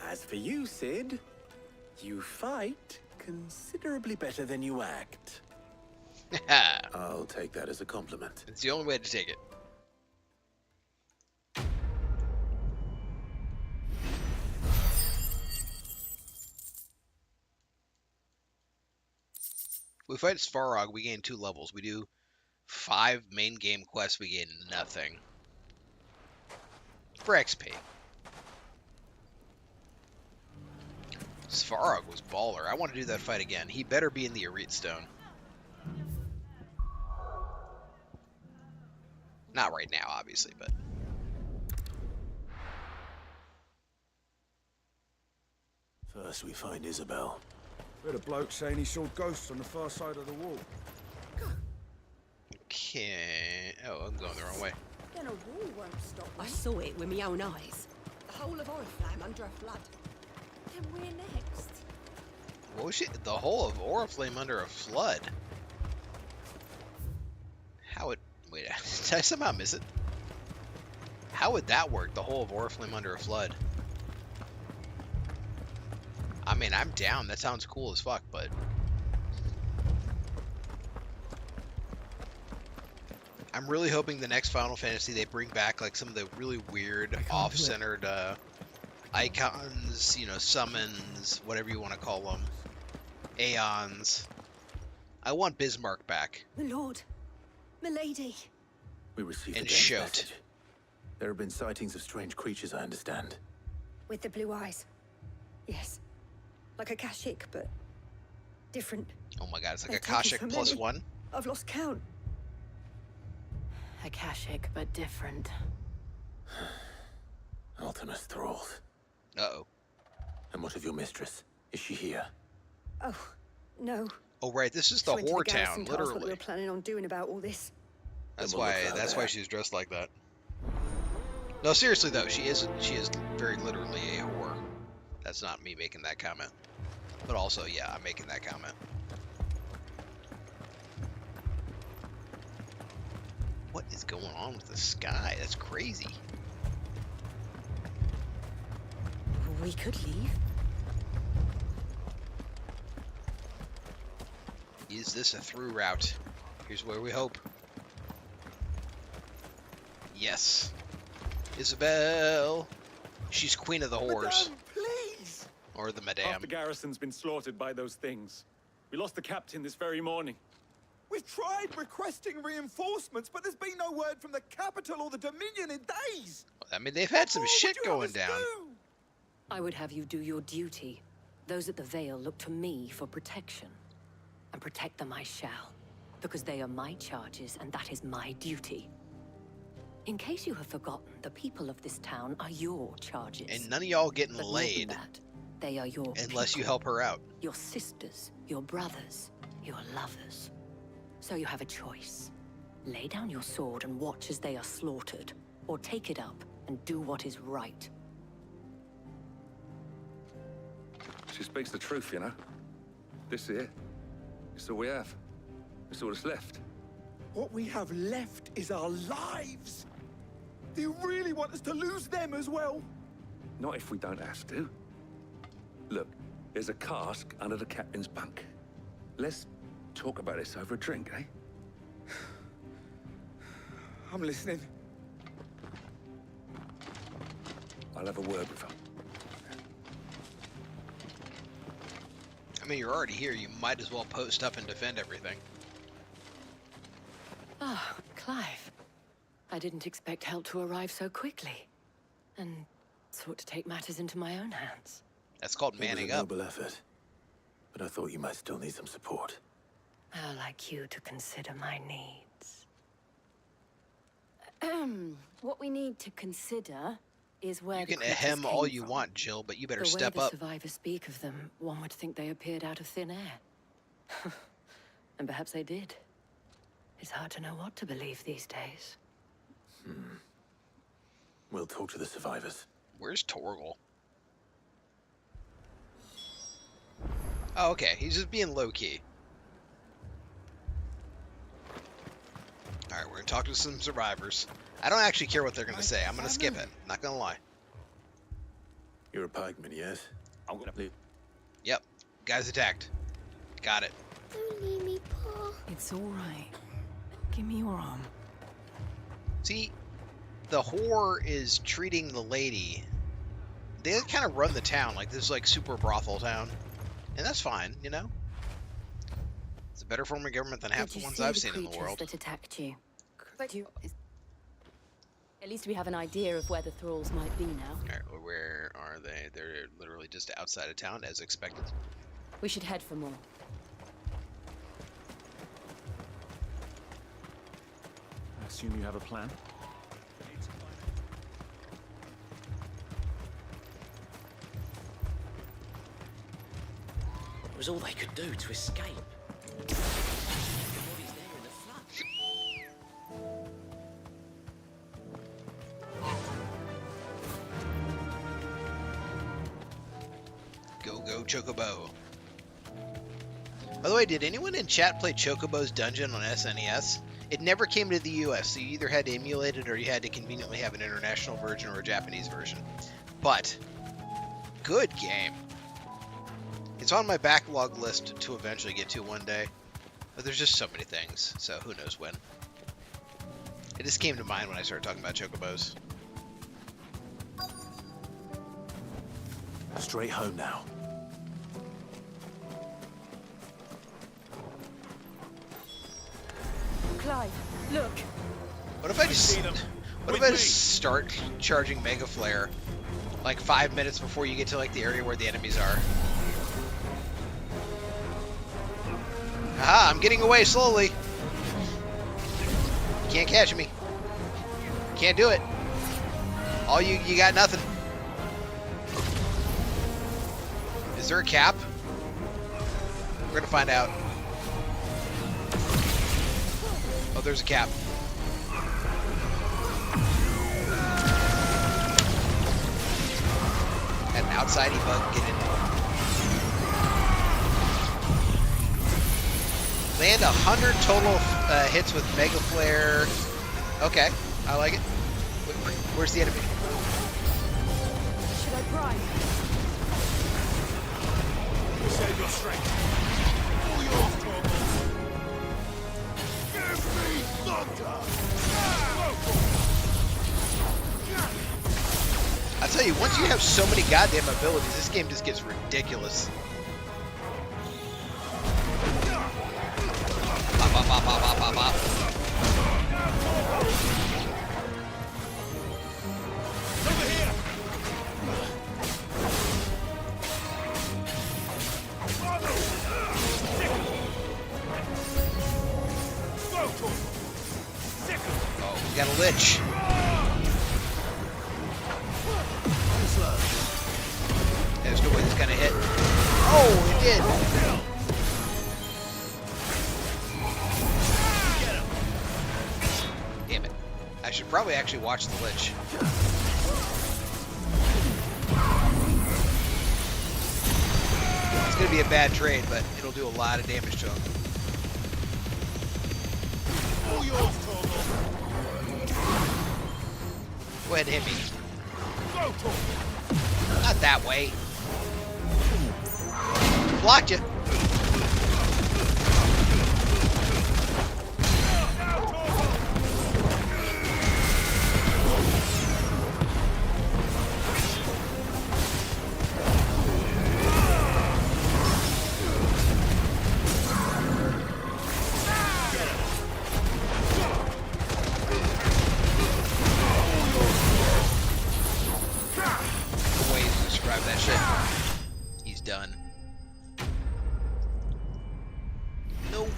As for you, Sid, you fight considerably better than you act. I'll take that as a compliment. It's the only way to take it. We fight Svarog, we gain 2 levels. We do 5 main game quests, we gain nothing. For XP. Svarog was baller. I want to do that fight again. He better be in the Arete Stone. Not right now, obviously, but... First we find Isabel. Heard a bloke saying he saw ghosts on the far side of the wall. Okay. Oh, I'm going the wrong way. Then a wall won't stop. I saw it with my own eyes. The whole of Oriflamme under a flood. Then we're next. What was it? The whole of Oriflamme under a flood? How would... Wait, did I somehow miss it? How would that work? The whole of Oriflamme under a flood? I mean, I'm down. That sounds cool as fuck, but... I'm really hoping the next Final Fantasy they bring back like some of the really weird, off-centered icons, you know, summons, whatever you want to call them, aeons. I want Bismarck back. My lord, my lady. We received And a Dane shout. message. There have been sightings of strange creatures, I understand. With the blue eyes. Yes. Like a Kashik, but different. Oh my god, it's like They've a taken Kashik so plus many. 1. I've lost count. Akashic, but different. Ultimus thralls. Uh-oh. And what of your mistress? Is she here? Oh, no. Oh right, this is the She went to whore garrison town, to ask what they literally. were planning on doing about all this. That's Then we'll why. look That's further. why she's dressed like that. No, seriously though, she is very literally a whore. That's not me making that comment, but also, yeah, I'm making that comment. What is going on with the sky? That's crazy. We could leave. Is this a through route? Here's where we hope. Yes. Isabel! She's queen of the whores. Madame, please! Or the Half madame. the garrison's been slaughtered by those things. We lost the captain this very morning. We've tried requesting reinforcements, but there's been no word from the capital or the Dominion in days! I mean, they've had some shit What would you going have us down. do? I would have you do your duty. Those at the Vale look to me for protection. And protect them I shall. Because they are my charges, and that is my duty. In case you have forgotten, the people of this town are your charges. And none of y'all getting But more than laid that, they are your unless you people. help her out. Your sisters, your brothers, your lovers. So you have a choice. Lay down your sword and watch as they are slaughtered, or take it up and do what is right. She speaks the truth, you know. This here, it's all we have. It's all that's left. What we have left is our lives! Do you really want us to lose them as well? Not if we don't have to. Look, there's a cask under the captain's bunk. Let's talk about this over a drink, eh? I'm listening. I'll have a word with her. I mean, you're already here. You might as well post up and defend everything. Ah, Clive. I didn't expect help to arrive so quickly, and sought to take matters into my own hands. That's called manning It was a up. noble effort, but I thought you might still need some support. I'd like you to consider my needs. What we need to consider is where You the can creatures ahem all came you from. want, Jill, but you better The way step the up. survivors speak of them, one would think they appeared out of thin air. And perhaps they did. It's hard to know what to believe these days. We'll talk to the survivors. Where's Torgal? Oh, okay. He's just being low-key. Alright, we're gonna talk to some survivors. I don't actually care what they're gonna say. I'm gonna skip it. Not gonna lie. You're a pikeman, yes? I'm gonna leave. Yep. Guys attacked. Got it. Don't leave me, Paul. It's all right. Give me your arm. See, the whore is treating the lady. They kind of run the town like this is like super brothel town. And that's fine, you know? It's a better form of government than half Did the you ones see I've the seen in the creatures world. that attacked you? At least we have an idea of where the thralls might be now. Alright, well, where are they? They're literally just outside of town, as expected. We should head for more. I assume you have a plan? It was all they could do to escape. The body's there in the flood. Go Chocobo. By the way, did anyone in chat play Chocobo's Dungeon on SNES? It never came to the US, so you either had to emulate it or you had to conveniently have an international version or a Japanese version. But, good game. It's on my backlog list to eventually get to one day. But there's just so many things, so who knows when. It just came to mind when I started talking about Chocobos. Straight home now. Clive, look. What if I just start charging Mega Flare like 5 minutes before you get to like the area where the enemies are? Aha, I'm getting away slowly. You can't catch me. Can't do it. All you got nothing. Is there a cap? We're gonna find out. Oh, there's a cap. Got an outside-y bug. Get in. Land 100 total hits with Mega Flare. Okay, I like it. Where's the enemy? Should I prime? Save your strength. All yours, Torgal. Give me thunder! I tell you, once you have so many goddamn abilities, this game just gets ridiculous. Bop, bop, bop, bop, bop, bop, bop. Over here! Oh, we got a lich. There's no way this gonna hit. Oh, it did. Damn it. I should probably actually watch the lich. It's gonna be a bad trade, but it'll do a lot of damage to him. All yours, Torgal. Go ahead and hit me. Go, Torgal. Not that way. Blocked you.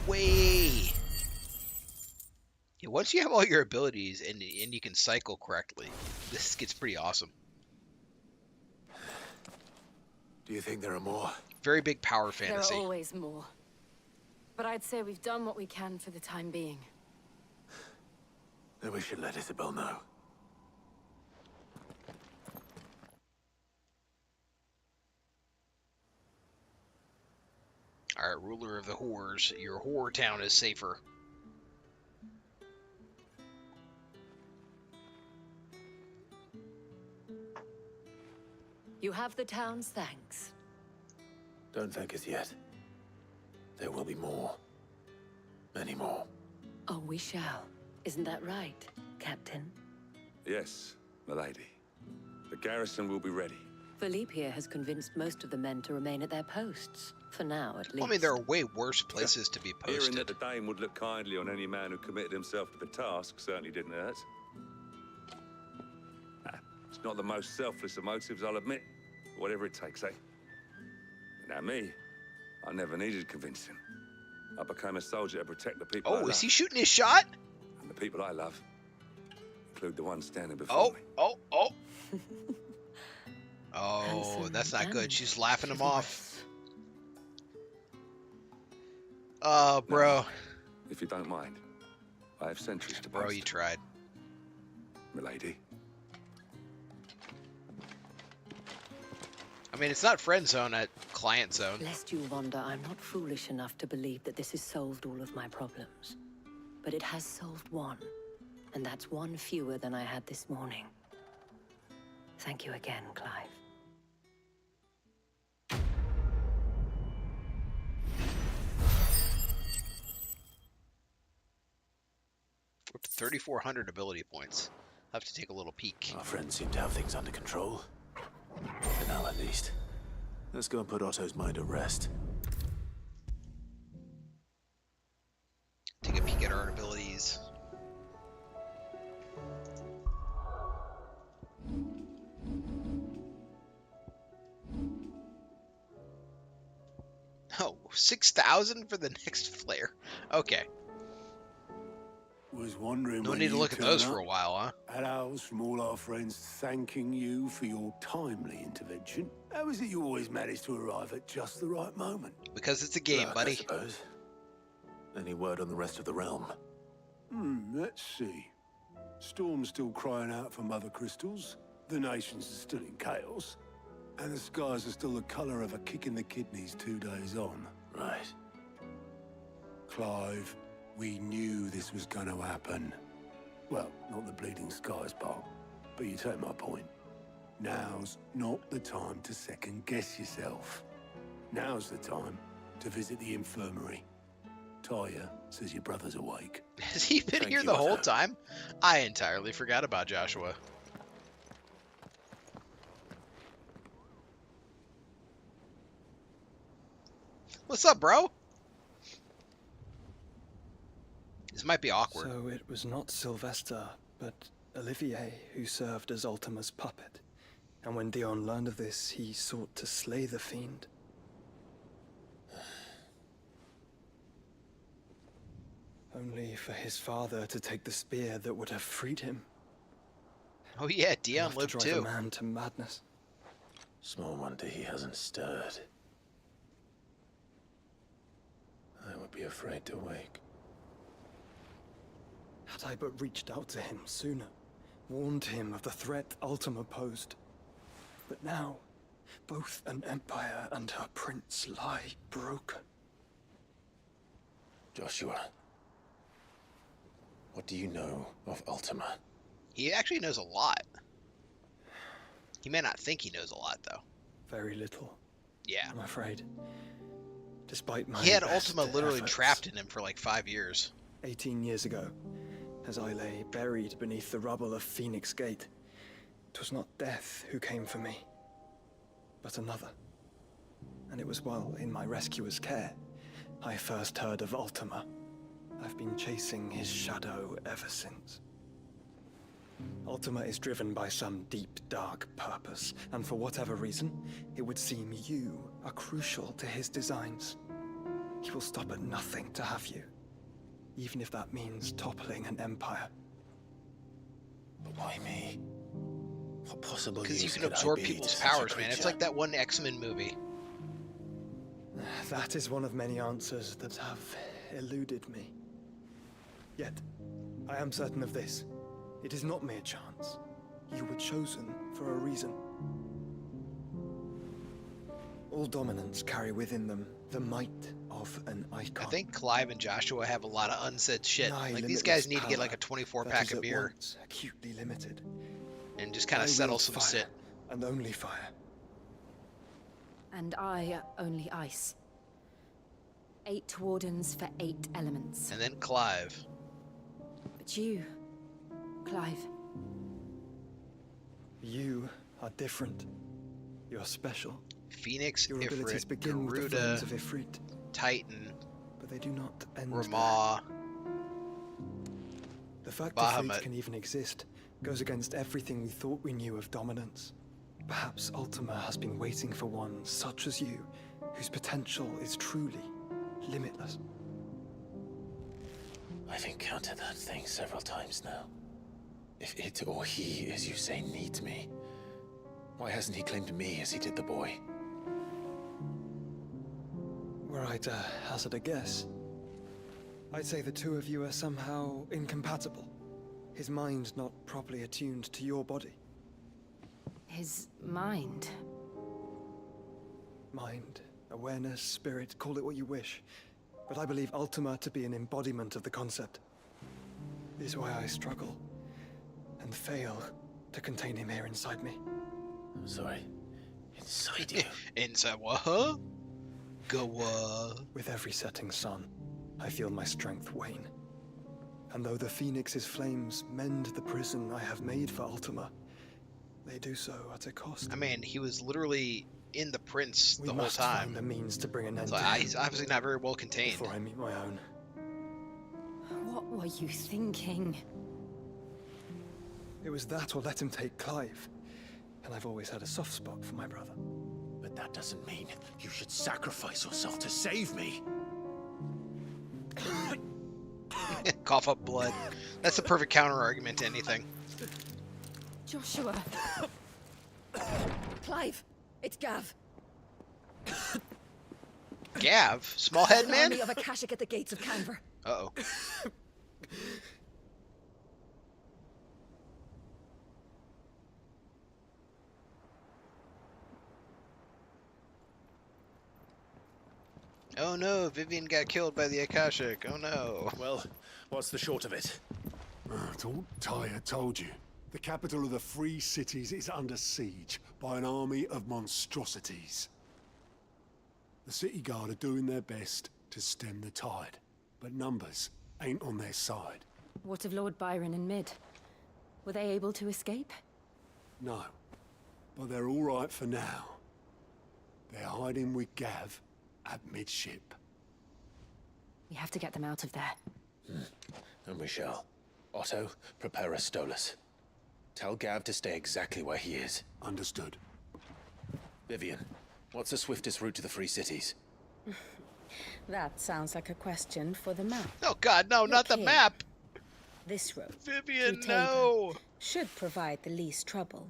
way. Yeah, once you have all your abilities and you can cycle correctly, this gets pretty awesome. Do you think there are more? Very big power fantasy. There are always more. But I'd say we've done what we can for the time being. Then we should let Isabel know. Alright, ruler of the whores, your whore town is safer. You have the town's thanks. Don't thank us yet. There will be more. Many more. Oh, we shall. Isn't that right, Captain? Yes, milady. The garrison will be ready. Philippe here has convinced most of the men to remain at their posts. For now, at least. Well, I mean, there are way worse places to be Hearing posted. that the Dame would look kindly on any man who committed himself to the task certainly didn't hurt. It's not the most selfless of motives, I'll admit. Whatever it takes, eh? Now me, I never needed convincing. I became a soldier to protect the people I Oh, love. is he shooting his shot? And the people I love include the ones standing before me. Oh, that's not good. She's laughing him off. Oh, bro. Now, if you don't mind, I have sentries to post. Bro, you tried. Milady. I mean, it's not friend zone at client zone. Lest you wonder, I'm not foolish enough to believe that this has solved all of my problems. But it has solved one. And that's one fewer than I had this morning. Thank you again, Clive. We're up to 3,400 ability points. I'll have to take a little peek. Our friends seem to have things under control. For now, at least. Let's go and put Otto's mind at rest. Take a peek at our abilities. Oh, 6,000 for the next flare. Okay. Was wondering No when need to you look at turn those up. for a while, huh? Hellos from all our friends thanking you for your timely intervention. How is it you always manage to arrive at just the right moment? Because it's a game, Luck, buddy. I suppose. Any word on the rest of the realm? Let's see. Storm's still crying out for mother crystals. The nations are still in chaos. And the skies are still the colour of a kick in the kidneys 2 days on. Right. Clive, we knew this was going to happen. Well, not the bleeding skies part, but you take my point. Now's not the time to second-guess yourself. Now's the time to visit the infirmary. Talia says your brother's awake. Has he been here the whole time? I entirely forgot about Joshua. What's up, bro? This might be awkward. So it was not Sylvester, but Olivier who served as Ultima's puppet. And when Dion learned of this, he sought to slay the fiend. Only for his father to take the spear that would have freed him. Oh yeah, Dion Enough to lived drive too. a man to madness. Small wonder he hasn't stirred. I would be afraid to wake. Had I but reached out to him sooner, warned him of the threat Ultima posed. But now, both an empire and her prince lie broken. Joshua, what do you know of Ultima? He actually knows a lot. He may not think he knows a lot, though. Very little. Yeah. I'm afraid. Despite my He had best Ultima literally efforts. trapped in him for like 5 years. 18 years ago, as I lay buried beneath the rubble of Phoenix Gate, 'twas not death who came for me, but another. And it was while in my rescuer's care I first heard of Ultima. I've been chasing his shadow ever since. Ultima is driven by some deep, dark purpose, and for whatever reason, it would seem you are crucial to his designs. he will stop at nothing to have you. Even if that means toppling an empire. But why me? What possible Because you use can could I absorb be people's to such a powers, man. It's creature? like that one X-Men movie. That is one of many answers that have eluded me. Yet, I am certain of this. It is not mere chance. You were chosen for a reason. All dominants carry within them the might of an icon. I think Clive and Joshua have a lot of unsaid shit. Nigh Like, these limitless guys need to get power like a 24 that pack is of at beer once acutely limited. and just kind I of settle wield some fire, shit. and only fire. And I only ice. 8 wardens for 8 elements. And then Clive. But you, Clive, You are different. You're special. Phoenix, Your abilities Ifrit, begin with the Garuda, flames of Ifrit, Titan, but they do not end Ramah, The fact that Bahamut. Ifrit can even exist goes against everything we thought we knew of dominance. Perhaps Ultima has been waiting for one such as you, whose potential is truly limitless. I've encountered that thing several times now. If it or he, as you say, needs me, why hasn't he claimed me as he did the boy? Were I to hazard a guess, I'd say the two of you are somehow incompatible. His mind not properly attuned to your body. his mind. Mind, awareness, spirit, call it what you wish. But I believe Ultima to be an embodiment of the concept. Is why I struggle and fail to contain him here inside me. I'm sorry. Inside you? Inside what? Huh? Go, With every setting sun, I feel my strength wane. And though the Phoenix's flames mend the prison I have made for Ultima, they do so at a cost. I mean, he was literally in the Prince the We whole must time. find the means to bring an end So to he's obviously not very well contained. before I meet my own. What were you thinking? It was that or let him take Clive. And I've always had a soft spot for my brother. But that doesn't mean you should sacrifice yourself to save me. Cough up blood. That's the perfect counter argument to anything. Joshua. Clive, it's Gav. Gav? Small head An man? army of Akashic at the gates of Canver. Uh-oh. Oh no, Vivian got killed by the Akashic. Oh no. Well, what's the short of it? Don't Tyre told you. The capital of the Free Cities is under siege by an army of monstrosities. The city guard are doing their best to stem the tide, but numbers ain't on their side. What of Lord Byron and Mid? Were they able to escape? No, but they're all right for now. They're hiding with Gav at midship. We have to get them out of there. And we shall. Otto, prepare a Stolas. Tell Gav to stay exactly where he is. Understood. Vivian, what's the swiftest route to the Free Cities? That sounds like a question for the map. Oh god, no, not the here. map! This road, Vivian, through Tabor, no! should provide the least trouble.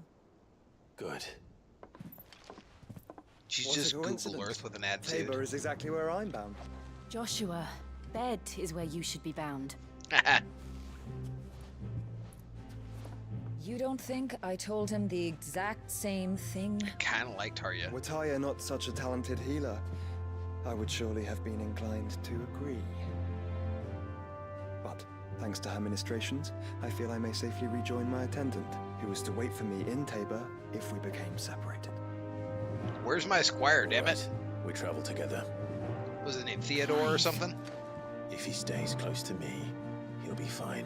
Good. She's What a just Google coincidence. Earth with an attitude. Tabor is exactly where I'm bound. Joshua, bed is where you should be bound. You don't think I told him the exact same thing? Kinda like Tarya. Were Tyre not such a talented healer, I would surely have been inclined to agree. But, thanks to her ministrations, I feel I may safely rejoin my attendant, who was to wait for me in Tabor if we became separated. Where's my squire, damn it? We travel together. Was his name Theodore or something? If he stays close to me, he'll be fine.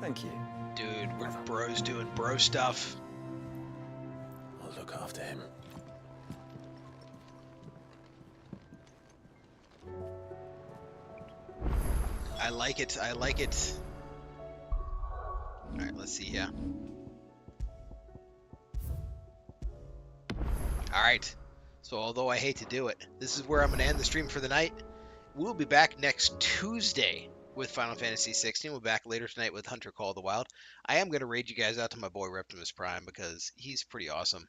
Thank you. Dude, we're bros doing bro stuff. I'll look after him. I like it, I like it. Alright, let's see here. Alright. So So although I hate to do it, this is where I'm going to end the stream for the night. We'll be back next Tuesday with Final Fantasy 16. We'll be back later tonight with Hunter Call of the Wild. I am going to raid you guys out to my boy Reptimus Prime because he's pretty awesome.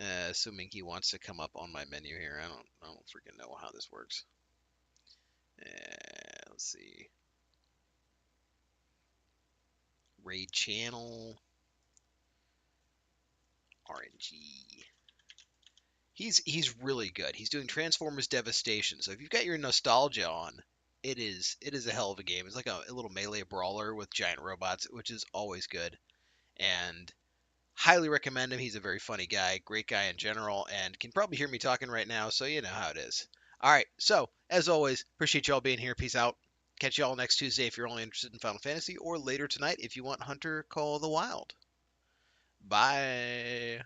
Assuming he wants to come up on my menu here. I don't freaking know how this works. Let's see. Raid channel. RNG. He's really good. He's doing Transformers Devastation. So if you've got your nostalgia on, it is a hell of a game. It's like a little melee brawler with giant robots, which is always good. And highly recommend him. He's a very funny guy, great guy in general, and can probably hear me talking right now, so you know how it is. All right, so as always, appreciate y'all being here. Peace out. Catch y'all next Tuesday if you're only interested in Final Fantasy, or later tonight if you want Hunter Call of the Wild. Bye.